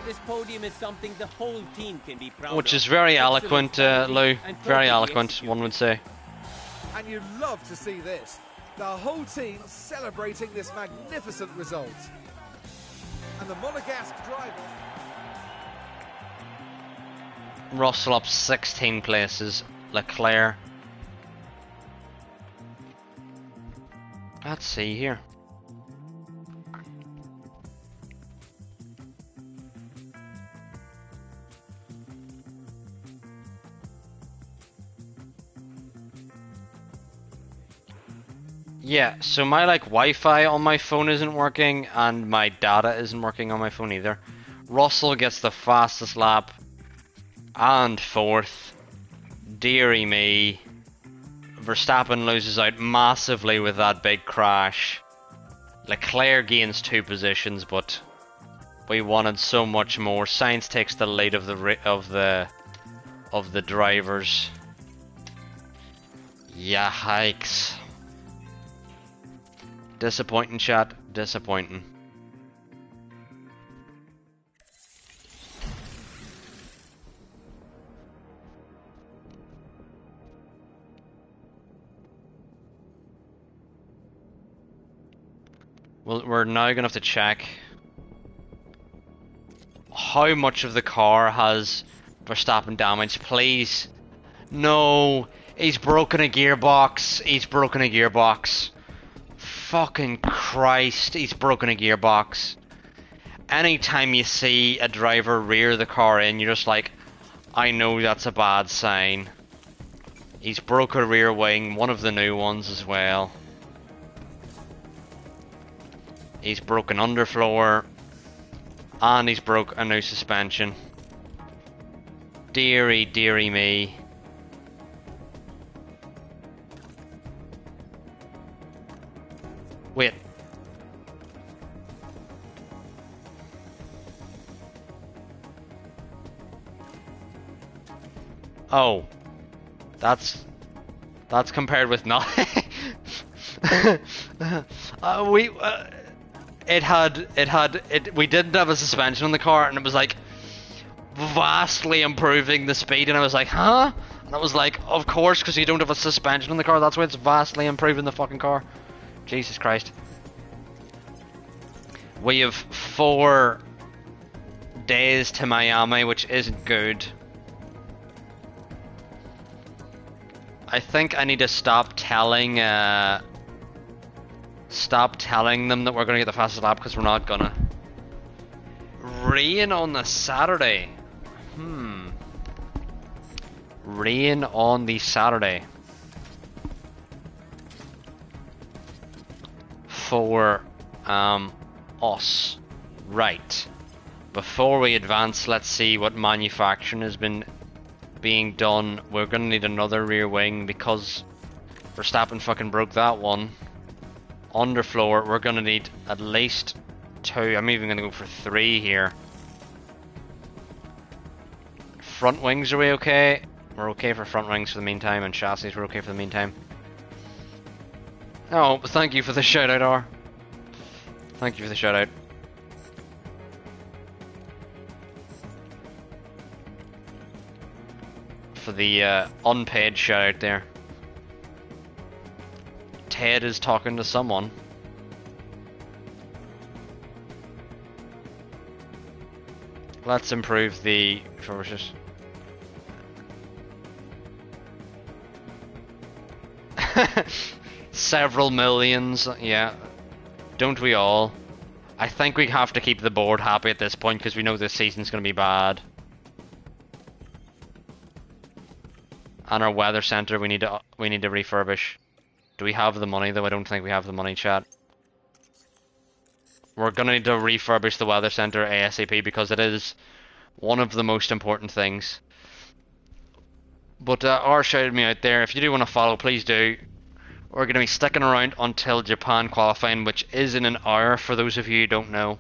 This podium is something the whole team can be proud Which of. is very Excellent eloquent, strategy Lou. and Very perfectly eloquent, executed. one would say. And you'd love to see this. The whole team celebrating this magnificent result. And the Monegasque driver... Russell up 16 places. Leclerc. Let's see here. Yeah, so my Wi-Fi on my phone isn't working and my data isn't working on my phone either. Russell gets the fastest lap and fourth. Deary me. Verstappen loses out massively with that big crash. Leclerc gains 2 positions, but we wanted so much more. Sainz takes the lead of the drivers. Yeah, hikes. Disappointing, chat. Disappointing. Well, we're now going to have to check how much of the car has Verstappen damage. Please. No. He's broken a gearbox. He's broken a gearbox. Fucking Christ. He's broken a gearbox. Anytime you see a driver rear the car in, you're just like, I know that's a bad sign. He's broke a rear wing, one of the new ones as well. He's broken underfloor, and he's broke a new suspension. Deary, deary me. Wait. Oh. That's compared with nothing. We didn't have a suspension on the car, and it was like, vastly improving the speed, and I was like, huh? And I was like, of course, because you don't have a suspension in the car, that's why it's vastly improving the fucking car. Jesus Christ. We have 4 days to Miami, which isn't good. I think I need to stop telling them that we're gonna get the fastest lap, because we're not gonna. Rain on the Saturday. Rain on the Saturday. For us. Right. Before we advance, let's see what manufacturing has been being done. We're gonna need another rear wing because Verstappen fucking broke that one. Underfloor, we're gonna need at least 2. I'm even gonna go for 3 here. Front wings, are we okay? We're okay for front wings for the meantime, and chassis we're okay for the meantime. Oh, thank you for the shout out, R. Thank you for the shout out. For the unpaid shout out there. Ted is talking to someone. Let's improve the refurbishes. Several millions, yeah. Don't we all? I think we have to keep the board happy at this point because we know this season's going to be bad. And our weather center, we need to refurbish. Do we have the money though? I don't think we have the money, chat. We're gonna need to refurbish the weather center ASAP because it is one of the most important things. But R shouted me out there. If you do want to follow, please do. We're gonna be sticking around until Japan qualifying, which is in an hour for those of you who don't know.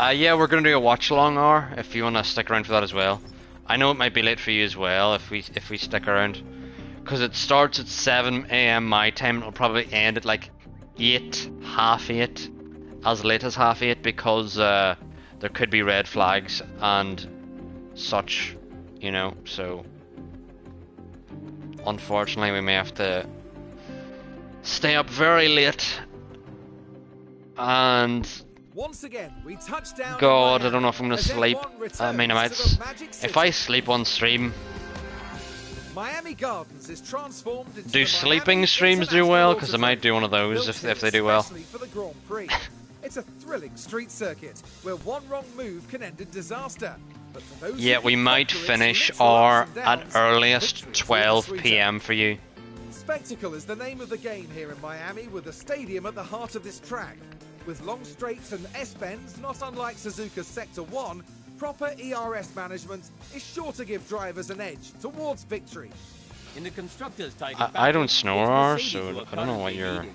Yeah, we're gonna do a watch along hour if you wanna stick around for that as well. I know it might be late for you as well if we stick around, because it starts at 7 AM my time. It'll probably end at like 8, half 8, as late as half 8, because there could be red flags and such, you know. So unfortunately, we may have to stay up very late and. Once again, we touch down. God, I don't know if I'm gonna sleep. I mean, if I sleep on stream. Miami Gardens is transformed into do sleeping streams do well? Because I might do one of those if they do well. For the Grand Prix. It's a thrilling street circuit where one wrong move can end in disaster. But for those yeah, we might finish our at earliest 12 PM for you. Spectacle is the name of the game here in Miami, with a stadium at the heart of this track. With long straights and S-bends, not unlike Suzuka's Sector 1, proper ERS management is sure to give drivers an edge towards victory. In the constructors' title, I don't snore, so I don't know what you're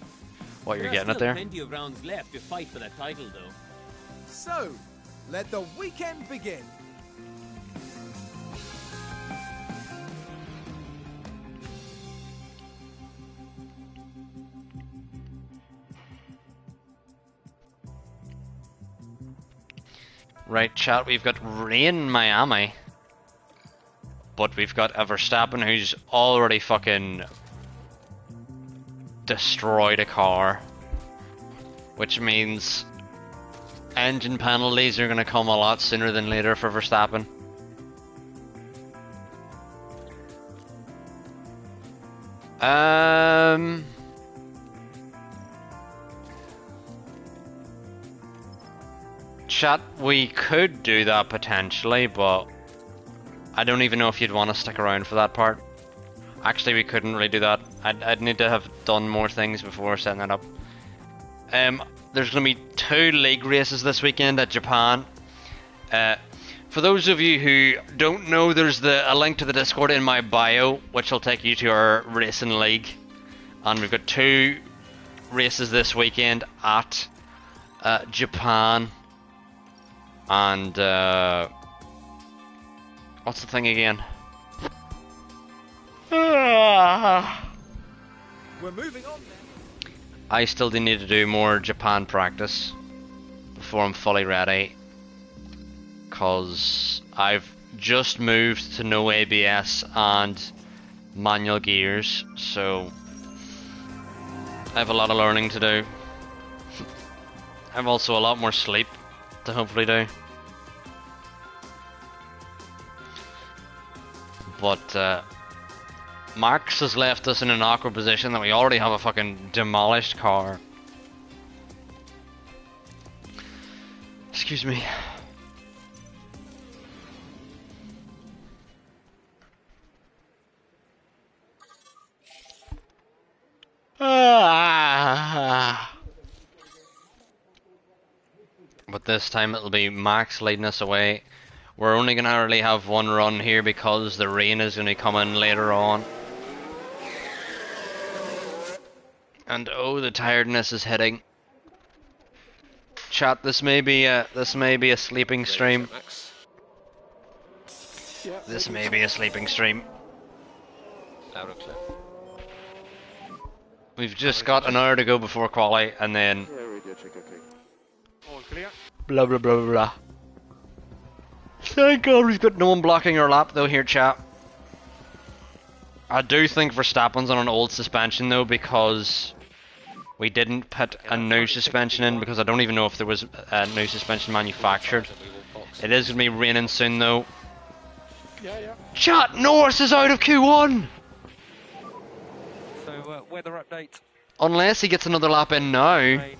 getting at there. Plenty of rounds left to fight for that title, though. So, let the weekend begin. Right, chat, we've got rain in Miami, but we've got a Verstappen who's already fucking destroyed a car, which means engine penalties are going to come a lot sooner than later for Verstappen. Chat, we could do that potentially, but I don't even know if you'd want to stick around for that part. Actually, we couldn't really do that. I'd need to have done more things before setting that up. There's going to be 2 league races this weekend at Japan. For those of you who don't know, there's a link to the Discord in my bio, which will take you to our racing league. And we've got 2 races this weekend at Japan and what's the thing again? We're moving on then. I still do need to do more Japan practice before I'm fully ready, cause I've just moved to no ABS and manual gears, so I have a lot of learning to do. I have also a lot more sleep to hopefully do. But Max has left us in an awkward position that we already have a fucking demolished car. Excuse me. But this time it'll be Max leading us away. We're only going to really have one run here because the rain is going to come in later on. And oh, the tiredness is hitting. Chat, this may be a sleeping stream. This may be a sleeping stream. Loud and clear. We've just got an hour to go before quali, and then Yeah, radio check, okay. All clear. blah blah blah blah. Thank God we've got no one blocking our lap though here, chat. I do think Verstappen's on an old suspension though, because we didn't put a new suspension in, because I don't even know if there was a new suspension manufactured. It is going to be raining soon though. Yeah. Chat, Norris is out of Q1! So, weather update. Unless he gets another lap in now. Rain.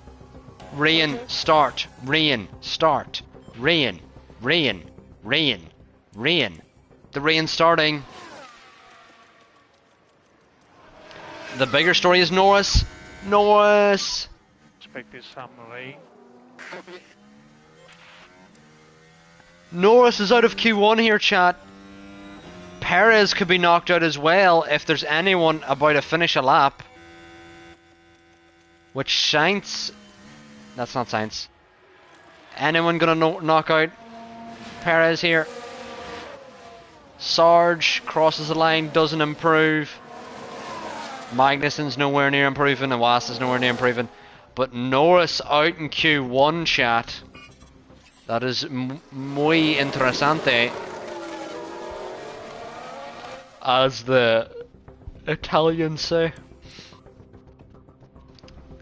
Rain, start, rain, start, rain, rain, rain, rain. The rain starting. The bigger story is Norris. Norris! Expected some rain. Norris is out of Q1 here, chat. Perez could be knocked out as well if there's anyone about to finish a lap. Which Sainz... That's not Sainz. Anyone gonna knock out Perez here? Sarge crosses the line, doesn't improve. Magnussen's nowhere near improving, and Iwasa is nowhere near improving. But Norris out in Q1, chat. That is muy interesante. As the Italians say.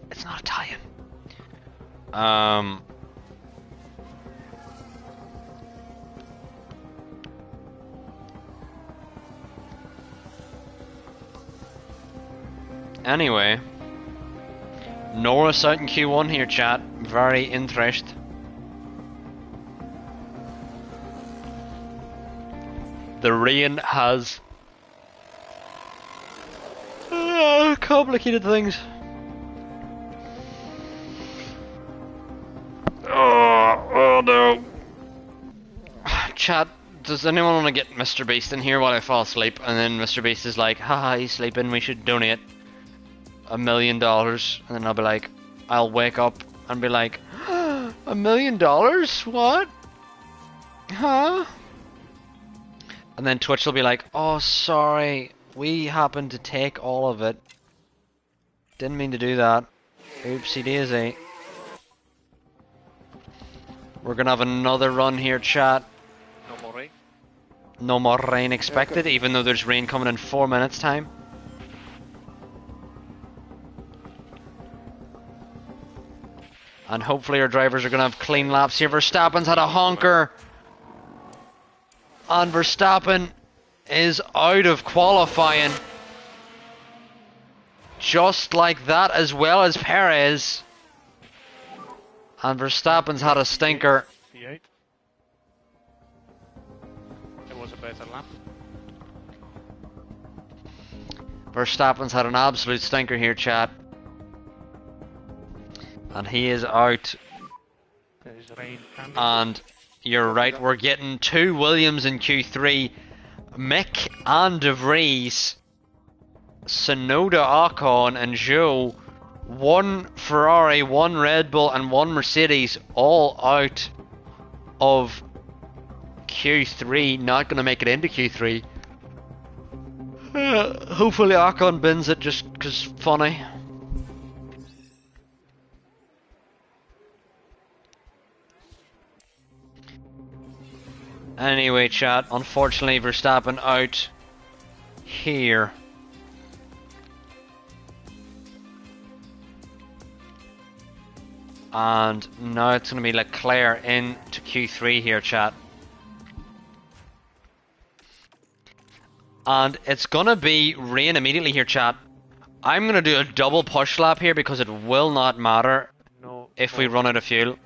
It's not Italian. Anyway, Norris out in Q1 here, chat. Very interesting. The rain has complicated things. Oh no. Chat, does anyone want to get Mr. Beast in here while I fall asleep? And then Mr. Beast is like, haha, he's sleeping, we should donate $1 million. And then I'll be like, I'll wake up and be like, $1 million? What? Huh? And then Twitch will be like, oh sorry, we happened to take all of it. Didn't mean to do that. Oopsie daisy. We're gonna have another run here, chat. No more rain. No more rain expected, even though there's rain coming in 4 minutes time. And hopefully our drivers are gonna have clean laps here. Verstappen's had a honker. And Verstappen is out of qualifying. Just like that, as well as Perez. And Verstappen's had a stinker. V8. There was a better lap. Verstappen's had an absolute stinker here, chat. And he is out. There is rain coming. And you're right, we're getting 2 Williams in Q3. Mick and De Vries, Sonoda Ocon and Joe one Ferrari, one Red Bull, and one Mercedes all out of Q3, not going to make it into Q3. Hopefully Ocon bins it just because funny. Anyway, chat, unfortunately Verstappen out here. And now it's going to be Leclerc into Q3 here, chat. And it's going to be rain immediately here, chat. I'm going to do a double push lap here because it will not matter if we run out of fuel.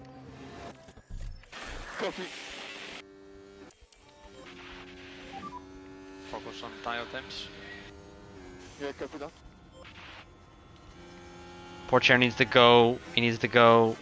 Copy. Focus on tire temps. Yeah, copy that. Poor chair needs to go. He needs to go.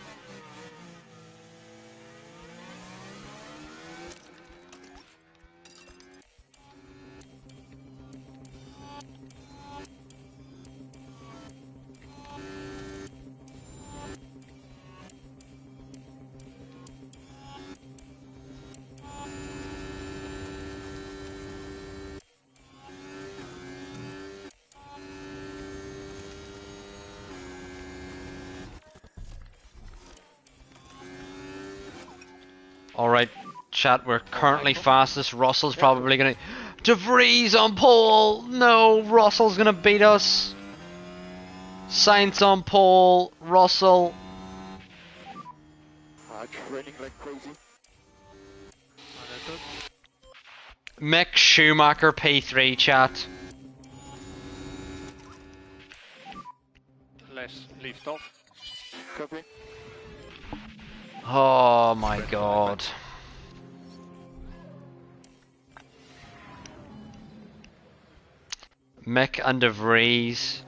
Alright, chat, we're currently fastest. Russell's probably gonna... De Vries on pole! No, Russell's gonna beat us. Sainz on pole, Russell. Training like crazy. Mick Schumacher P3, chat. Less lift off. Copy. Oh my god. Mick and De Vries.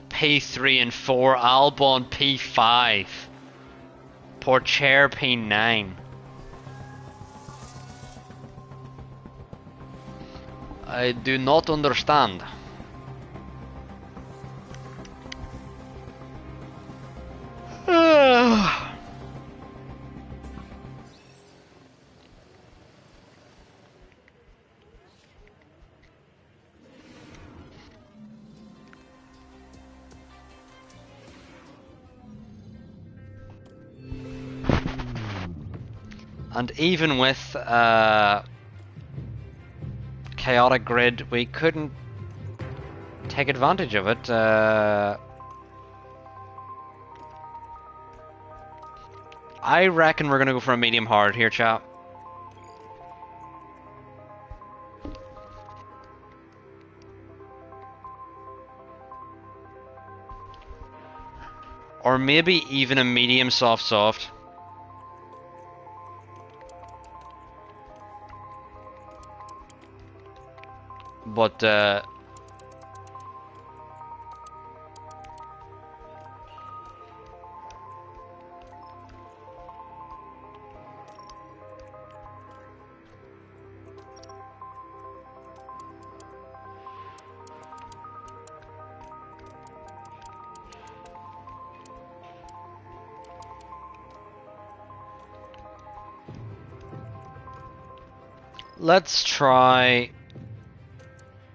P3 and 4. Albon P5. Porcher P9. I do not understand. And even with chaotic grid, we couldn't take advantage of it. I reckon we're gonna go for a medium hard here, chap. Or maybe even a medium soft. But let's try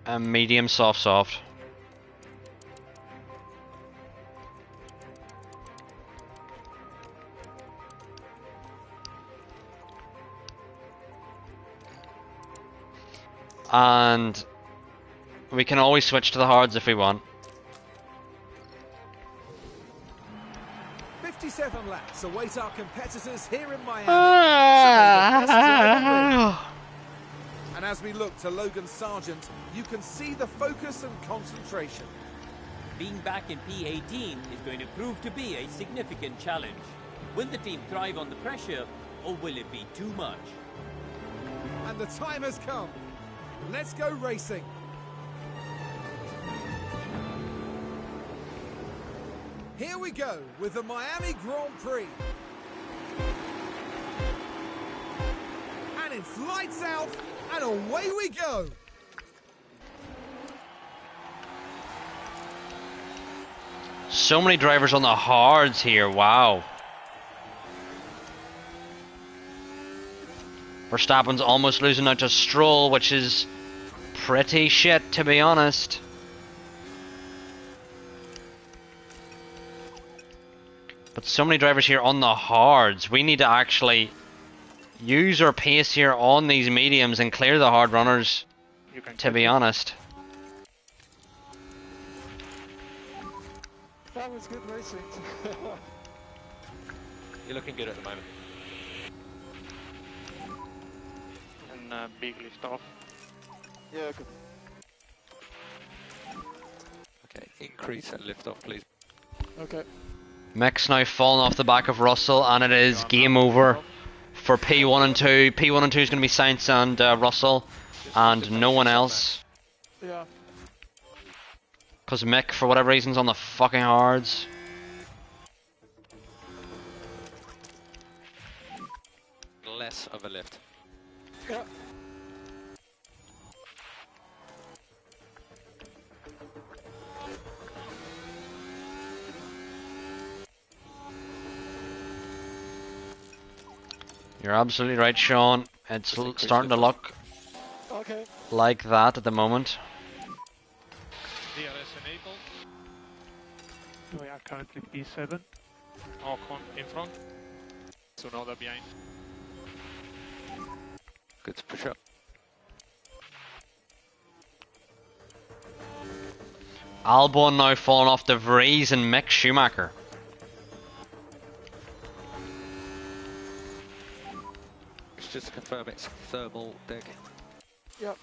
a medium soft. And we can always switch to the hards if we want. 57 laps await our competitors here in Miami. So may the best driver win. And as we look to Logan Sargent, you can see the focus and concentration. Being back in P18 is going to prove to be a significant challenge. Will the team thrive on the pressure, or will it be too much? And the time has come. Let's go racing. Here we go with the Miami Grand Prix. And it's lights out, and away we go. So many drivers on the hards here, wow. Verstappen's almost losing out to Stroll, which is pretty shit, to be honest. But so many drivers here on the hards. We need to actually use our pace here on these mediums and clear the hard runners, to be honest. That was good racing. You're looking good at the moment. And big lift off. Yeah, good. Okay, increase and lift off, please. Okay. Mick's now fallen off the back of Russell, and it is game over for P1 and 2. P1 and 2 is going to be Sainz and Russell, and no one else. Yeah. Because Mick, for whatever reason, is on the fucking hards. Less of a lift. Yeah. You're absolutely right, Sean. It's starting to look Okay. like that at the moment. DRS enabled. We are currently P7. Ocon in front. Tsunoda behind. Good to push up. Albon now falling off De Vries and Mick Schumacher. Just to confirm it's thermal dig. Yep.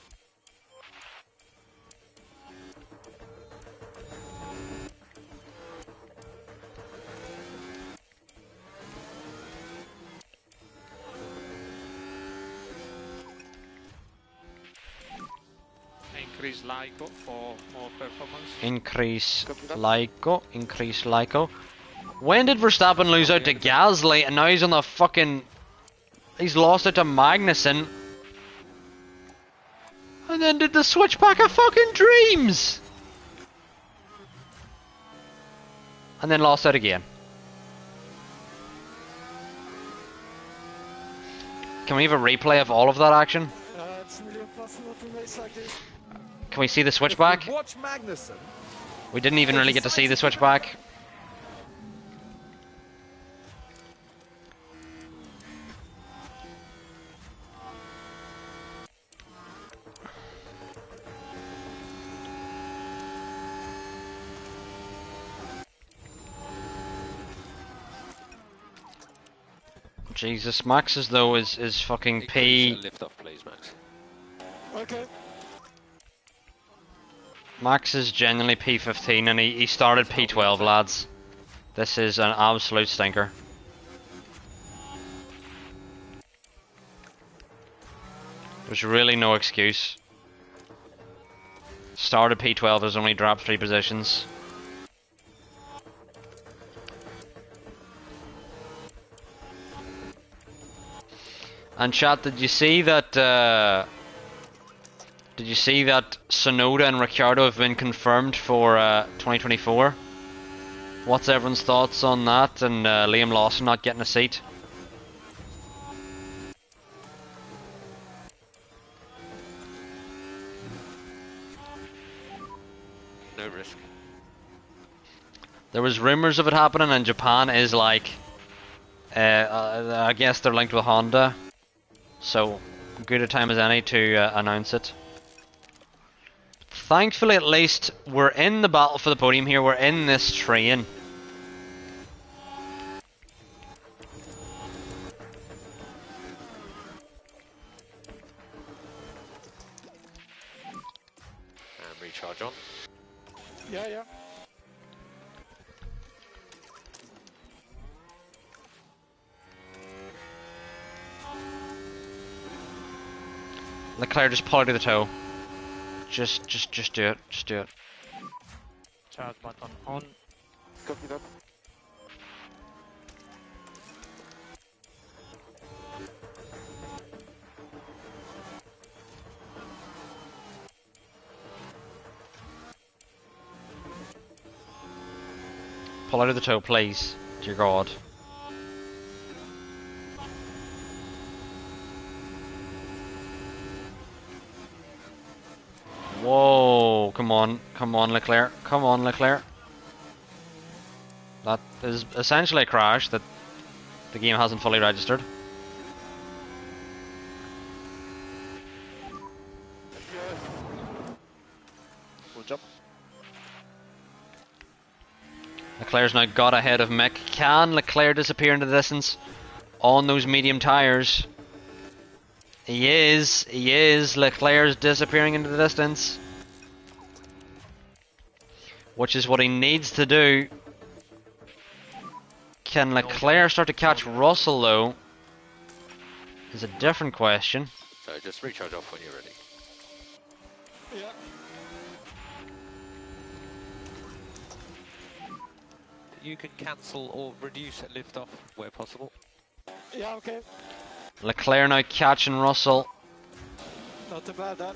Increase LICO for more performance. Increase LICO. When did Verstappen lose out to Gasly and now he's on the fucking... He's lost it to Magnussen. And then did the switchback of fucking dreams. And then lost out again. Can we have a replay of all of that action? It's really impossible to race like this. Can we see the switchback? Watch Magnussen. We didn't even really get to see the switchback. Jesus, Max as though is fucking Increase P. and lift off, please, Max. Okay. Max is genuinely P15 and he started P12, lads. This is an absolute stinker. There's really no excuse. Started P12, has only dropped 3 positions. And chat, did you see that Sonoda and Ricciardo have been confirmed for 2024? What's everyone's thoughts on that and Liam Lawson not getting a seat? No risk. There was rumours of it happening, and Japan is like, I guess they're linked with Honda, so good a time as any to announce it. Thankfully, at least we're in the battle for the podium here. We're in this train. And recharge on. Yeah, yeah. Leclerc, just pull it to the toe. Just do it. Just do it. Charge button on. Copy that. Pull out of the tow, please. Dear God. Whoa, come on, Leclerc, come on, Leclerc. That is essentially a crash that the game hasn't fully registered. Good job. Leclerc's now got ahead of Mick. Can Leclerc disappear into the distance on those medium tyres? He is. Leclerc's disappearing into the distance. Which is what he needs to do. Can Leclerc start to catch Russell though? Is a different question. So just recharge off when you're ready. Yeah. You can cancel or reduce liftoff where possible. Yeah, okay. Leclerc now catching Russell. Not too bad, that.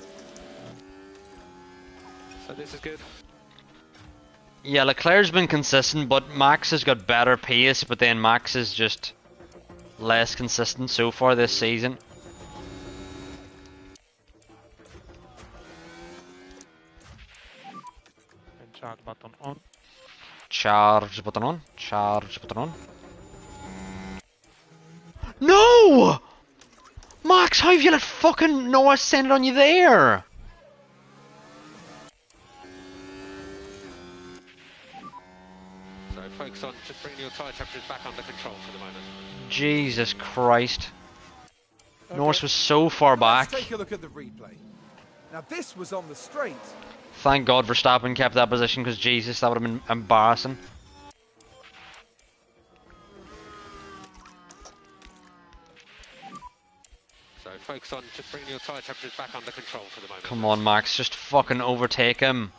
So this is good. Yeah, Leclerc's been consistent, but Max has got better pace, but then Max is just less consistent so far this season. And charge button on. Charge button on. Charge button on. No! Max, how have you let fucking Noah send it on you there? So focus on just bringing your tyre temperatures back under control for the moment. Jesus Christ. Okay. Norris was so far back. Let's take a look at the replay. Now this was on the straight. Thank God Verstappen kept that position, because Jesus, that would have been embarrassing. So focus on just bringing your tyre temperatures back under control for the moment. Come on, Max, just fucking overtake him.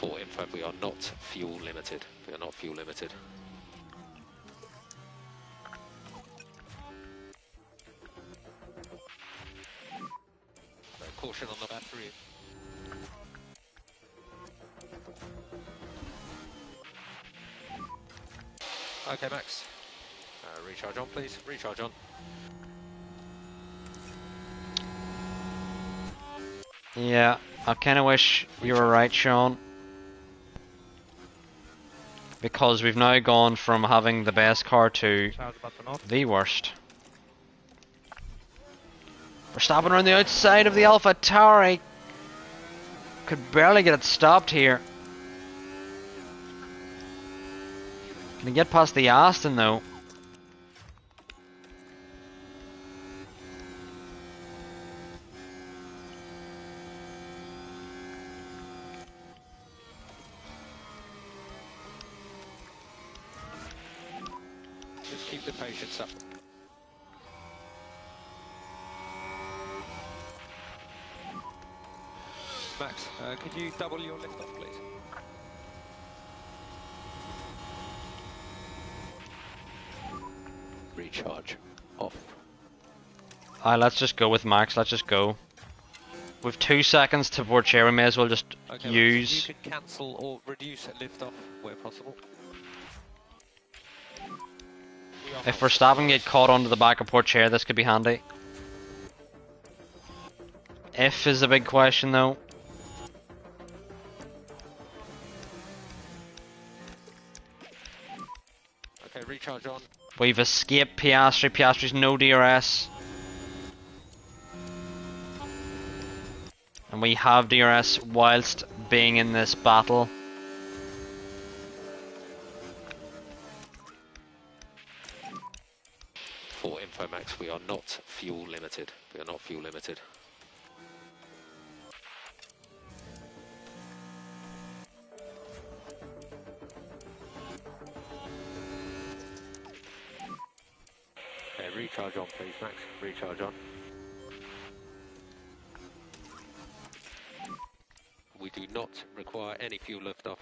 For info, we are not fuel limited. We are not fuel limited. So caution on the battery. Okay, Max. Recharge on, please. Recharge on. Yeah, I kinda wish you were right, Sean. Because we've now gone from having the best car to Charge button off. the worst. Verstappen around the outside of the Alpha Tower. He could barely get it stopped here. Can he get past the Aston though? Just keep the patience up. Max, could you double your lift off, please? Recharge off. Let's just go with Max, let's just go. With 2 seconds to board chair, we may as well just Okay, use... Max, you can cancel or reduce liftoff where possible. If Verstappen get caught onto the back of port chair, this could be handy. If is a big question though. Okay, recharge on. We've escaped Piastri. Piastri's no DRS. And we have DRS whilst being in this battle. For info, Max, we are not fuel limited. We are not fuel limited. Okay, recharge on, please, Max. Recharge on. We do not require any fuel liftoff.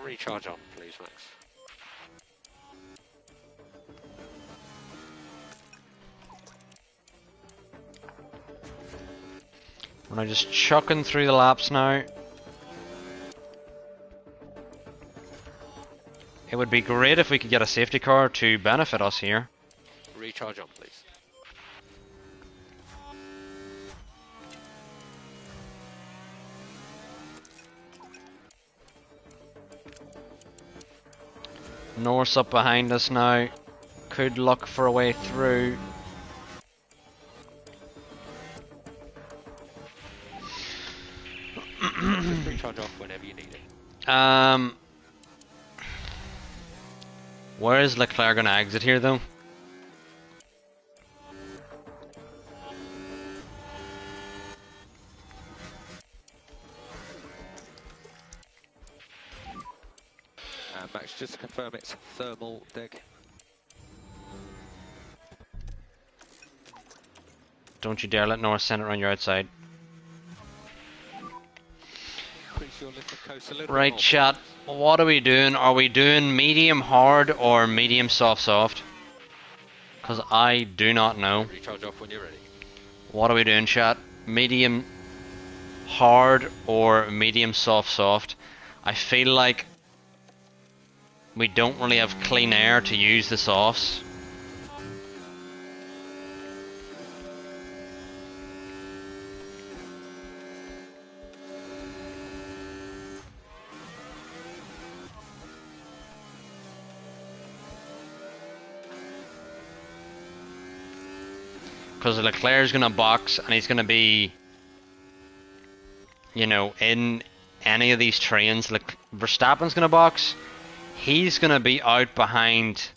Recharge on, please, Max. We're just chucking through the laps now. It would be great if we could get a safety car to benefit us here. Recharge on, please. Norse up behind us now. Could look for a way through. Just recharge off whenever you need it. Where is Leclerc gonna exit here though? Max, just to confirm it's thermal dig. Don't you dare let Norris send it around your outside. Increase your lift and coast a little Right, bit more. chat. What are we doing? Are we doing medium hard or medium soft? Because I do not know. Recharge off when you're ready. What are we doing, chat? Medium hard or medium soft? I feel like we don't really have clean air to use the softs. Because Leclerc's going to box and he's going to be, you know, in any of these trains. Verstappen's going to box. He's going to be out behind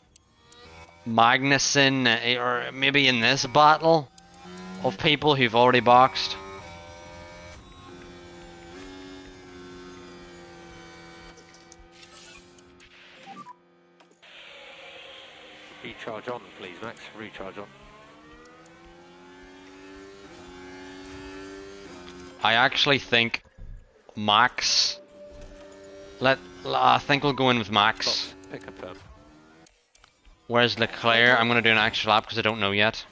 Magnussen, or maybe in this battle of people who've already boxed. Recharge on, please, Max. Recharge on. I actually think Max. I think we'll go in with Max. Pick confirm. Where's Leclerc? I'm going to do an extra lap because I don't know yet.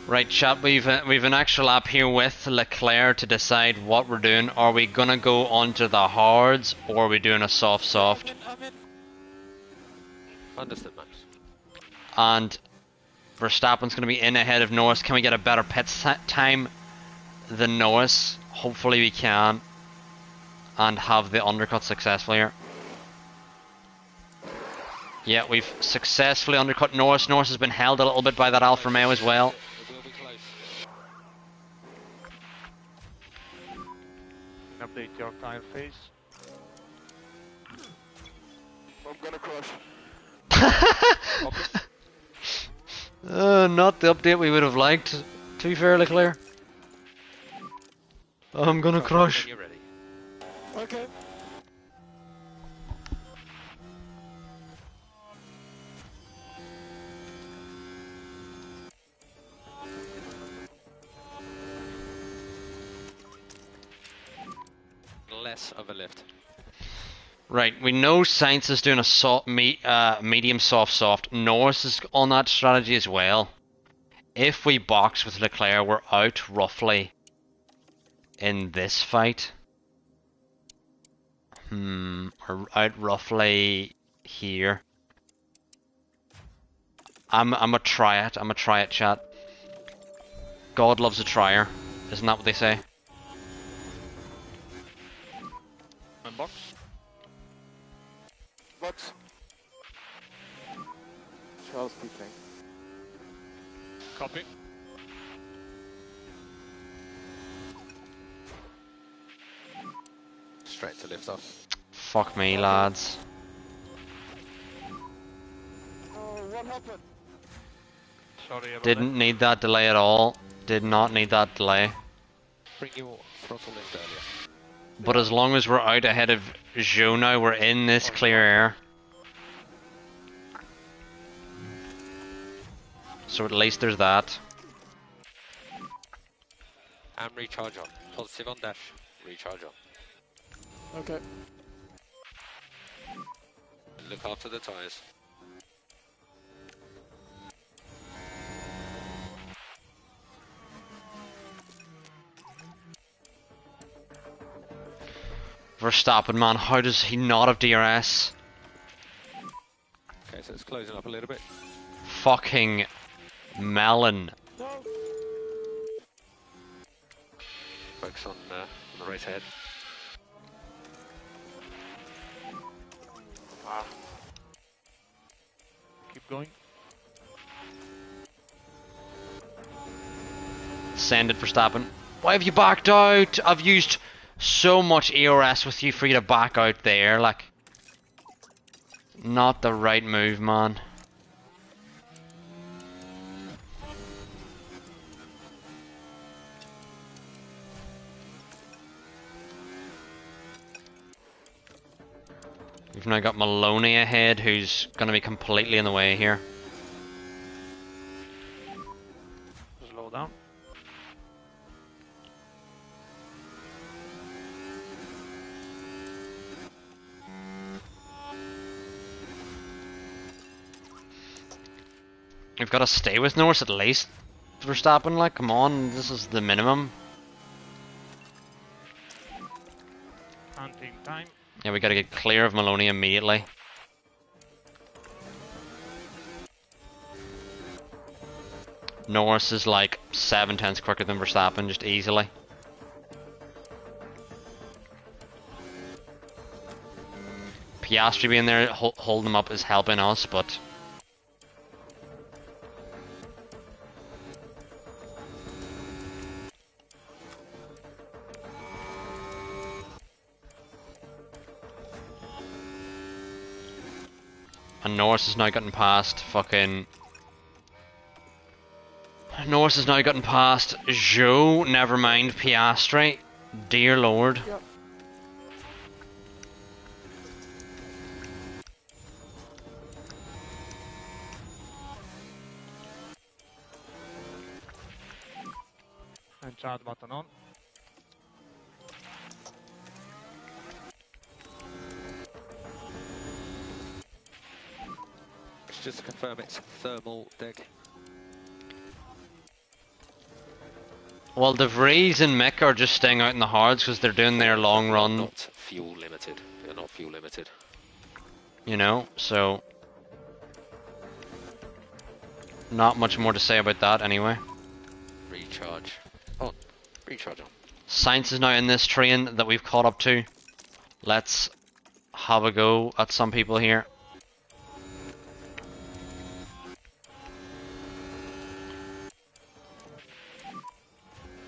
Right, chat, we've an extra lap here with Leclerc to decide what we're doing. Are we gonna go onto the hards or are we doing a soft? I'm in. Understood, Max. And Verstappen's gonna be in ahead of Norris. Can we get a better pit time than Norris? Hopefully we can. And have the undercut successful here. Yeah, we've successfully undercut Norris. Norris has been held a little bit by that Alfa Romeo as well. It will be close. Update your tire phase. I'm gonna crash. Not the update we would have liked, to be fair, Leclerc. I'm gonna crush. When you're ready. Okay. Less of a lift. Right, we know Sainz is doing a medium soft. Norris is on that strategy as well. If we box with Leclerc, we're out roughly in this fight. We're out roughly here. I'm a try it. I'm a try it, chat. God loves a trier. Isn't that what they say? Box. Box. Charles speaking. Copy. Straight to lift off. Fuck me, lads. Oh, what happened? Sorry about Didn't need that delay at all. Did not need that delay. Bring your throttle lift earlier. But as long as we're out ahead of Zhou now, we're in this clear air. So at least there's that. And recharge on. Positive on dash. Recharge on. Okay. Look after the tyres. Verstappen, man, how does he not have DRS? Okay, so it's closing up a little bit. Fucking melon. Focus on the race ahead. Keep going. Send it, Verstappen. Why have you backed out? I've used so much ERS with you for you to back out there, like. Not the right move, man. We've now got Maloney ahead, who's going to be completely in the way here. Slow down. We've got to stay with Norris at least. Verstappen, like, come on, this is the minimum. Hunting time. Yeah, we got to get clear of Maloney immediately. Norris is like 7/10 quicker than Verstappen, just easily. Piastri being there, holding him up is helping us, but... And Norris has now gotten past fucking... Norris has now gotten past Zhou, never mind Piastri. Dear Lord. Yep. And charge button on. Just to confirm, it's thermal deg. Well, De Vries and Mick are just staying out in the hards because they're doing their long run. Not fuel limited. They're not fuel limited. You know, so... Not much more to say about that anyway. Recharge. Oh, recharge on. Sainz is now in this train that we've caught up to. Let's have a go at some people here.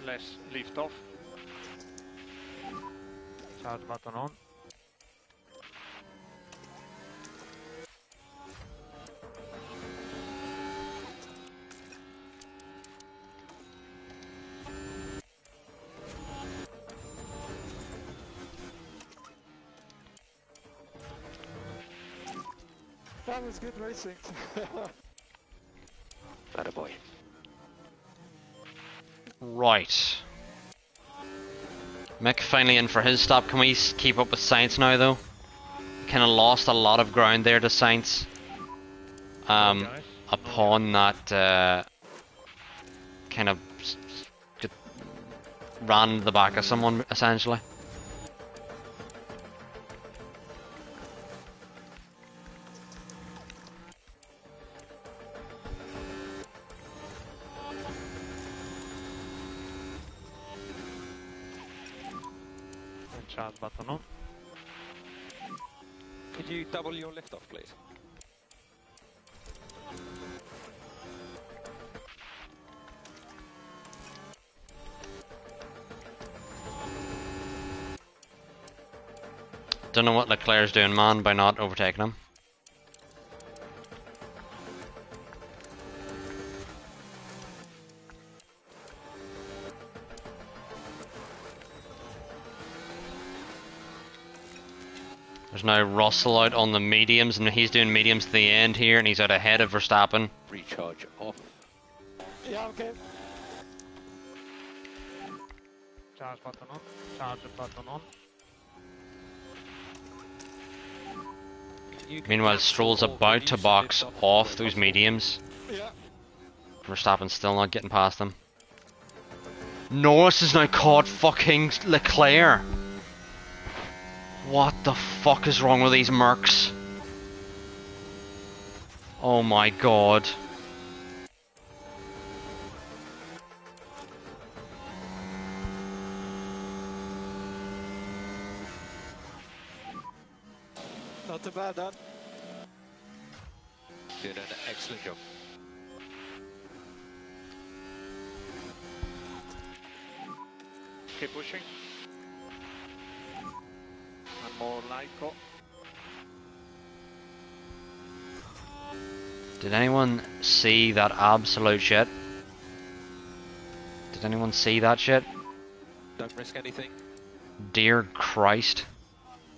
Less lift off. Charge button on. That was good racing. Attaboy. Right. Mick finally in for his stop. Can we keep up with Sainz now, though? Kind of lost a lot of ground there to Sainz. Upon that, kind of ran into the back of someone, essentially. Charge button on. Could you double your lift off, please? Don't know what Leclerc's doing, man, by not overtaking him. There's now Russell out on the mediums, and he's doing mediums to the end here, and he's out ahead of Verstappen. Recharge off. Yeah, okay. Charge button on. Charge button on. You can Meanwhile, cancel Stroll's or about to reduce box lift off where those possible. mediums. Yeah. Verstappen's still not getting past them. Norris is now caught fucking Leclerc. What the fuck is wrong with these Mercs? Oh my god. Not too bad, Dan. Did an excellent job. Keep pushing. And more Lyco. Did anyone see that absolute shit? Did anyone see that shit? Don't risk anything. Dear Christ.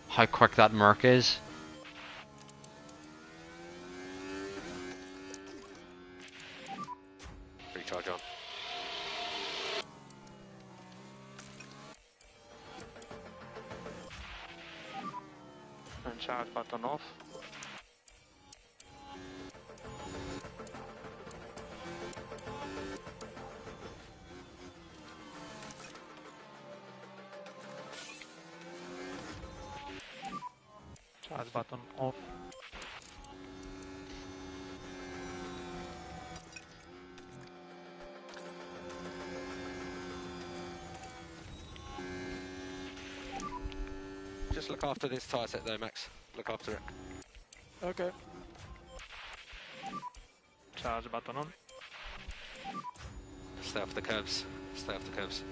How quick that Merc is. Recharge on. And charge button off. Charge button off. Just look after this tyre set though, Max. Look after it. Okay. Charge button on. Stay off the curves. Stay off the curves.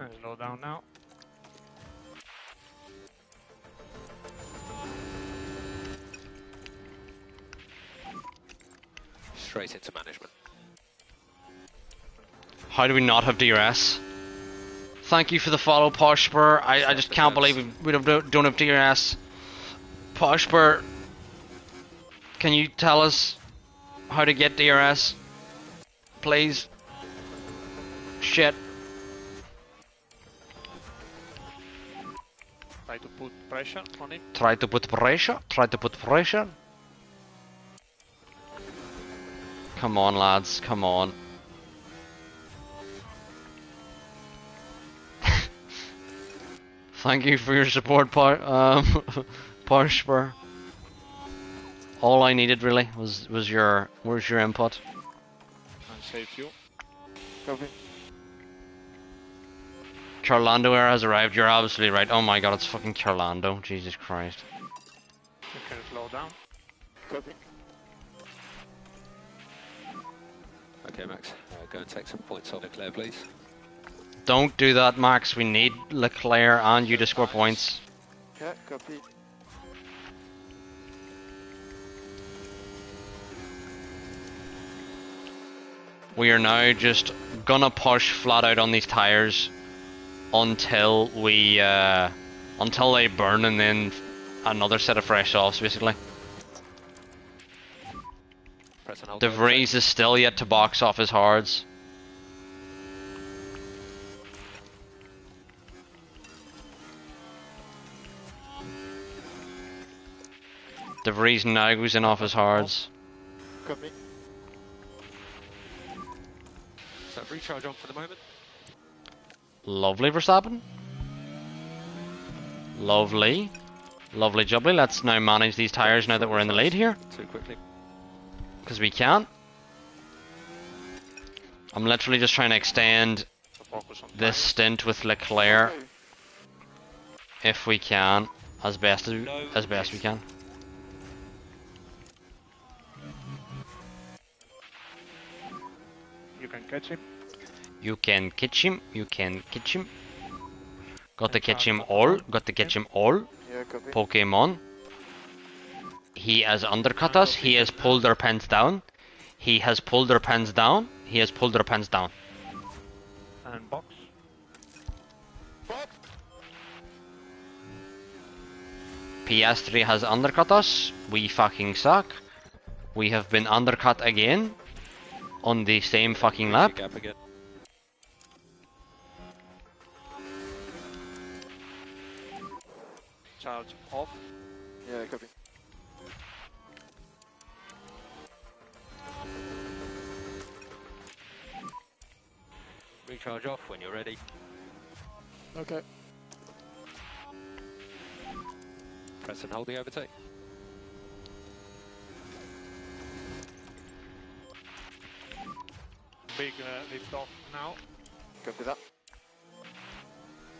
And slow down now. Straight into management. How do we not have DRS? Thank you for the follow, Poshper. I just can't believe we don't have DRS. Poshper, can you tell us how to get DRS? Please. Shit. Try to put pressure on him. Try to put pressure. Try to put pressure. Come on, lads. Come on. Thank you for your support, Poshper. All I needed really was your input. And save you. Copy. Carlando Air has arrived. You're absolutely right. Oh my god, it's fucking Carlando. Jesus Christ. You can slow down. Copy. Okay, Max. Go and take some points off Leclerc, please. Don't do that, Max. We need Leclerc and you to score points. Yeah, copy. We are now just gonna push flat out on these tires until we until they burn, and then another set of fresh offs, basically. Press and hold. De Vries is still yet to box off his hards. De Vries now goes in off his hards. Copy. So recharge on for the moment. Lovely, Verstappen. Lovely. Lovely jubbly. Let's now manage these tyres now that we're in the lead here. Too quickly. Because we can. I'm literally just trying to extend So focus on this time. stint with Leclerc, Okay. if we can, as best we can. You can catch him. You can catch him. You can catch him. Got to And catch charge him up all. along. Got to catch Yeah. him all. Yeah, copy. Pokemon. He has undercut I'll us. He has defend pulled now. our pens down. He has pulled our pens down. He has pulled our pens down. And box. Box! PS3 has undercut us. We fucking suck. We have been undercut again. On the same fucking lap. Gap again. Charge off. Yeah, copy. Recharge off when you're ready. Okay. Press and hold the overtake. Big lift off now. Copy that.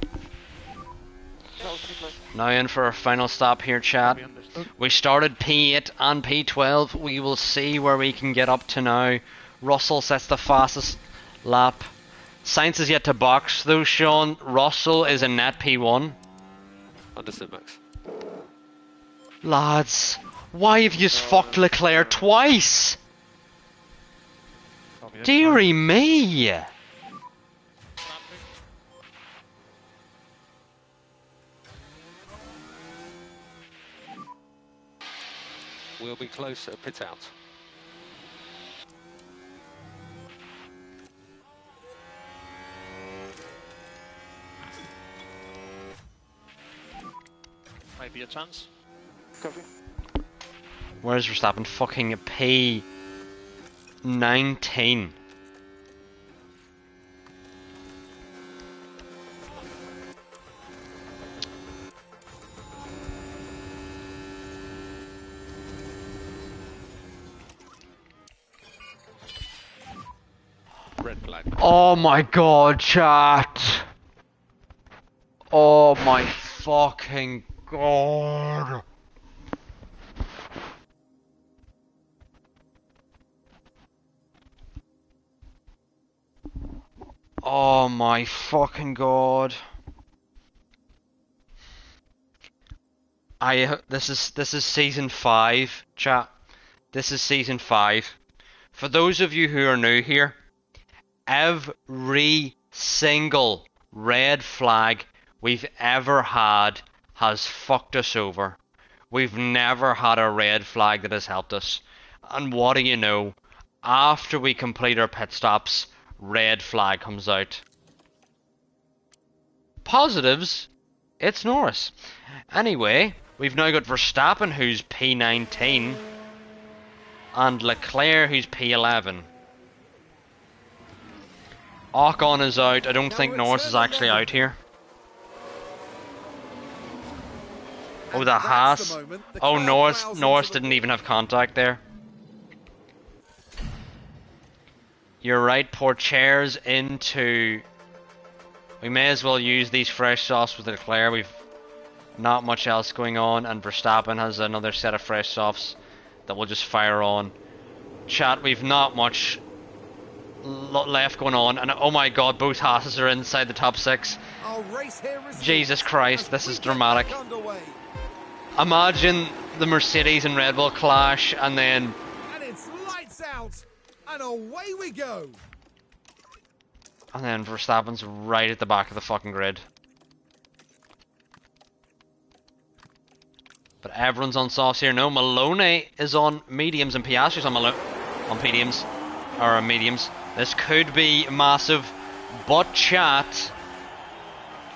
That was replay. Now in for our final stop here, chat. We understood. We started P8 and P12. We will see where we can get up to now. Russell sets the fastest lap. Sainz is yet to box though, Sean. Russell is in net P1. Understood, Max. Lads, why have you fucked Leclerc twice? Copy that. Deary me! We'll be close at pit out. Might be a chance. Copy. Where's Verstappen? Fucking P19. Red flag. Oh my god, chat. Oh my fucking god. Oh my fucking god. This is season 5, chat. This is season 5. For those of you who are new here, every single red flag we've ever had has fucked us over. We've never had a red flag that has helped us. And what do you know? After we complete our pit stops, red flag comes out. Positives, it's Norris. Anyway, we've now got Verstappen who's P19 and Leclerc who's P11. Ocon is out. I don't think Norris is actually out here. Oh, the Haas. Oh, Norris didn't even have contact there. You're right, pour chairs into... We may as well use these fresh softs with Leclerc. We've not much else going on, and Verstappen has another set of fresh softs that we'll just fire on. Chat, we've not much left going on, and oh my god, both Haas's are inside the top 6. Jesus Christ, this is dramatic. Imagine the Mercedes and Red Bull clash, and then... And it's lights out, and away we go. And then Verstappen's right at the back of the fucking grid. But everyone's on softs here. No, Maloney is on mediums and Piastri's on mediums. Or mediums. This could be massive. But chat,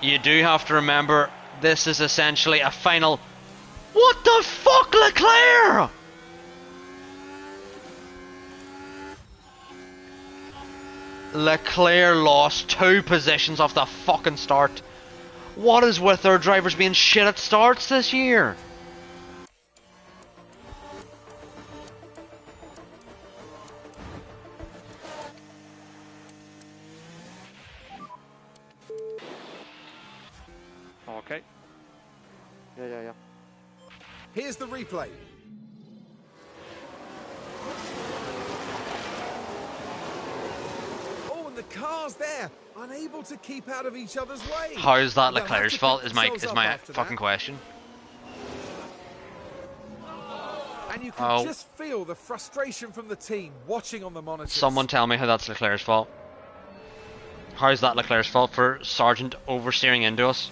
you do have to remember, this is essentially a final... What the fuck, Leclerc? Leclerc lost 2 positions off the fucking start. What is with our drivers being shit at starts this year? Okay. Yeah. Here's the replay. the cars there, unable to keep out of each other's way. How is that They'll have Leclerc's to fault? pick Is my themselves up after fucking that. question. And you can just feel the frustration from the team watching on the monitors. Someone tell me how that's Leclerc's fault. How is that Leclerc's fault for Sargent oversteering into us?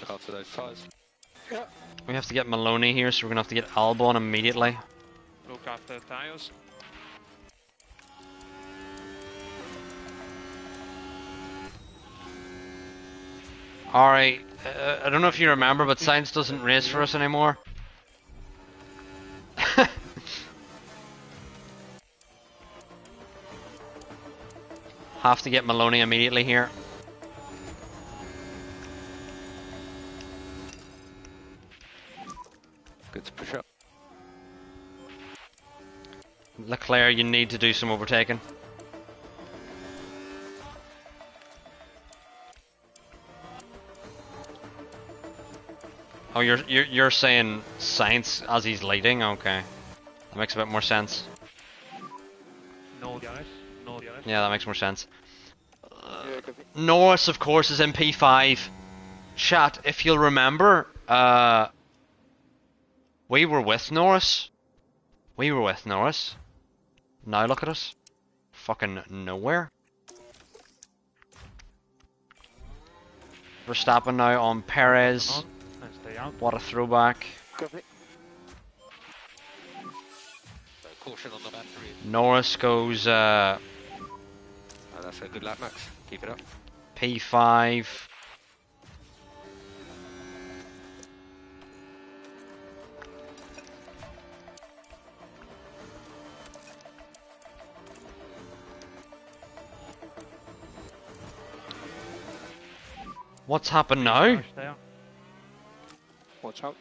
Look after those tyres. Yeah. We have to get Maloney here, so we're gonna have to get Albon immediately. Look after the tires. Alright, I don't know if you remember, but Sainz doesn't race for us anymore. Have to get Maloney immediately here. Good to push up. Leclerc, you need to do some overtaking. Oh, you're saying Sainz as he's leading? Okay, that makes a bit more sense. No DRS. No DRS. Yeah, that makes more sense. Yeah, copy. Norris, of course, is in P5. Chat, if you'll remember, we were with Norris. We were with Norris. Now look at us. Fucking nowhere. Verstappen now on Perez. On and stay out. What a throwback. Copy. So caution on the battery. Norris goes Oh, that's a good lap, Max. Keep it up. P5. What's happened now? Crash there. Watch out.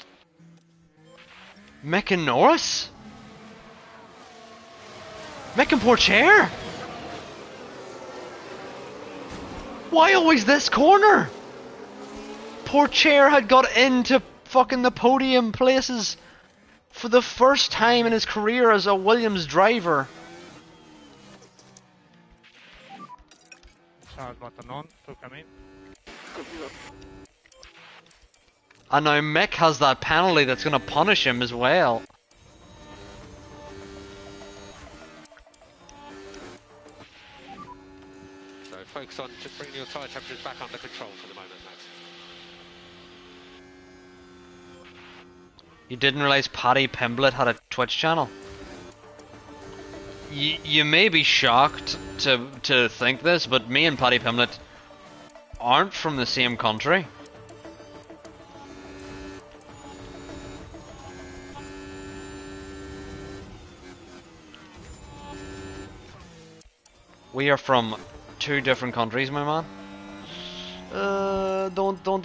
Mick and Norris? Mick and Pourchaire? Why always this corner? Pourchaire had got into fucking the podium places for the first time in his career as a Williams driver. Start button on to come in. Copy that. And now Mick has that penalty that's going to punish him as well. So focus on just bringing your tyre temperatures back under control for the moment, Max. You didn't realise Paddy Pimblett had a Twitch channel? You may be shocked to think this, but me and Paddy Pimblett aren't from the same country. We are from two different countries, my man. Don't. Okay,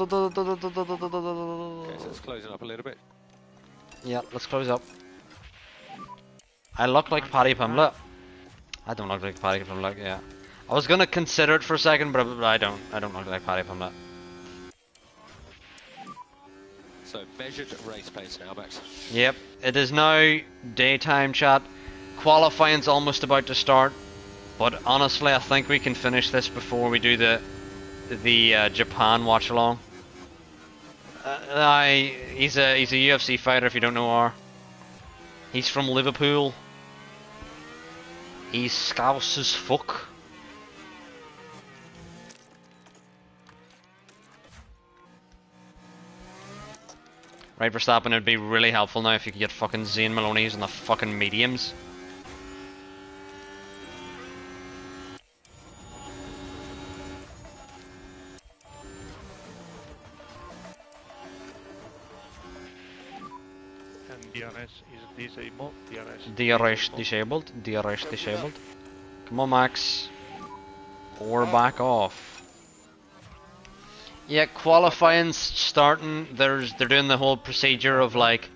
so it's closing up a little bit. Yeah, let's close up. I look like Paddy Pimblett. I don't look like Paddy Pimblett, yeah. I was gonna consider it for a second, but I don't. I don't look like Paddy Pimblett. So measured race pace now, Max. Yep, it is now daytime, chat. Qualifying's almost about to start, but honestly, I think we can finish this before we do the Japan watch along. He's a UFC fighter. If you don't know R, he's from Liverpool. He's scouse as fuck. Right, Verstappen, it'd be really helpful now if you could get fucking Zane Maloney's and the fucking mediums. And DRS is disabled. DRS disabled. DRS disabled. Come on, Max. Or back off. Yeah, qualifying's starting. They're doing the whole procedure of like,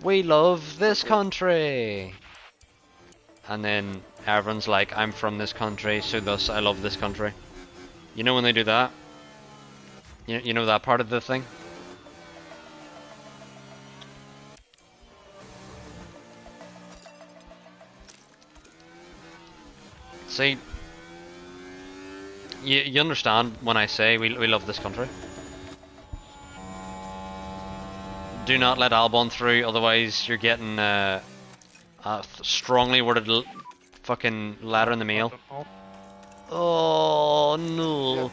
we love this country, and then everyone's like, I'm from this country, so thus I love this country. You know when they do that? You know that part of the thing? See, you understand when I say we love this country? Do not let Albon through, otherwise you're getting a strongly worded fucking letter in the mail. Oh no.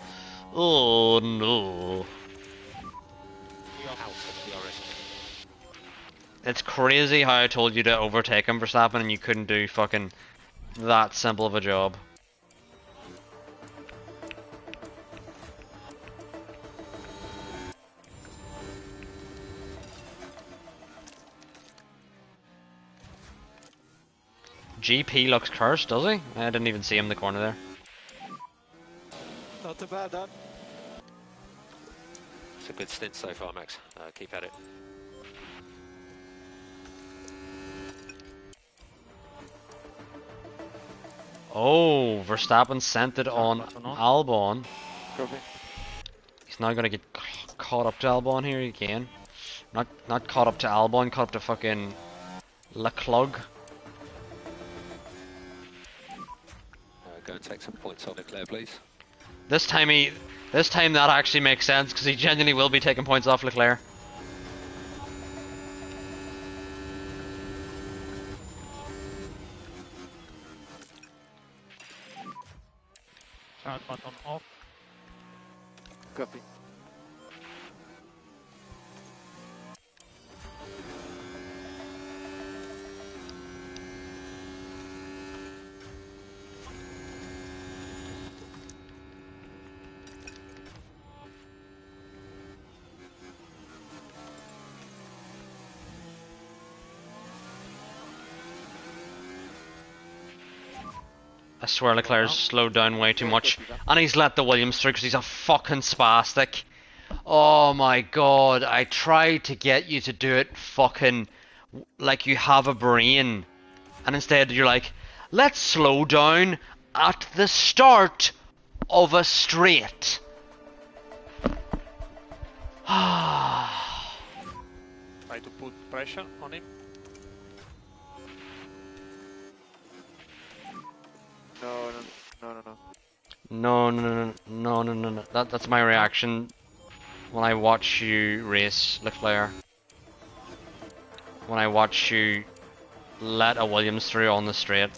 Oh no. It's crazy how I told you to overtake him, Verstappen, and you couldn't do fucking that simple of a job. GP looks cursed, does he? I didn't even see him in the corner there. Not too bad, Dan. It's a good stint so far, Max. Keep at it. Oh, Verstappen sent it on Albon. Copy. He's now gonna get caught up to Albon here again. Not caught up to Albon, caught up to fucking Leclerc. Go and take some points on Leclerc, please. This time that actually makes sense because he genuinely will be taking points off Leclerc. Start button off. Copy. I swear Leclerc's slowed down way too much. And he's let the Williams through because he's a fucking spastic. Oh my god, I tried to get you to do it fucking like you have a brain. And instead you're like, let's slow down at the start of a straight. Try to put pressure on him. No. That's my reaction when I watch you race Leclerc. When I watch you let a Williams through on the straight.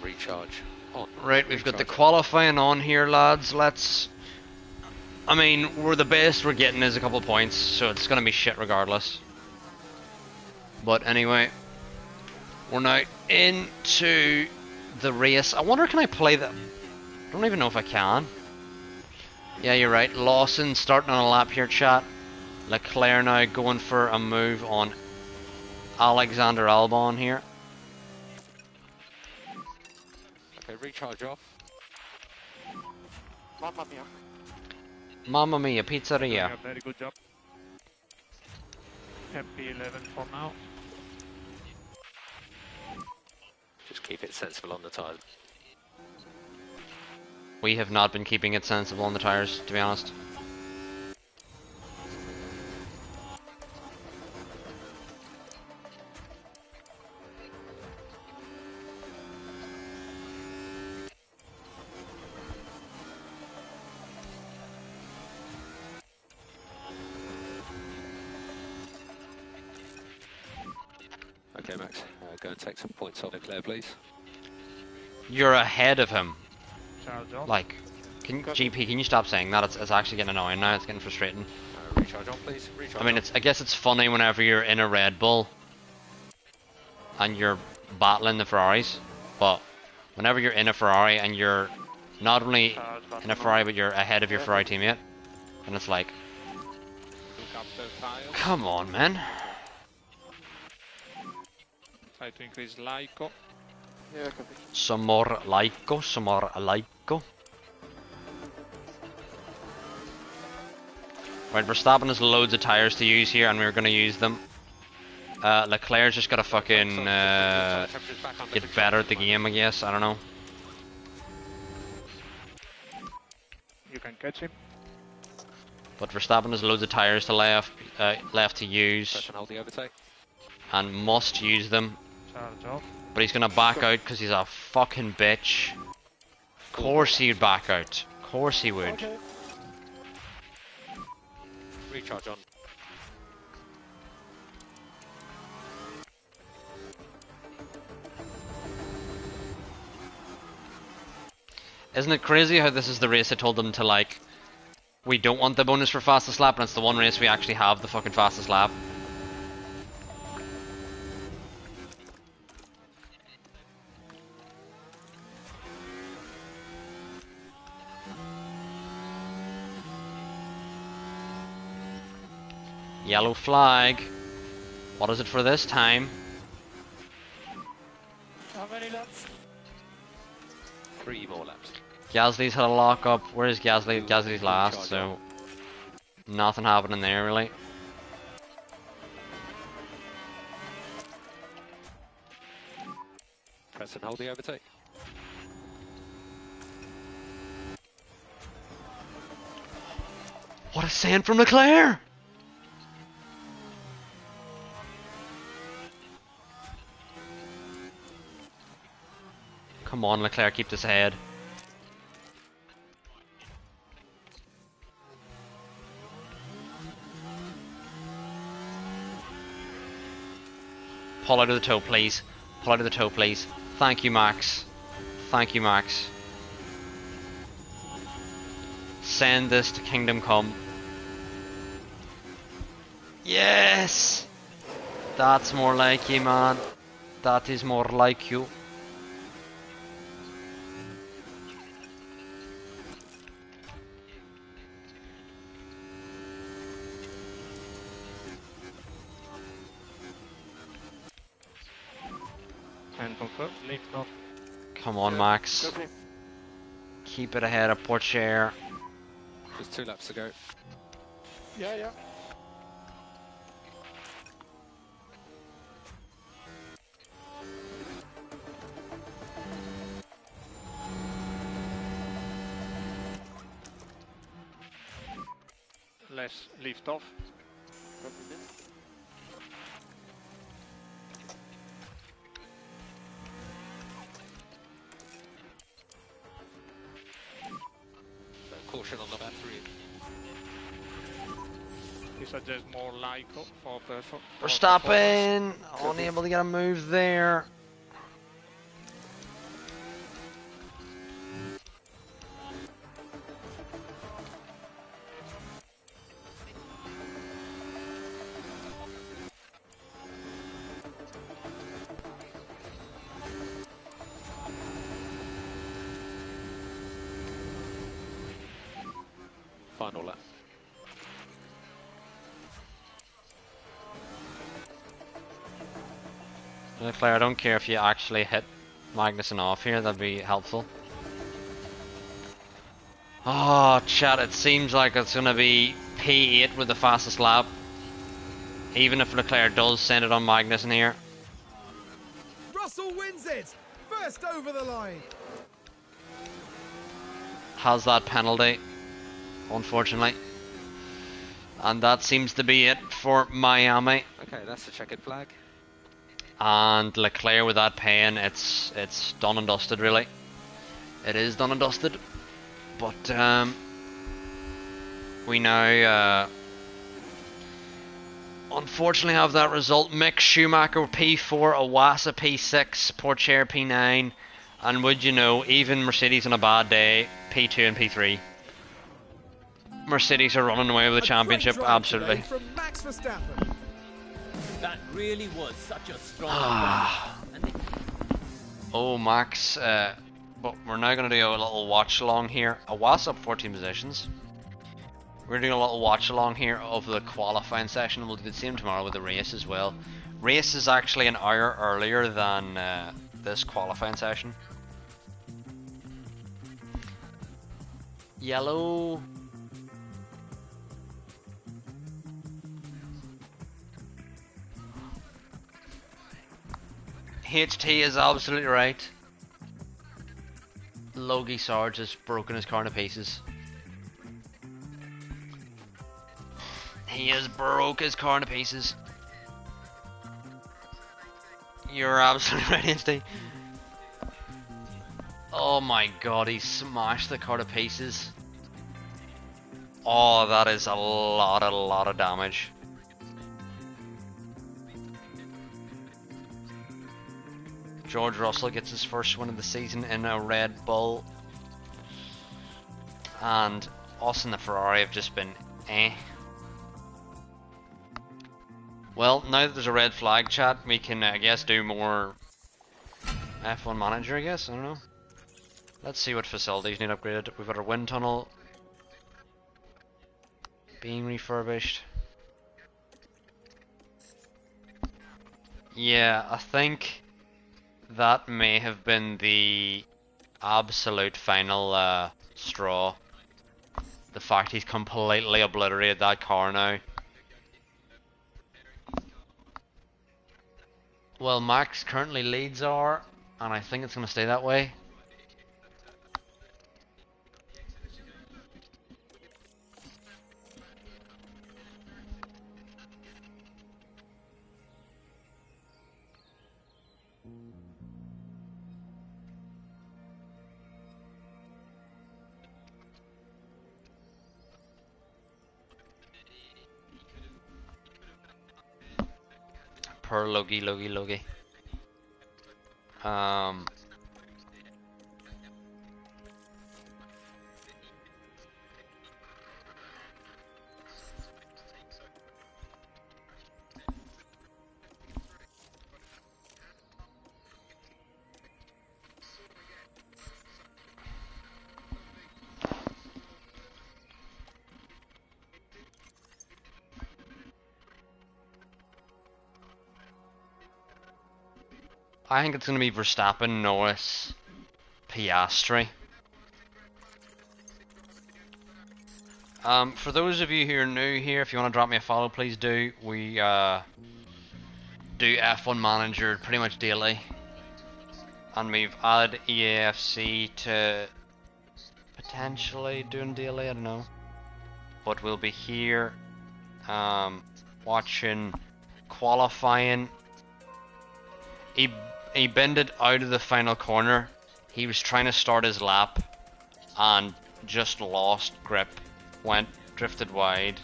Recharge on. Right, we've got the qualifying on here, lads. I mean, we're the best we're getting is a couple of points, so it's gonna be shit regardless. But anyway, we're now into the race. I wonder, can I play that? I don't even know if I can. Yeah, you're right. Lawson starting on a lap here, chat. Leclerc now going for a move on Alexander Albon here. Okay, recharge off. Mamma mia. Mamma mia, Doing pizzeria. a very good job. Happy 11 for now. Just keep it sensible on the tyres. We have not been keeping it sensible on the tires, to be honest. Okay, Max. Go and take some points on Leclerc, please. You're ahead of him. Charge off. Like, GP, can you stop saying that? It's actually getting annoying now. It's getting frustrating. Recharge on, please. Recharge I mean, on. I guess it's funny whenever you're in a Red Bull and you're battling the Ferraris, but whenever you're in a Ferrari and you're not only in a Ferrari but you're ahead of your Ferrari teammate, and it's like, Look up the tires. come on, man. Try to increase Lyco. Yeah, copy. Some more Lyco, some more Lyco. Right, Verstappen has loads of tyres to use here, and we're going to use them. Leclerc's just got to fucking get better at the game, I guess. I don't know. You can catch him. But Verstappen has loads of tyres to left to use, Press and hold the overtake. and must use them. Charge off. But he's going to back out because he's a fucking bitch. Of course he'd back out. Of course he would. Okay. Recharge on. Isn't it crazy how this is the race I told them to, like, we don't want the bonus for fastest lap, and it's the one race we actually have the fucking fastest lap. Yellow flag. What is it for this time? How many laps? 3 more laps. Gasly's had a lock up. Where is Gasly? Gasly's last, so nothing happening there really. Press and hold the overtake. What a send from Leclerc! Come on, Leclerc, keep this ahead. Pull out of the toe, please. Pull out of the toe, please. Thank you, Max. Thank you, Max. Send this to Kingdom Come. Yes! That's more like you, man. That is more like you. And confirm. Lift off. Come on, Max. Copy. Keep it ahead of Porcher. Just 2 laps to go. Yeah, yeah. Less lift off. Copy this. Caution on the battery. We suggest more Lyco for Verstappen! Unable to get a move there. Final lap. Leclerc, I don't care if you actually hit Magnussen off here, that'd be helpful. Oh, chat, it seems like it's going to be P8 with the fastest lap. Even if Leclerc does send it on Magnussen here. Russell wins it! First over the line. Has that penalty, unfortunately. And that seems to be it for Miami. Okay, that's the checkered flag. And Leclerc with that pen, it's done and dusted really. It is done and dusted. But we now unfortunately have that result. Mick Schumacher P4, Iwasa P6, Porcher P9, and would you know, even Mercedes on a bad day, P2 and P3. Mercedes are running away with the championship, absolutely. From Max Verstappen. That really was such a strong Ah. run. And Oh, Max, but we're now going to do a little watch along here. Iwasa up 14 positions. We're doing a little watch along here of the qualifying session. We'll do the same tomorrow with the race as well. race is actually an hour earlier than this qualifying session. Yellow. HT is absolutely right. Logie Sarge has broken his car to pieces. He has broke his car to pieces. You're absolutely right, HT. Oh my god, he smashed the car to pieces. Oh, that is a lot of damage. George Russell gets his first win of the season in a Red Bull. And us and the Ferrari have just been eh. Well, now that there's a red flag, chat, we can, I guess, do more F1 Manager, I guess, I don't know. Let's see what facilities need upgraded. We've got our wind tunnel being refurbished. Yeah, I think that may have been the absolute final straw. The fact he's completely obliterated that car now. Well, Max currently leads R, and I think it's going to stay that way. Per Logie. I think it's going to be Verstappen, Norris, Piastri. For those of you who are new here, if you want to drop me a follow, please do. We do F1 Manager pretty much daily. And we've added EAFC to potentially doing daily, I don't know. But we'll be here watching qualifying. He bended out of the final corner. He was trying to start his lap and just lost grip. Drifted wide.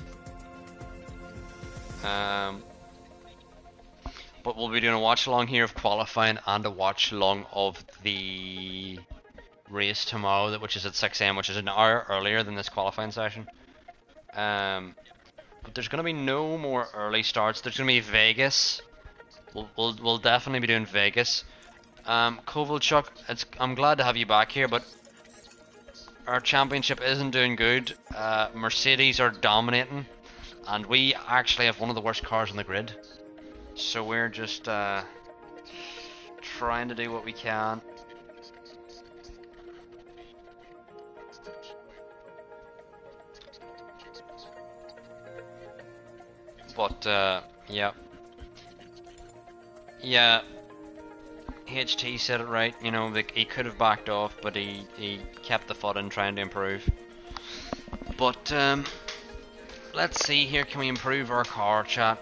But we'll be doing a watch along here of qualifying and a watch along of the race tomorrow, which is at 6 AM, which is an hour earlier than this qualifying session. But there's going to be no more early starts. There's going to be Vegas. We'll definitely be doing Vegas. Kovalchuk, I'm glad to have you back here, but our championship isn't doing good. Mercedes are dominating, and we actually have one of the worst cars on the grid. So we're just trying to do what we can. But yeah. Yeah, HT said it right, you know, he could have backed off, but he kept the foot in trying to improve. But, let's see here, can we improve our car, chat?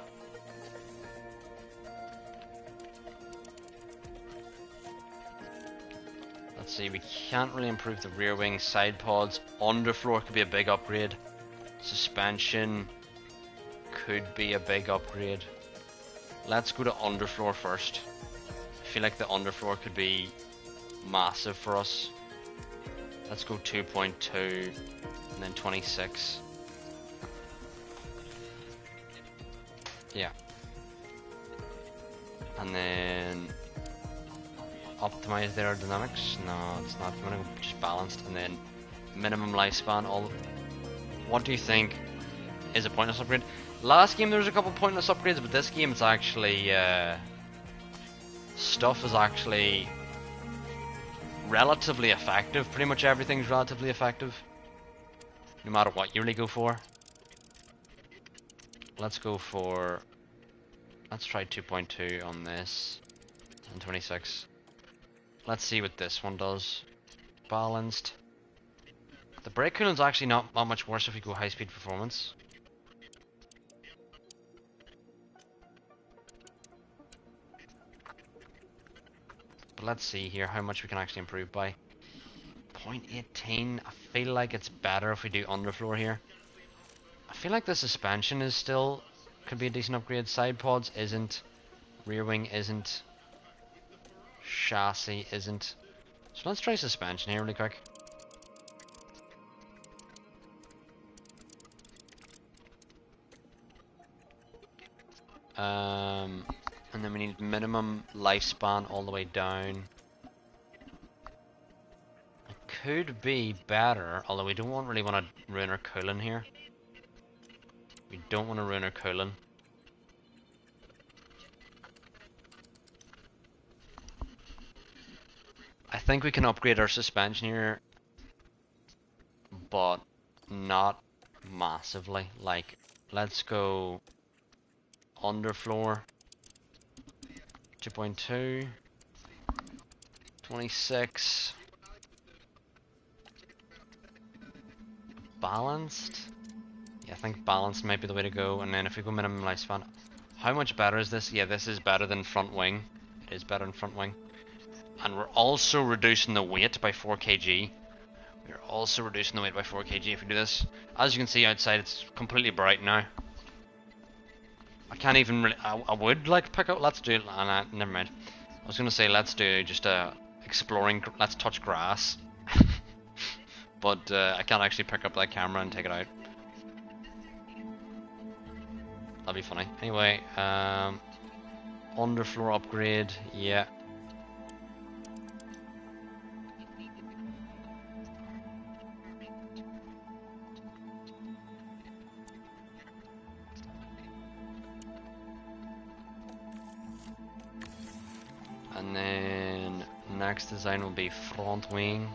Let's see, we can't really improve the rear wing side pods. Underfloor could be a big upgrade. Suspension could be a big upgrade. Let's go to underfloor first. I feel like the underfloor could be massive for us. Let's go 2.2 and then 26. Yeah. And then optimize the aerodynamics. No, it's not. I'm gonna go just balanced, and then minimum lifespan. What do you think is a pointless upgrade? Last game there was a couple pointless upgrades, but this game it's actually stuff is actually relatively effective. Pretty much everything's relatively effective, no matter what you really go for. Let's go for. Let's try 2.2 on this and 26. Let's see what this one does. Balanced. The brake cooling's actually not much worse if we go high speed performance. But let's see here how much we can actually improve by. 0.18. I feel like it's better if we do underfloor here. I feel like the suspension is still could be a decent upgrade. Side pods isn't. Rear wing isn't. Chassis isn't. So let's try suspension here really quick. And then we need minimum lifespan all the way down. It could be better, although we don't really want to ruin our cooling here. We don't want to ruin our cooling. I think we can upgrade our suspension here, but not massively. Like, let's go underfloor 2.2 26 balanced. Yeah, I think balanced might be the way to go. And then if we go minimum lifespan, how much better is this? Yeah, this is better than front wing. It is better than front wing. And we're also reducing the weight by 4 kg. We're also reducing the weight by 4 kg if we do this. As you can see outside, it's completely bright now. I can't even really, I would like pick up, let's do it, never mind. I was gonna say let's do just exploring, let's touch grass. But I can't actually pick up that camera and take it out. That'd be funny. Anyway, underfloor upgrade, yeah. And then next design will be front wing.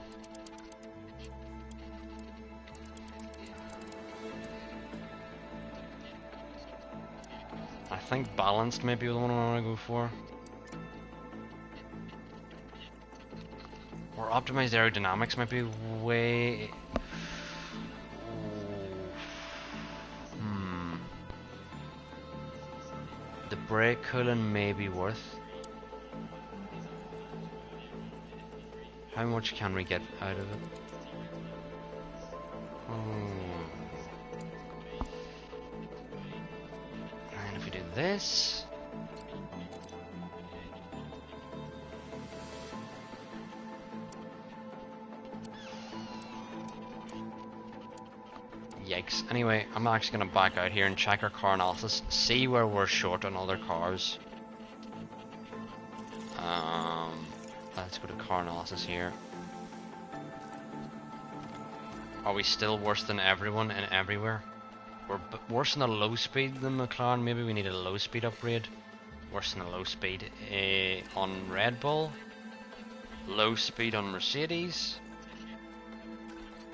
I think balanced may be the one I want to go for. Or optimized aerodynamics might be way... The brake cooling may be worth. How much can we get out of it? And if we do this... Yikes. Anyway, I'm actually going to back out here and check our car analysis, see where we're short on other cars. Let's go to car analysis here. Are we still worse than everyone and everywhere? We're worse in the low speed than McLaren. Maybe we need a low speed upgrade. Worse than the low speed on Red Bull. Low speed on Mercedes.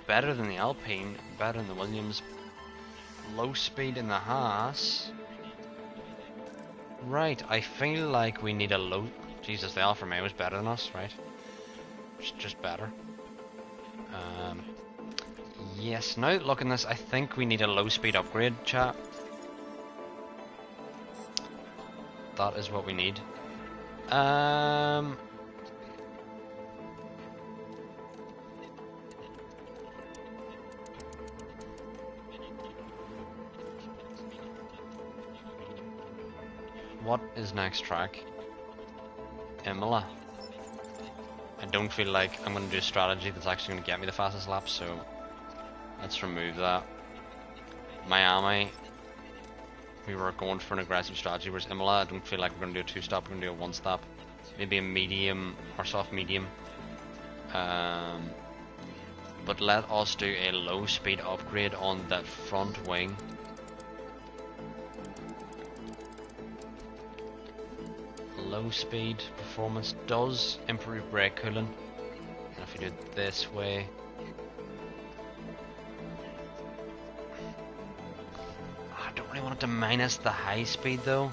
Better than the Alpine. Better than the Williams. Low speed in the Haas. Right, I feel like we need a low... Jesus, the Alfa Romeo was better than us, right? Just better. Yes, now looking at this, I think we need a low speed upgrade, chat. That is what we need. What is next track? Imola. I don't feel like I'm going to do a strategy that's actually going to get me the fastest lap, so let's remove that. Miami, we were going for an aggressive strategy, whereas Imola, I don't feel like we're going to do a 2-stop, we're going to do a 1-stop. Maybe a medium or soft medium. But let us do a low speed upgrade on that front wing. low speed performance does improve brake cooling. And if we do it this way, I don't really want it to minus the high speed though.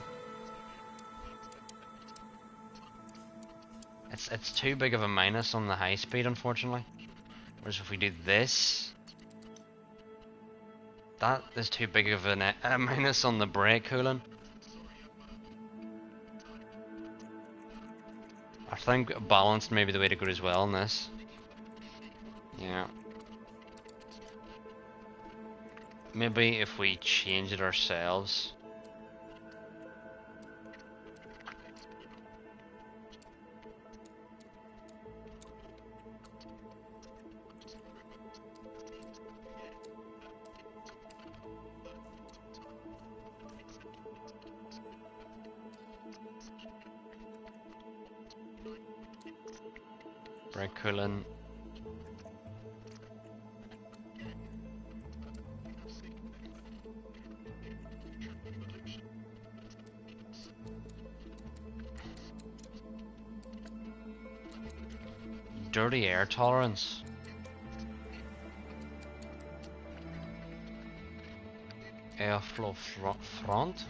It's too big of a minus on the high speed, unfortunately. Whereas if we do this, that is too big of a minus on the brake cooling. I think balanced may be the way to go as well in this. Yeah. Maybe if we change it ourselves. Brake cooling. Dirty air tolerance. Airflow front.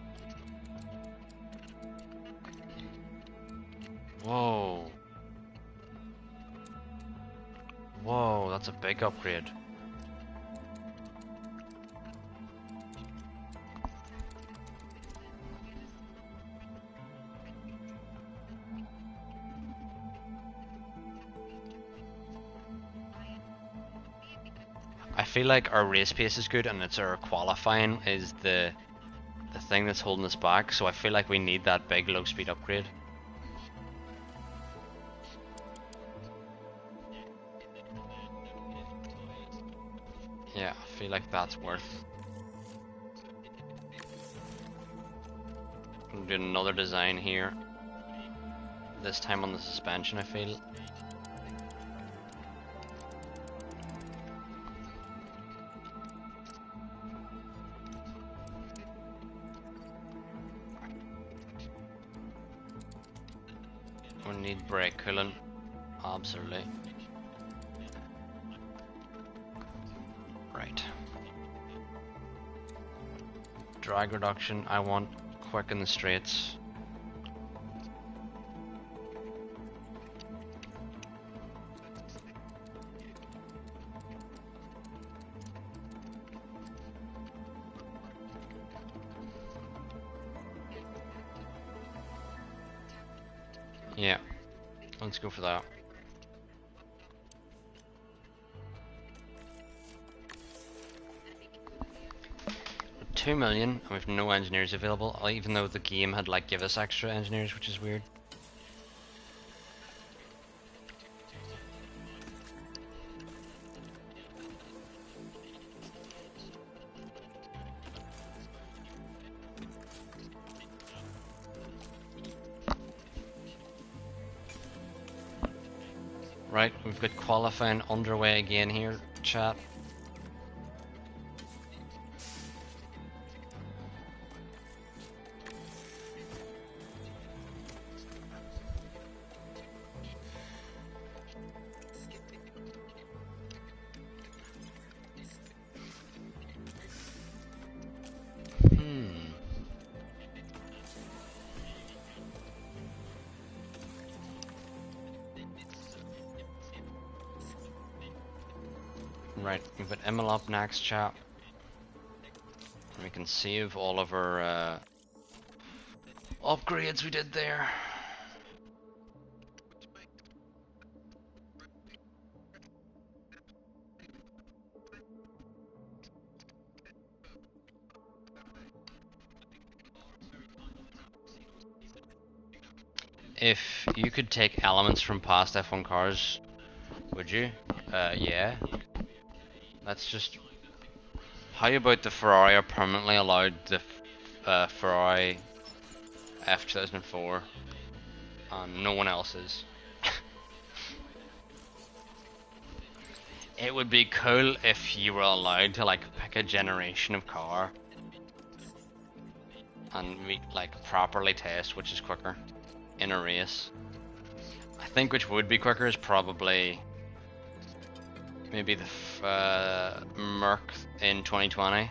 Whoa. Whoa, that's a big upgrade. I feel like our race pace is good and it's our qualifying is the thing that's holding us back, so I feel like we need that big low speed upgrade. Yeah, I feel like that's worth. I'm doing another design here. This time on the suspension, I feel. We need brake cooling. Absolutely. Right. Drag reduction, I want quick in the straights. Yeah, let's go for that. $2 million, and we've no engineers available, even though the game had like give us extra engineers, which is weird. Right, we've got qualifying underway again here, chat. Right, we've got Emil up next, chat. And we can save all of our upgrades we did there. If you could take elements from past F1 cars, would you? Yeah. That's just... How about the Ferrari are permanently allowed the Ferrari F2004 and no one else is? It would be cool if you were allowed to like pick a generation of car and like properly test which is quicker. in a race. I think which would be quicker is probably maybe the Merc in 2020.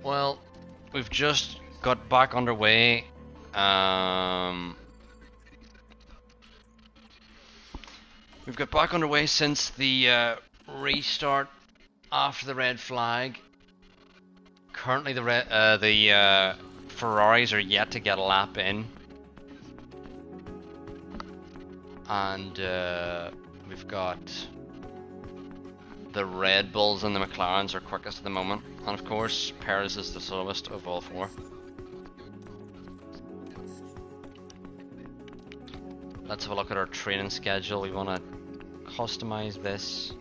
Well, we've just got back underway. We've got back underway since the restart after the red flag. Currently, the Ferraris are yet to get a lap in, and we've got the Red Bulls and the McLarens are quickest at the moment, and of course Perez is the slowest of all four. Let's have a look at our training schedule. We want to customize this.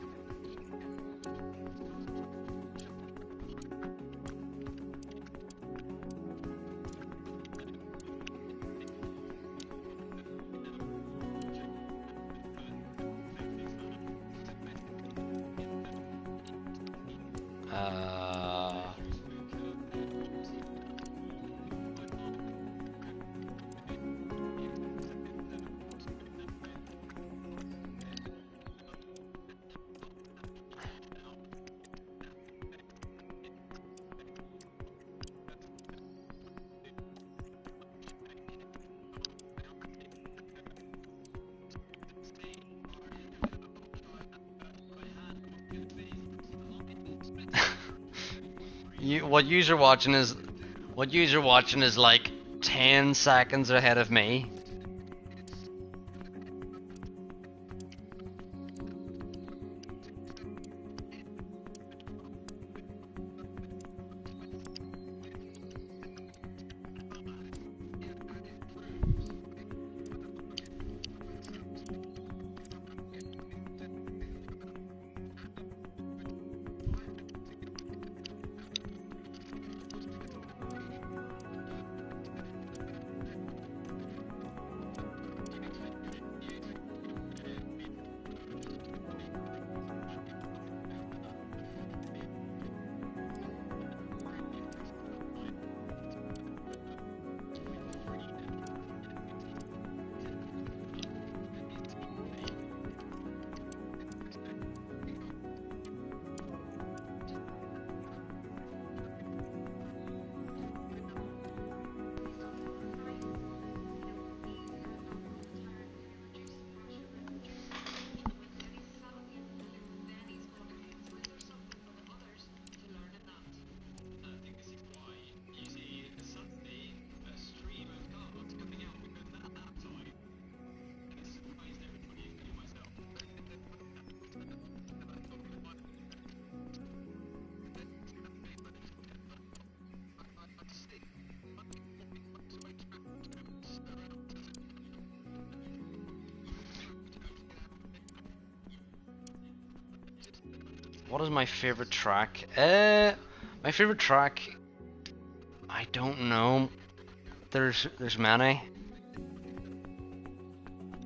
What user watching is like 10 seconds ahead of me. What is my favorite track? My favorite track, I don't know. There's many.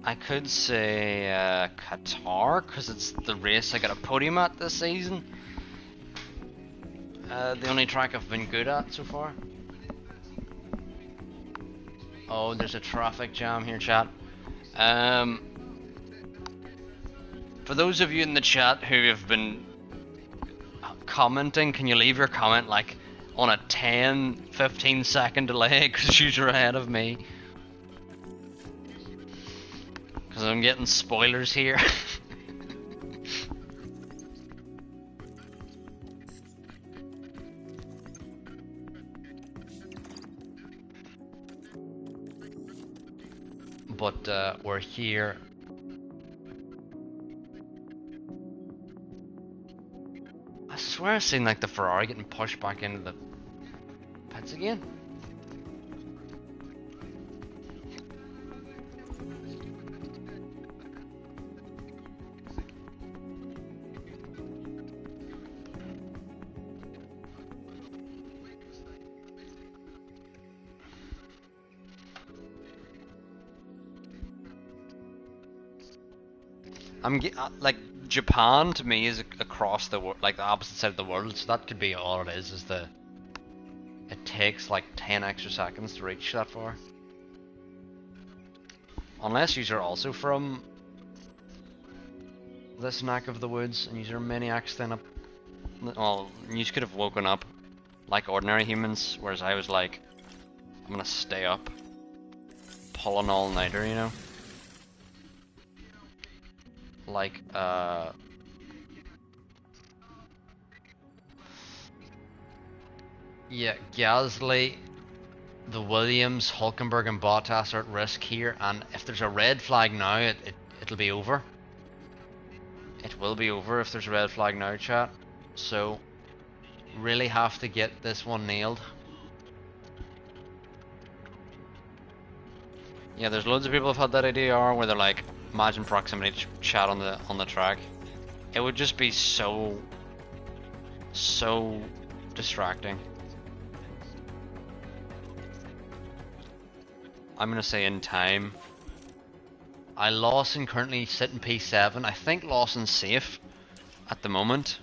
I could say Qatar, because it's the race I got a podium at this season. The only track I've been good at so far. Oh, there's a traffic jam here, chat. For those of you in the chat who have been commenting, can you leave your comment like on a 10-15 second delay, because you're ahead of me, because I'm getting spoilers here. But we're here. I swear I've seen like the Ferrari getting pushed back into the pits again. Like Japan to me is across the world, like the opposite side of the world. So that could be all it is. It takes like 10 extra seconds to reach that far. Unless you are also from this neck of the woods and you are maniacs then up. Well, you could have woken up like ordinary humans, whereas I was like, I'm gonna stay up, pull an all-nighter, you know? Like, yeah, Gasly, the Williams, Hulkenberg and Bottas are at risk here, and if there's a red flag now, it'll be over. It will be over if there's a red flag now, chat. So, really have to get this one nailed. Yeah, there's loads of people who've had that idea where they're like, imagine proximity chat on the track. It would just be so distracting. I'm gonna say in time. Lawson currently sitting P7. I think Lawson's safe at the moment.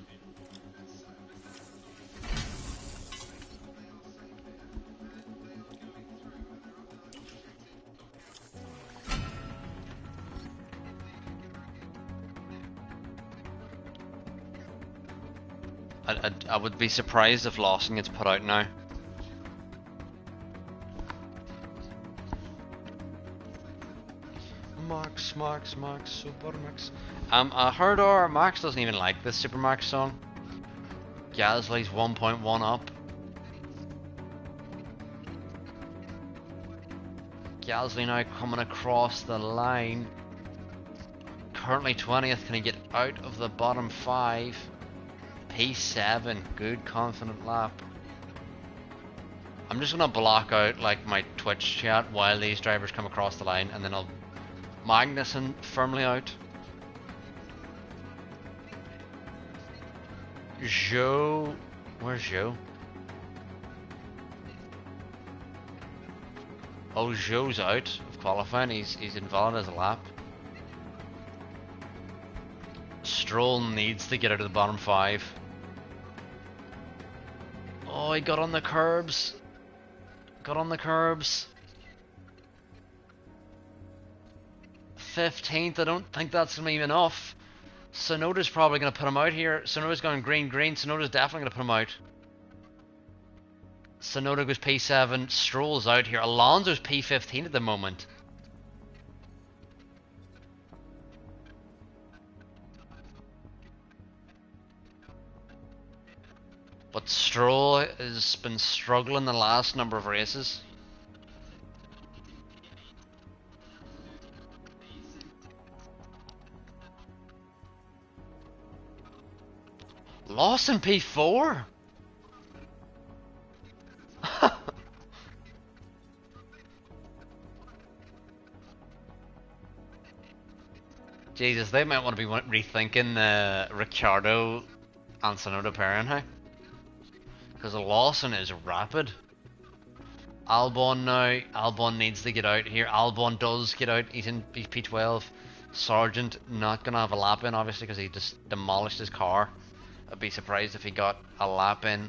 I would be surprised if Lawson gets put out now. Max, Super Max. I heard Max doesn't even like this Super Max song. Gasly's 1.1 up. Gasly now coming across the line. Currently 20th, can he get out of the bottom 5? P7, good confident lap. I'm just gonna block out like my Twitch chat while these drivers come across the line, and then I'll Magnussen firmly out. Joe, where's Joe? Oh, Joe's out of qualifying. He's invalid as a lap. Stroll needs to get out of the bottom 5. Oh, he got on the curbs. Got on the curbs. 15th, I don't think that's going to be enough. Sonoda's probably going to put him out here. Sonoda's going green. Sonoda's definitely going to put him out. Sonoda goes P7. Stroll's out here. Alonso's P15 at the moment. But Stroll has been struggling the last number of races. Lawson P4? Jesus, they might want to be rethinking Ricciardo and Tsunoda pairing, hey? Because Lawson is rapid. Albon now. Albon needs to get out here. Albon does get out. He's in P12. Sargent not going to have a lap in, obviously, because he just demolished his car. I'd be surprised if he got a lap in.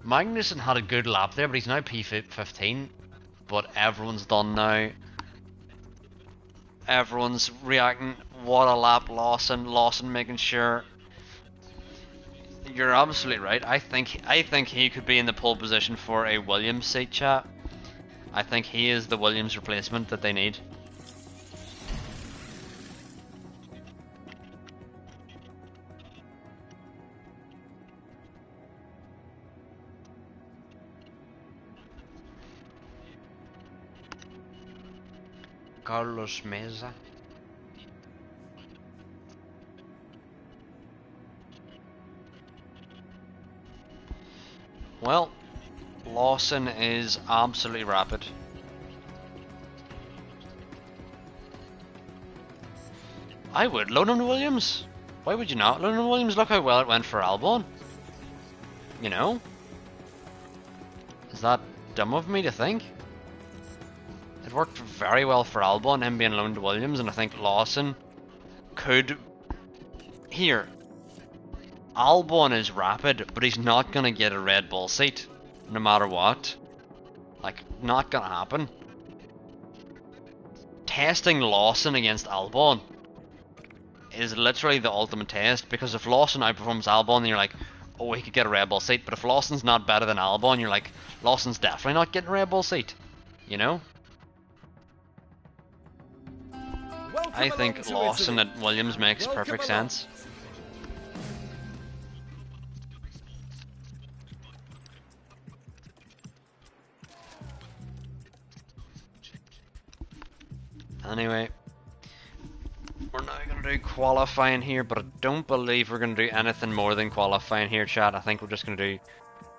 Magnussen had a good lap there, but he's now P15. But everyone's done now. Everyone's reacting. What a lap, Lawson. Lawson making sure. You're absolutely right. I think he could be in the pole position for a Williams seat, chat. I think he is the Williams replacement that they need. Carlos Meza. Well, Lawson is absolutely rapid. I would load him to Williams. Why would you not load him to Williams? Look how well it went for Albon. You know? Is that dumb of me to think? It worked very well for Albon, him being loaned to Williams, and I think Lawson could... Here. Albon is rapid, but he's not gonna get a Red Bull seat, no matter what. Like, not gonna happen. Testing Lawson against Albon is literally the ultimate test, because if Lawson outperforms Albon, then you're like, oh, he could get a Red Bull seat. But if Lawson's not better than Albon, you're like, Lawson's definitely not getting a Red Bull seat. You know? I think Lawson at Williams makes perfect sense. Anyway, we're now going to do qualifying here, but I don't believe we're going to do anything more than qualifying here, chat. I think we're just going to do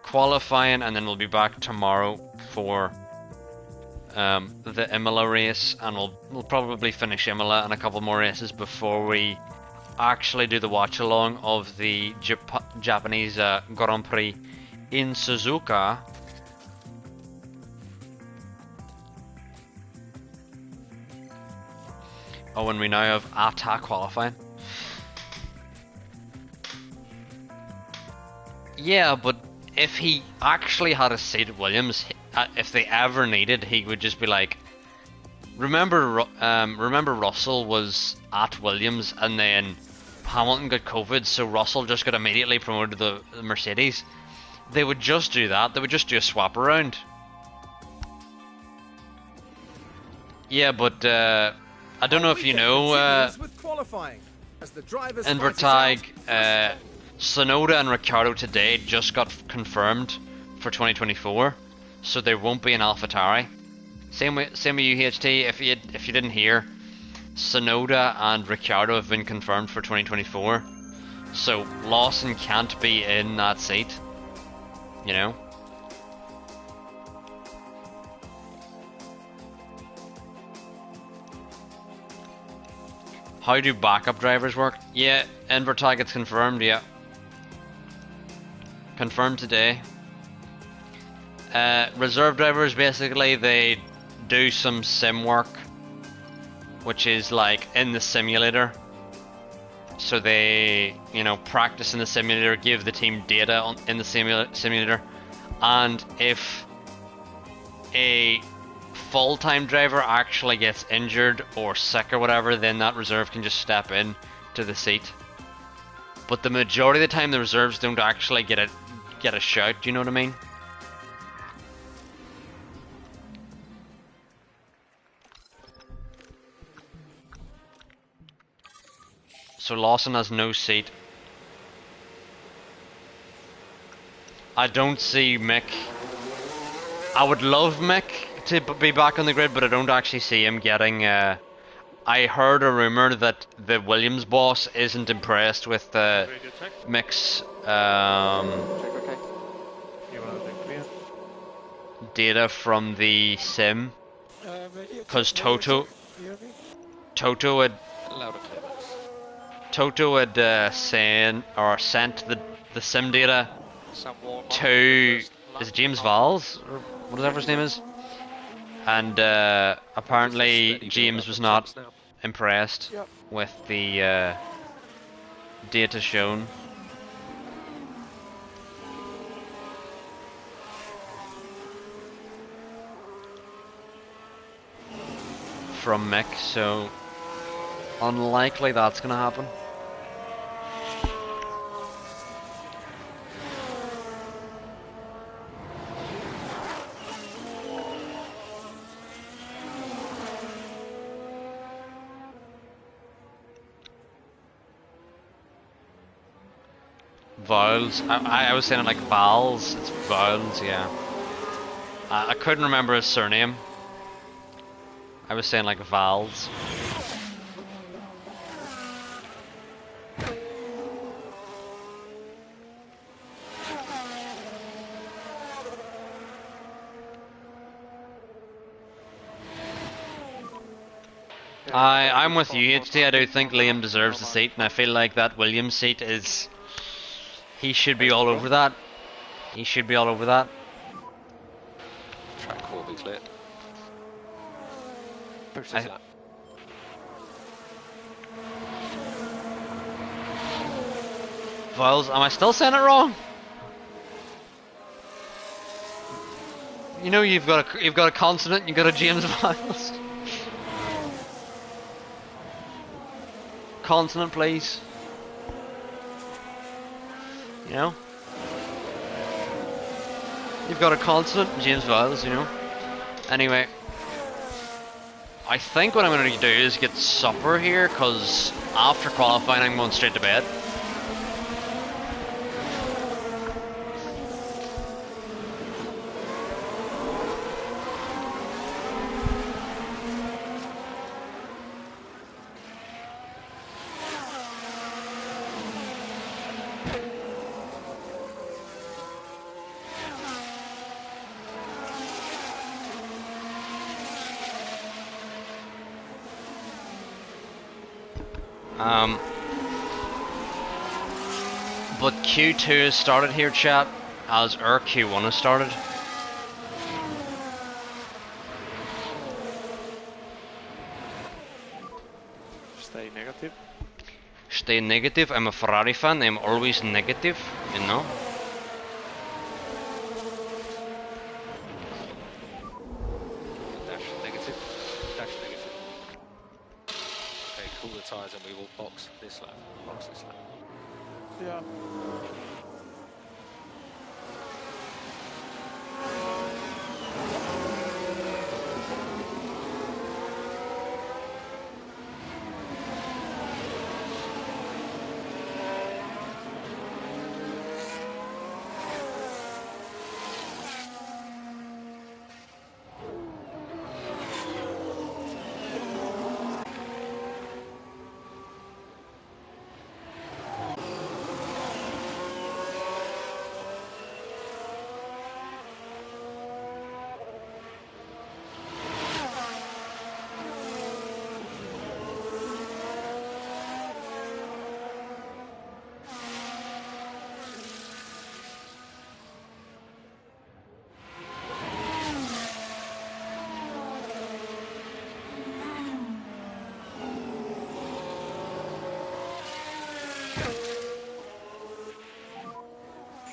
qualifying, and then we'll be back tomorrow for the Imola race, and we'll probably finish Imola and a couple more races before we actually do the watch along of the Japanese Grand Prix in Suzuka. Oh, and we now have ATA qualifying. Yeah, but if he actually had a seat at Williams, if they ever needed, he would just be like, remember Russell was at Williams and then Hamilton got COVID, so Russell just got immediately promoted to the Mercedes. They would just do that. They would just do a swap around. Yeah, but I don't know if you know, Invertag, Sonoda and Ricciardo today just got confirmed for 2024, so there won't be an AlphaTauri. Same with UHT. If you didn't hear, Sonoda and Ricciardo have been confirmed for 2024, so Lawson can't be in that seat. You know. How do backup drivers work? Yeah, Invertag, it's confirmed, yeah. Confirmed today. Reserve drivers, basically, they do some sim work, which is like in the simulator. So they, you know, practice in the simulator, give the team data in the simulator, and if a full-time driver actually gets injured or sick or whatever, then that reserve can just step in to the seat. But the majority of the time, the reserves don't actually get a shout. Do you know what I mean? So Lawson has no seat. I don't see Mick. I would love Mick to be back on the grid, but I don't actually see him getting. I heard a rumor that the Williams boss isn't impressed with Mick's data from the sim, because Toto had sent the sim data to, is it James Valls or whatever his name is, and apparently James was not impressed with the data shown. From Mick, so unlikely that's gonna happen. Vowels. I was saying it like vowels. It's vowels, yeah. I couldn't remember his surname. I was saying like vowels. I'm with you, HT. I do think Liam deserves the seat, and I feel like that Williams seat is... He should be all over that. He should be all over that. Track will be clear. Viles, am I still saying it wrong? You know you've got a consonant, you've got a James Viles. Consonant, please. You know? You've got a consonant, James Viles, you know? Anyway. I think what I'm going to do is get supper here, because after qualifying I'm going straight to bed. But Q2 has started here, chat, as our Q1 has started. Stay negative. Stay negative. I'm a Ferrari fan. I'm always negative, you know. Dash negative. Dash negative. Okay, cool the tyres and we will box this lap. Box this lap. Yeah.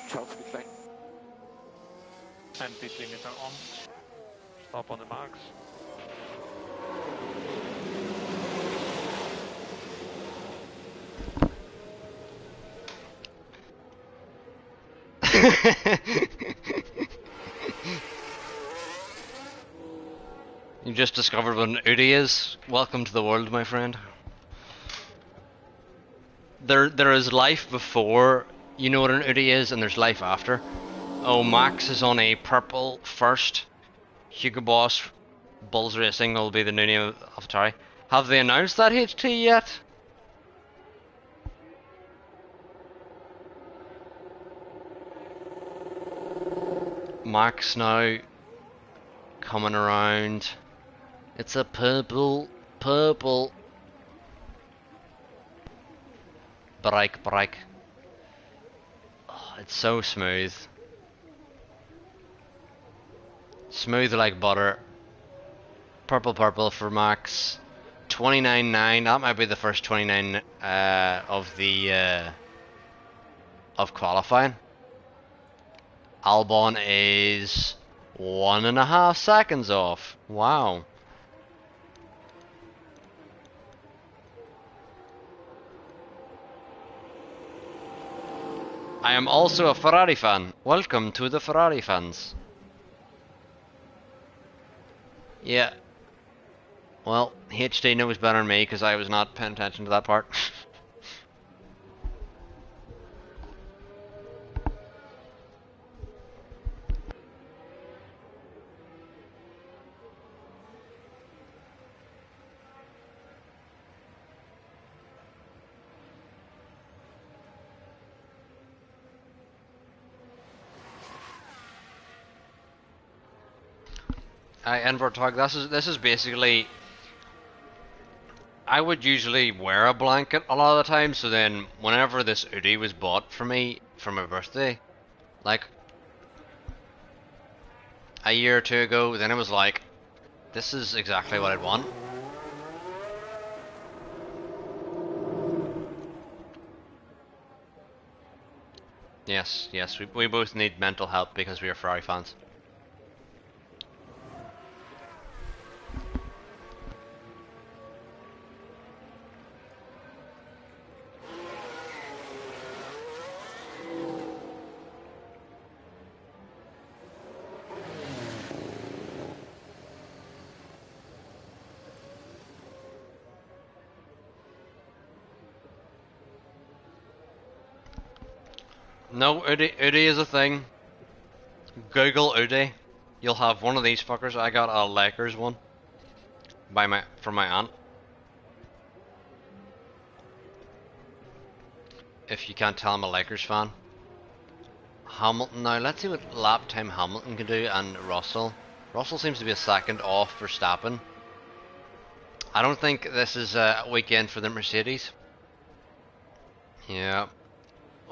Charles pit lane. And pit limiter on. Stop on the marks. You just discovered what an Udi is. Welcome to the world, my friend. There is life before you know what an Udi is, and there's life after. Oh, Max is on a purple first. Hugo Boss Bulls Racing will be the new name of Atari. Have they announced that HT yet? Max now coming around. It's a purple. Brake. Oh, it's so smooth. Smooth like butter. Purple for Max. 29.9. That might be the first 29 of qualifying. Albon is 1.5 seconds off. Wow. I am also a Ferrari fan. Welcome to the Ferrari fans. Yeah. Well, HD knows better than me because I was not paying attention to that part. Envertog, this is basically, I would usually wear a blanket a lot of the time, so then whenever this hoodie was bought for me for my birthday, like a year or two ago, then it was like, this is exactly what I'd want. Yes, we both need mental help because we are Ferrari fans. No, Udi is a thing. Google Udi. You'll have one of these fuckers. I got a Lakers one from my aunt. If you can't tell, I'm a Lakers fan. Hamilton now. Let's see what lap time Hamilton can do, and Russell. Russell seems to be a second off Verstappen. I don't think this is a weekend for the Mercedes. Yeah.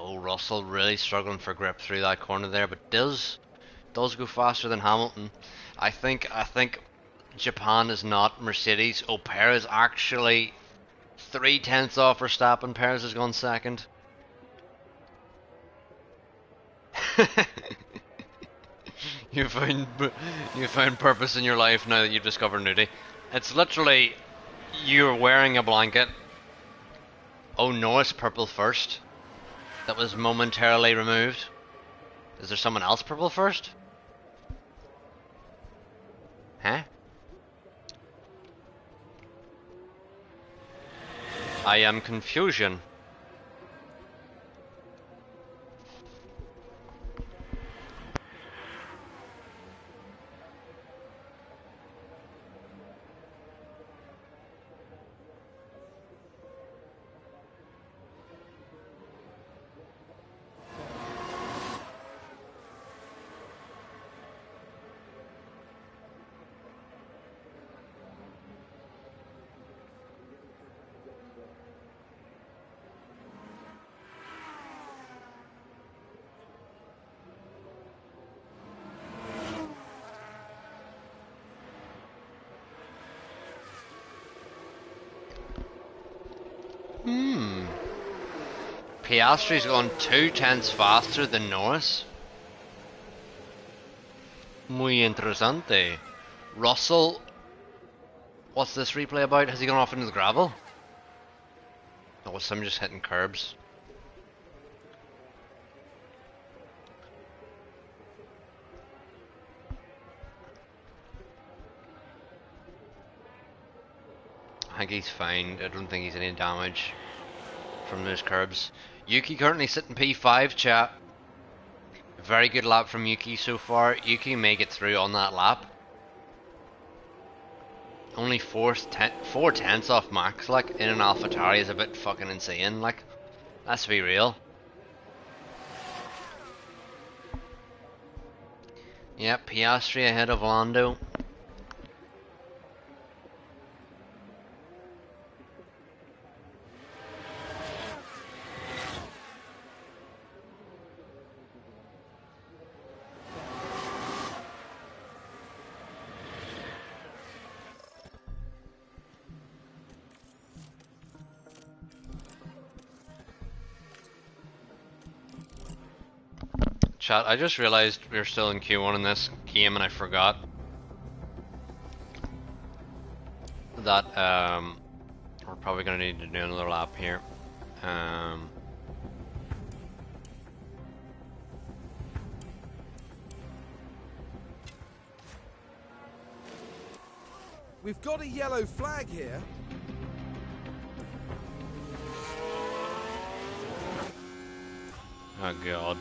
Oh, Russell really struggling for grip through that corner there, but does go faster than Hamilton. I think Japan is not Mercedes. Oh, Perez actually 3/10 off Verstappen. Perez has gone second. you found purpose in your life now that you've discovered nudity. It's literally you're wearing a blanket. Oh, Norris purple first. That was momentarily removed. Is there someone else purple first? Huh? I am confusion. Piastri's gone 2/10 faster than Norris. Muy interesante. Russell, what's this replay about? Has he gone off into the gravel? Or was some just hitting curbs? I think he's fine. I don't think he's any damage from those curbs. Yuki currently sitting P5, chat. Very good lap from Yuki so far. Yuki may get through on that lap. Only 4/10 off max, like, in an AlphaTauri is a bit fucking insane, like. Let's be real. Yep, Piastri ahead of Lando. Chat, I just realized we're still in Q1 in this game and I forgot that we're probably going to need to do another lap here. We've got a yellow flag here. Oh god.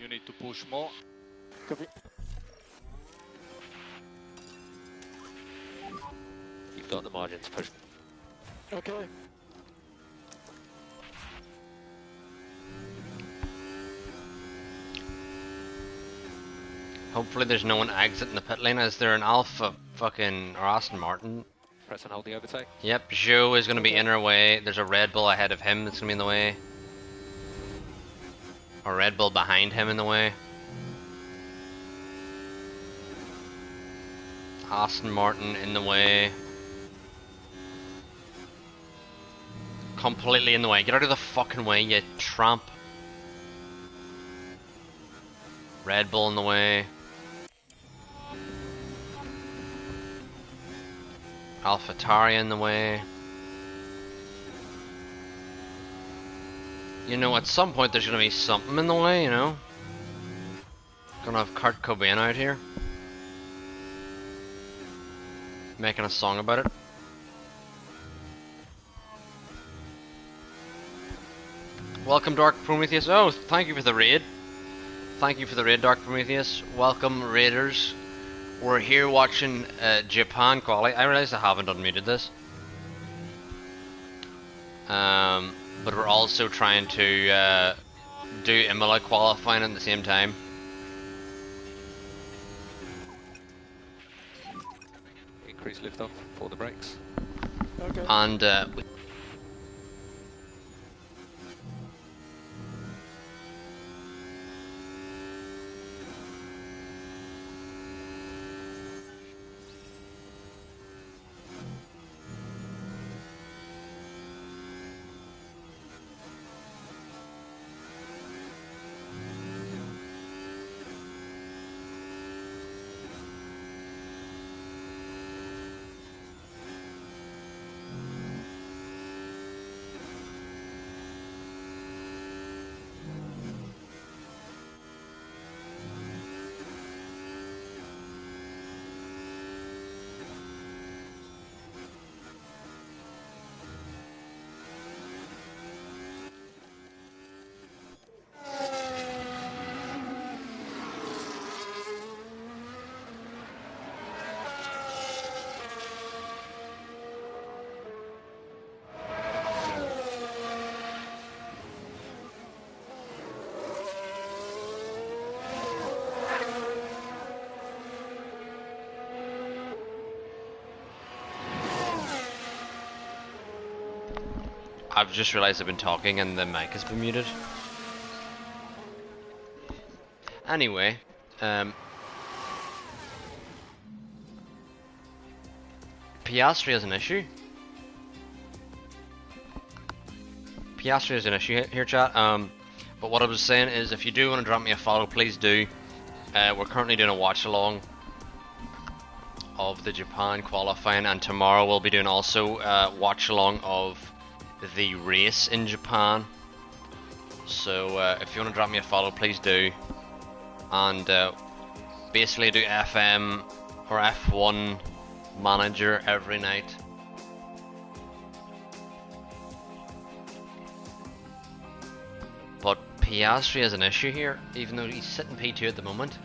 You need to push more. Copy. You've got the margin to push. Okay. Hopefully there's no one exiting the pit lane. Is there an Alpha fucking or Aston Martin? Press and hold the overtake. Yep, Joe is going to be in our way. There's a Red Bull ahead of him that's going to be in the way. Or Red Bull behind him in the way. Aston Martin in the way. Completely in the way. Get out of the fucking way, you tramp. Red Bull in the way. AlphaTauri in the way. You know, at some point there's gonna be something in the way, you know? Gonna have Kurt Cobain out here. Making a song about it. Welcome, Dark Prometheus. Oh, thank you for the raid. Thank you for the raid, Dark Prometheus. Welcome, raiders. We're here watching Japan qualify. I realize I haven't unmuted this. But we're also trying to do Imola qualifying at the same time. Increase liftoff for the brakes. Okay. And I've just realized I've been talking and the mic has been muted. Anyway, Piastri has an issue. Piastri has an issue here, chat. But what I was saying is, if you do want to drop me a follow, please do. We're currently doing a watch along of the Japan qualifying, and tomorrow we'll be doing also watch along of the race in Japan. So if you want to drop me a follow, please do. And basically do FM or F1 manager every night. But Piastri has an issue here, even though he's sitting P2 at the moment.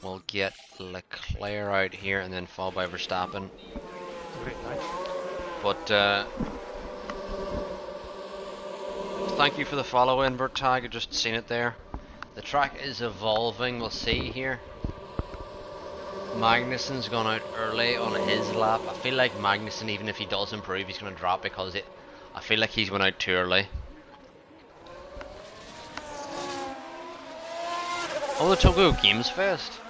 We'll get Leclerc out here and then followed by Verstappen. But thank you for the follow, invert tag. I just seen it there. The track is evolving. We'll see here. Magnussen's gone out early on his lap. I feel like Magnussen, even if he does improve, he's going to drop because I feel like he's went out too early. Oh, the Tokyo Games Fest.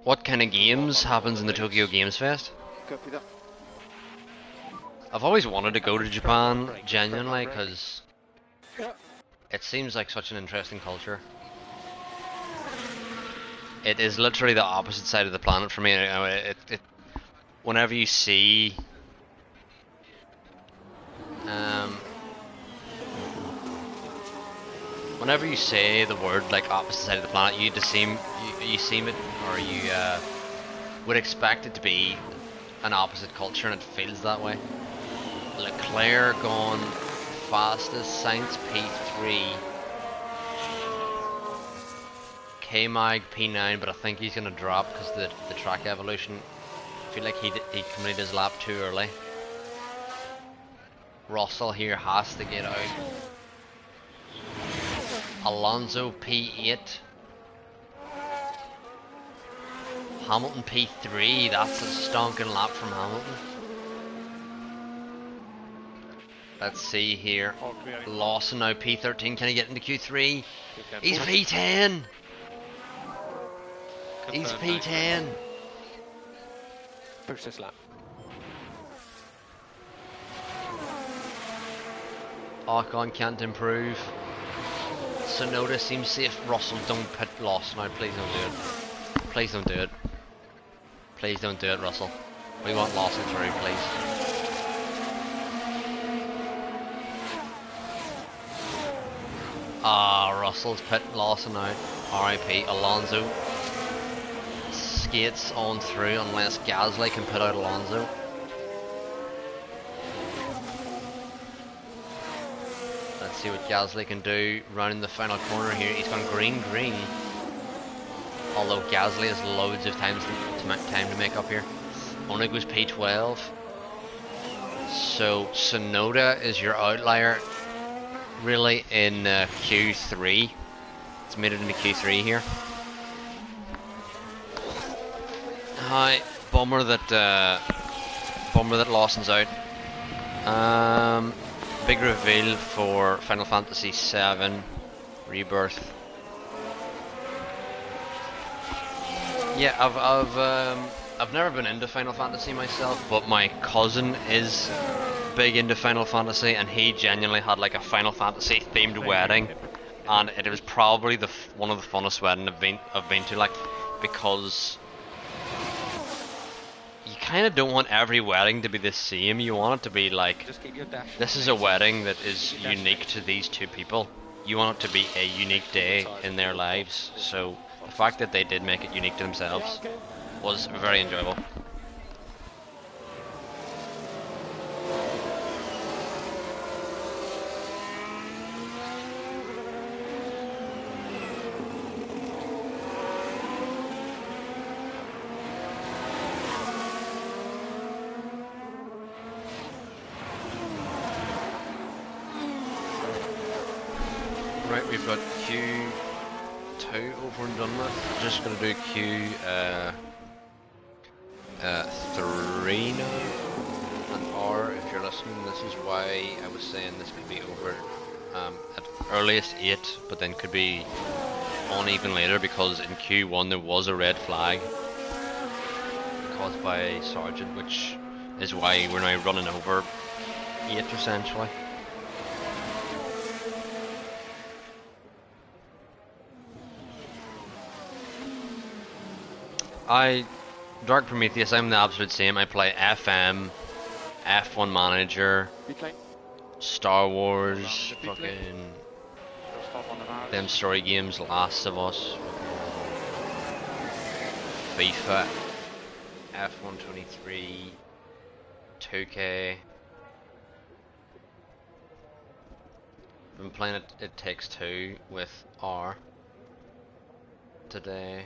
What kind of games happens in the Tokyo Games Fest? Copy that. I've always wanted to go to Japan, genuinely, because it seems like such an interesting culture. It is literally the opposite side of the planet for me. Whenever you see whenever you say the word like opposite side of the planet, you seem it, or you would expect it to be an opposite culture, and it feels that way. Leclerc gone fastest, Sainz P3, K-Mag P9, but I think he's going to drop because the track evolution. I feel like he completed his lap too early. Russell here has to get out. Alonso P8. Hamilton P3, that's a stonking lap from Hamilton. Let's see here. All clear. Lawson now P13, can he get into Q3? You can He's P10! He's confirm that. P10! Push this lap. Ocon can't improve. Sonoda seems safe. Russell, don't pit Lawson now, please don't do it. Please don't do it. Please don't do it, Russell. We want Lawson through, please. Ah, Russell's pitting Lawson out. RIP, Alonso skates on through unless Gasly can put out Alonso. Let's see what Gasly can do. Round the final corner here, he's gone green. Although Gasly has loads of time to make up here. Only goes P12. So Sonoda is your outlier, really, in Q3. It's made it into Q3 here. Hi, bummer that Lawson's out. Big reveal for Final Fantasy VII Rebirth. Yeah, I've never been into Final Fantasy myself, but my cousin is big into Final Fantasy, and he genuinely had like a Final Fantasy themed wedding, and it was probably one of the funnest weddings I've been to, like, because you kind of don't want every wedding to be the same. You want it to be like, Just keep your dash. this is a wedding that is unique to these two people. You want it to be a unique day in their lives, so the fact that they did make it unique to themselves was very enjoyable. Right, we've got Q2 over and done with. Just gonna do Q3 now. And R, if you're listening, this is why I was saying this could be over at earliest 8, but then could be on even later, because in Q1 there was a red flag caused by Sergeant, which is why we're now running over 8 essentially. Dark Prometheus, I'm the absolute same. I play FM, F1 Manager, Star Wars, fucking them story games, Last of Us, FIFA, F1 23, 2K. Been playing It Takes Two with R today.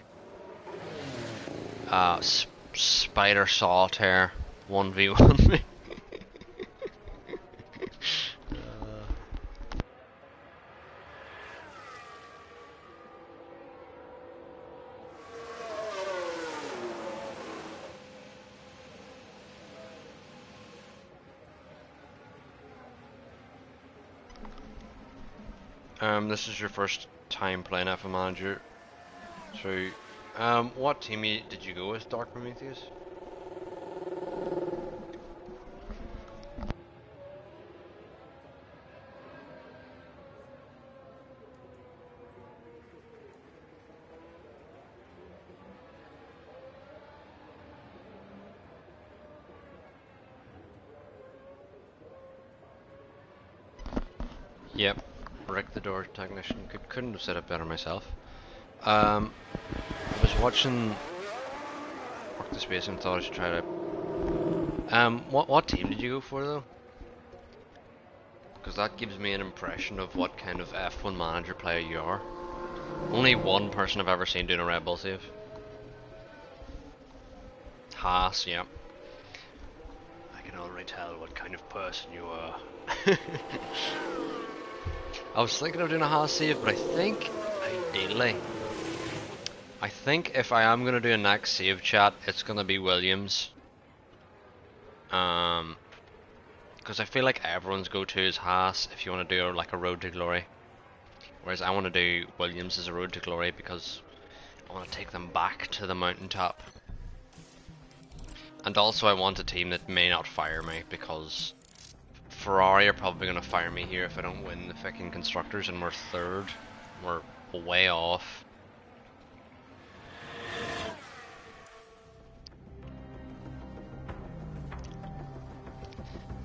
Spider Solitaire 1v1 me. This is your first time playing F1 Manager. So, what team did you go with, Dark Prometheus? Yep, Rick the Door Technician. Couldn't have said it better myself. I was watching Work the Space and thought I should try to. What team did you go for though? Because that gives me an impression of what kind of F1 Manager player you are. Only one person I've ever seen doing a Red Bull save. Haas, yeah. I can already tell what kind of person you are. I was thinking of doing a Haas save, but I think ideally I think if I am gonna do a next save chat, it's gonna be Williams. Because I feel like everyone's go-to is Haas if you want to do like a Road to Glory. Whereas I want to do Williams as a Road to Glory because I want to take them back to the mountaintop. And also I want a team that may not fire me because Ferrari are probably going to fire me here if I don't win the fucking Constructors and we're third. We're way off.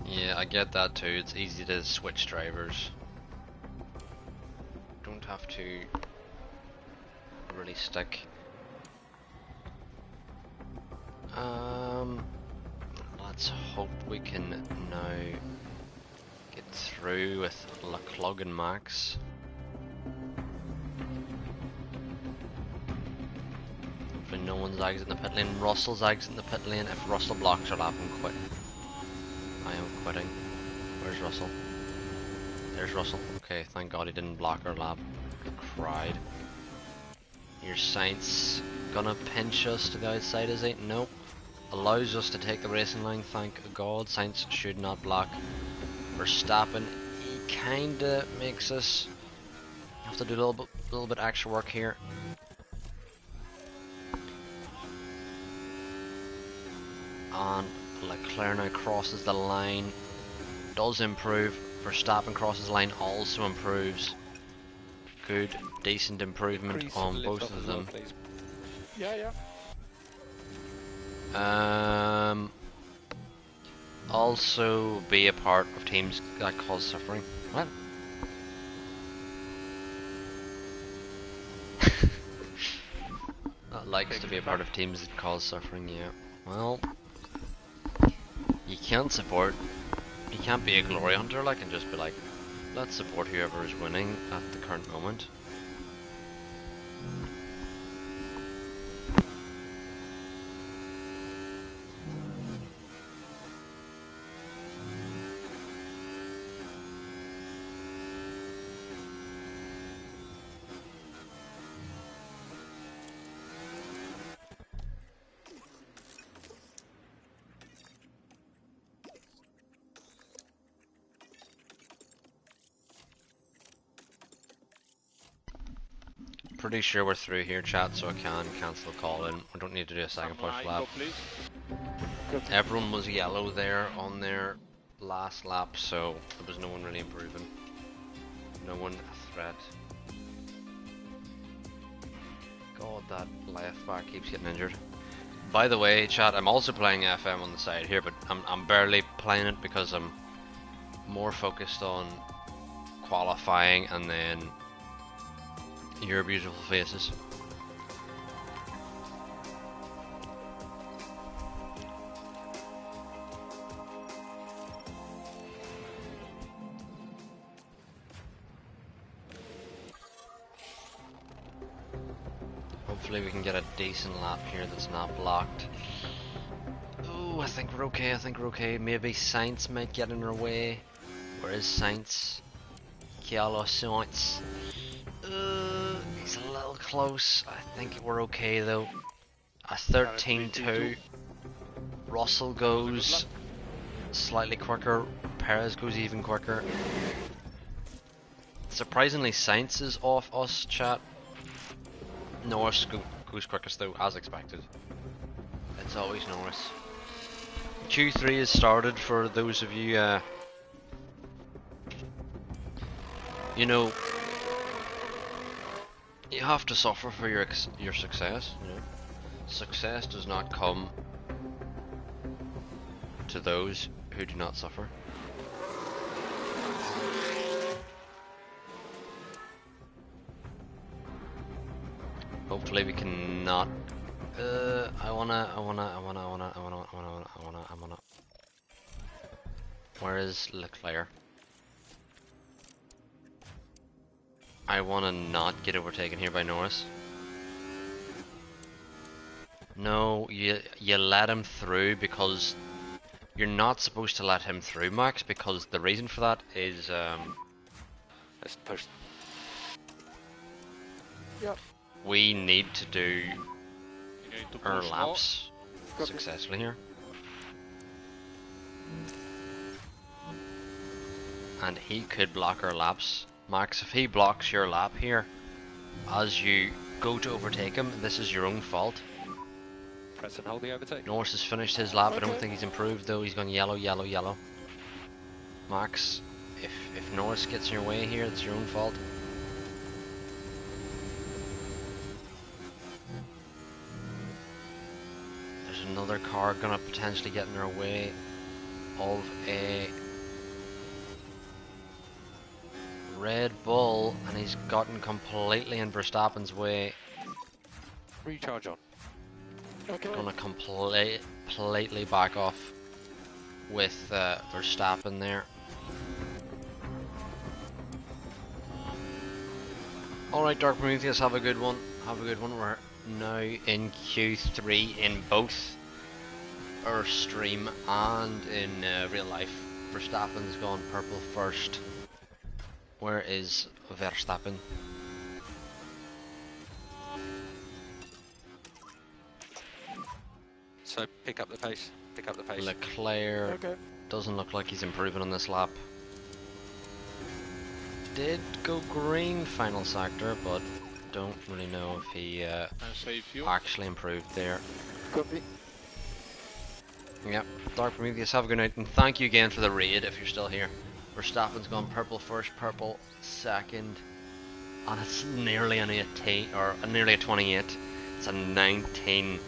Yeah, I get that too. It's easy to switch drivers. Don't have to really stick. Let's hope we can now get through with Leclerc and Max. Hopefully no one's exiting the pit lane. Russell's exiting the pit lane. If Russell blocks our lap, I'm quitting. I am quitting. Where's Russell? There's Russell. Okay, thank God he didn't block our lap. I cried. Here's Sainz. Gonna pinch us to the outside, is he? Nope. Allows us to take the racing line, thank God. Sainz should not block Verstappen. He kinda makes us have to do a little bit extra work here. And Leclerc now crosses the line. Does improve. Verstappen crosses the line, also improves. Good, decent improvement Increase on lift both off of as well, them. please. Yeah. Also be a part of teams that cause suffering. What? That likes to be a part of teams that cause suffering, yeah. Well, you can't support. You can't be a glory hunter like and just be like, let's support whoever is winning at the current moment. Pretty sure we're through here, chat, so I can cancel the call in. We don't need to do a second push lap. Everyone was yellow there on their last lap, so there was no one really improving. No one a threat. God, that left back keeps getting injured. By the way, chat, I'm also playing FM on the side here, but I'm barely playing it because I'm more focused on qualifying and then your beautiful faces. Hopefully we can get a decent lap here that's not blocked. Oh, I think we're okay, Maybe Sainz might get in our way. Where is Sainz? Carlos Sainz. He's a little close. I think we're okay though. A 13-2. Russell goes slightly quicker. Perez goes even quicker. Surprisingly, Sainz is off us, chat. Norris goes quickest though, as expected. It's always Norris. Q3 has started for those of you, you know, you have to suffer for your success, you know. Success does not come to those who do not suffer. Hopefully we can not. I wanna. Where is Leclerc? I wanna not get overtaken here by Norris. No, you let him through because you're not supposed to let him through, Max, because the reason for that is Let's push. Yep. we need to do You're going to our push laps Copy. successfully here. And he could block our laps. Max, if he blocks your lap here, as you go to overtake him, this is your own fault. Press and hold the overtake. Norris has finished his lap. I don't Okay. think he's improved though. He's gone yellow, yellow, yellow. Max, if Norris gets in your way here, it's your own fault. There's another car gonna potentially get in their way of a Red Bull, and he's gotten completely in Verstappen's way. Recharge on. Okay. Gonna completely back off with Verstappen there. Alright, Dark Prometheus, have a good one. Have a good one. We're now in Q3 in both our stream and in real life. Verstappen's gone purple first. Where is Verstappen? So pick up the pace. Pick up the pace. Leclerc Okay. doesn't look like he's improving on this lap. Did go green final sector, but don't really know if he and save fuel. actually improved there. Copy. Yep, Dark Prometheus, have a good night, and thank you again for the raid if you're still here. Verstappen's gone purple first, purple second, and it's nearly an 18, or nearly a 28. It's a 19,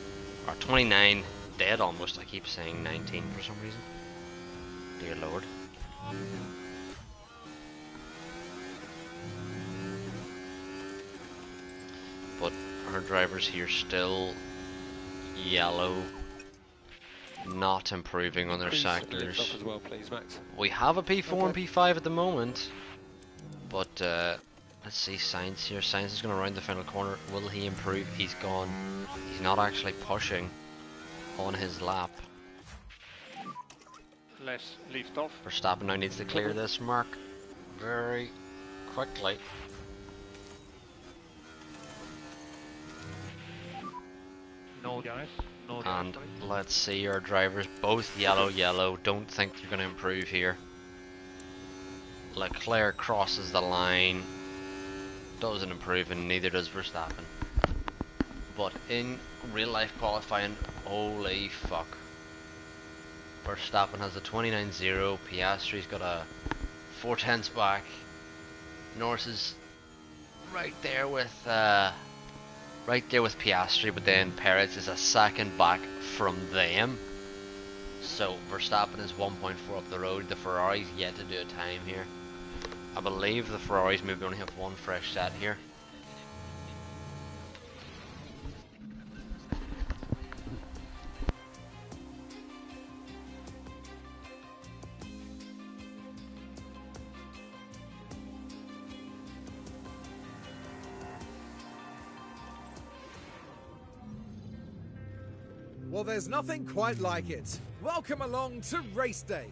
or 29, dead almost. I keep saying 19 for some reason. Dear Lord. But our drivers here still yellow, not improving on their Please lift sectors. off as well, please, Max. We have a P4 and P5 at the moment, but let's see Sainz here. Sainz is going to round the final corner. Will he improve? He's gone. He's not actually pushing on his lap. Less lift off. Verstappen now needs to clear this mark very quickly. No guys. No And guys. let's see our drivers, both yellow, yellow. Don't think they're going to improve here. Leclerc crosses the line. Doesn't improve, and neither does Verstappen. But in real life qualifying, holy fuck. Verstappen has a 29.0. Piastri's got a 4/10 back. Norris is right there with Piastri, but then Perez is a second back from them. So Verstappen is 1.4 up the road. The Ferrari's yet to do a time here. I believe the Ferraris maybe only have one fresh set here. Well, there's nothing quite like it. Welcome along to race day.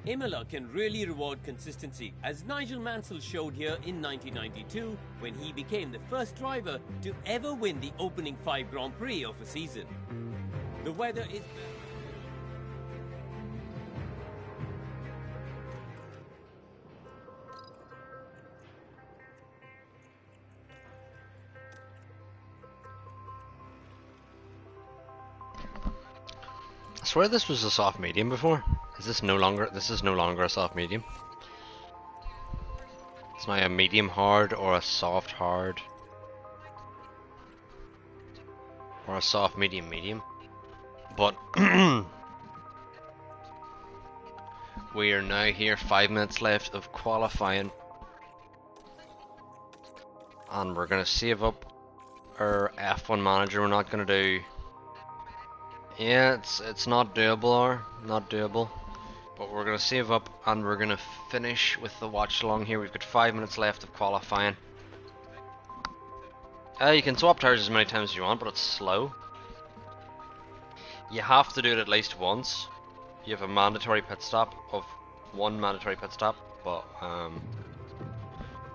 Imola can really reward consistency, as Nigel Mansell showed here in 1992 when he became the first driver to ever win the opening 5 Grand Prix of a season. The weather is... I swear this was a soft medium before. Is this no longer? This is no longer a soft medium. It's now a medium hard or a soft hard or a soft medium medium. But we are now here. 5 minutes left of qualifying, and we're gonna save up our F1 manager. We're not gonna do. Yeah, it's not doable, or not doable. But we're gonna save up and we're gonna finish with the watch along here. We've got 5 minutes left of qualifying. You can swap tires as many times as you want, but it's slow. You have to do it at least once. You have a mandatory pit stop of 1 mandatory pit stop, but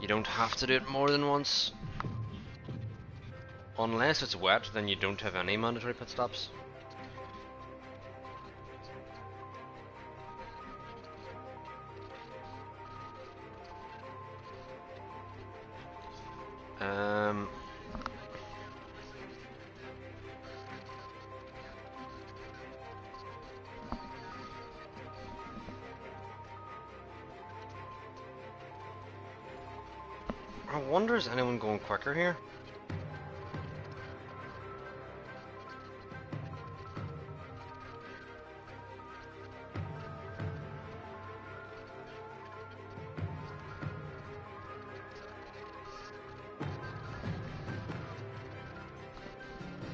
you don't have to do it more than once. Unless it's wet, then you don't have any mandatory pit stops. Um, I wonder, is anyone going quicker here?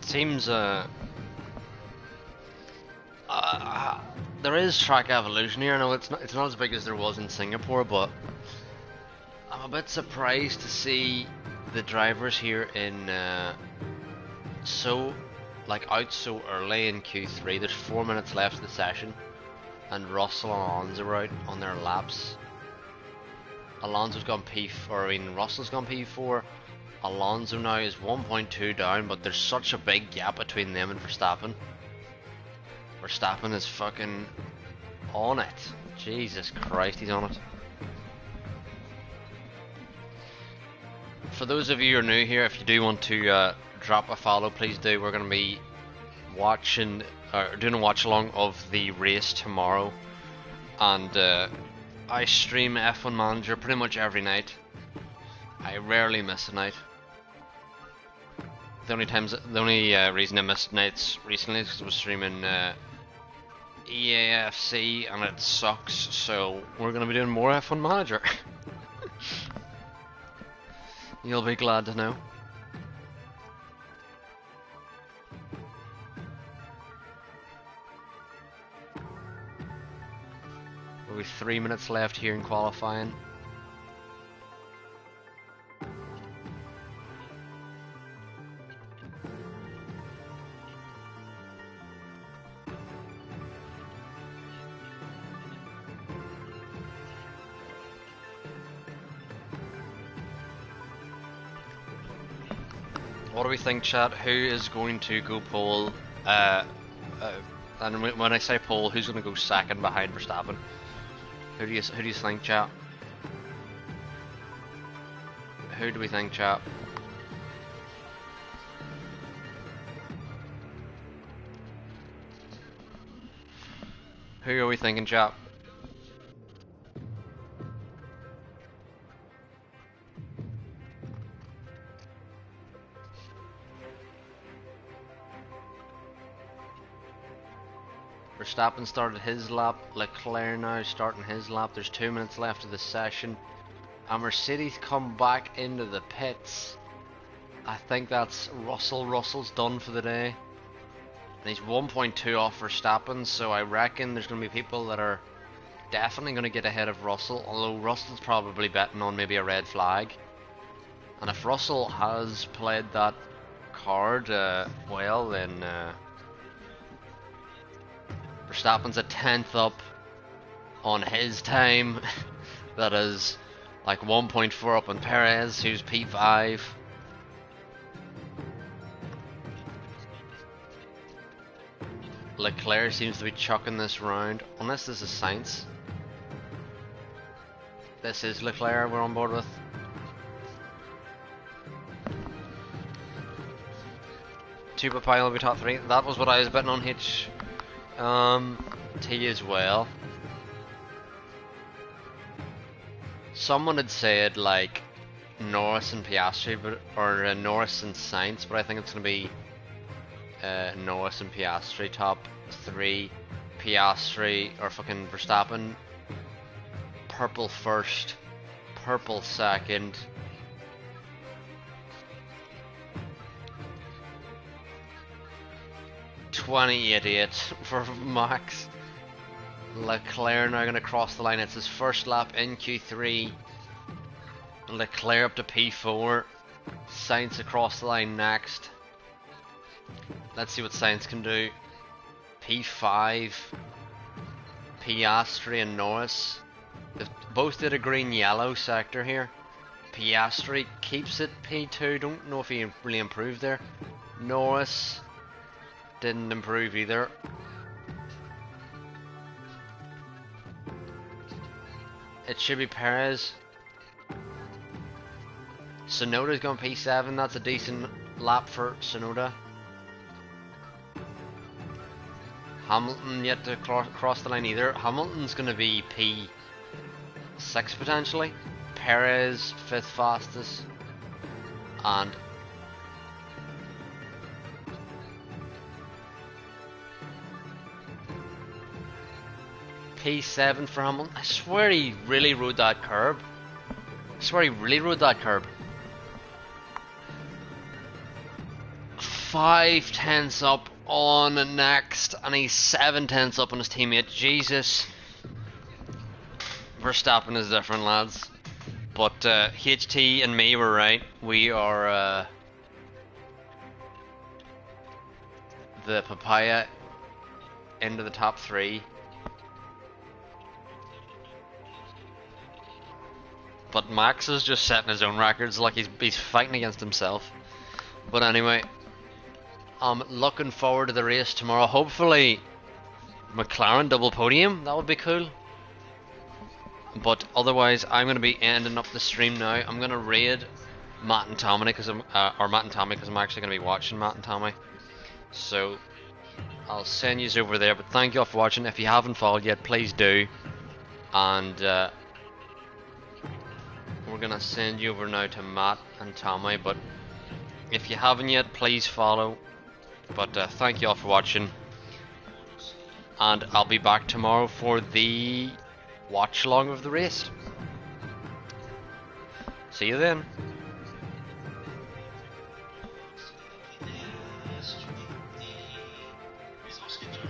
Seems there is track evolution here. I know it's not as big as there was in Singapore, but I'm a bit surprised to see the drivers here in out so early in Q3. There's 4 minutes left of the session, and Russell and Alonso are out on their laps. Russell's gone P4. Alonso now is 1.2 down, but there's such a big gap between them and Verstappen. Verstappen is fucking on it. Jesus Christ, he's on it. For those of you who are new here, if you do want to drop a follow, please do. We're going to be doing a watch along of the race tomorrow, and I stream F1 Manager pretty much every night. I rarely miss a night. The only reason I missed nights recently is because I was streaming EAFC and it sucks, so we're going to be doing more F1 Manager. You'll be glad to know. We'll be 3 minutes left here in qualifying. What do we think, chat? Who is going to go pole? And when I say pole, who's going to go second behind Verstappen? Who do you think, chat? Who do we think, chat? Who are we thinking, chat? Verstappen started his lap, Leclerc now starting his lap. There's 2 minutes left of the session, and Mercedes come back into the pits. I think that's Russell. Russell's done for the day, and he's 1.2 off Verstappen, so I reckon there's going to be people that are definitely going to get ahead of Russell, although Russell's probably betting on maybe a red flag. And if Russell has played that card well, then Verstappen's a 10th up on his time. That is like 1.4 up on Perez, who's P5. Leclerc seems to be chucking this round, unless this is Sainz. This is Leclerc we're on board with. Tuba Pile will be top 3. That was what I was betting on T as well. Someone had said like Norris and Piastri, or Norris and Sainz, but I think it's going to be Norris and Piastri top 3. Piastri or fucking Verstappen. Purple first, purple second. '88 for Max. Leclerc now going to cross the line. It's his first lap in Q3. Leclerc up to P4. Sainz across the line next. Let's see what Sainz can do. P5. Piastri and Norris. They both did a green-yellow sector here. Piastri keeps it P2. Don't know if he really improved there. Norris didn't improve either. It should be Perez. Sonoda's going P7. That's a decent lap for Sonoda. Hamilton yet to cross the line either. Hamilton's going to be P6 potentially. Perez 5th fastest. And P7 for Hamilton. I swear he really rode that curb. I swear he really rode that curb. 5 tenths up on the next, and he's 7 tenths up on his teammate. Jesus. Verstappen is different, lads. But HT and me were right. We are the papaya into the top 3. But Max is just setting his own records, like he's fighting against himself. But anyway, I'm looking forward to the race tomorrow. Hopefully McLaren double podium, that would be cool. But otherwise, I'm going to be ending up the stream now. I'm going to raid Matt and Tommy because I'm actually going to be watching Matt and Tommy. So I'll send you over there. But thank you all for watching. If you haven't followed yet, please do. And we're going to send you over now to Matt and Tommy. But if you haven't yet, please follow. But thank you all for watching. And I'll be back tomorrow for the watch along of the race. See you then. Ist ausgegangen.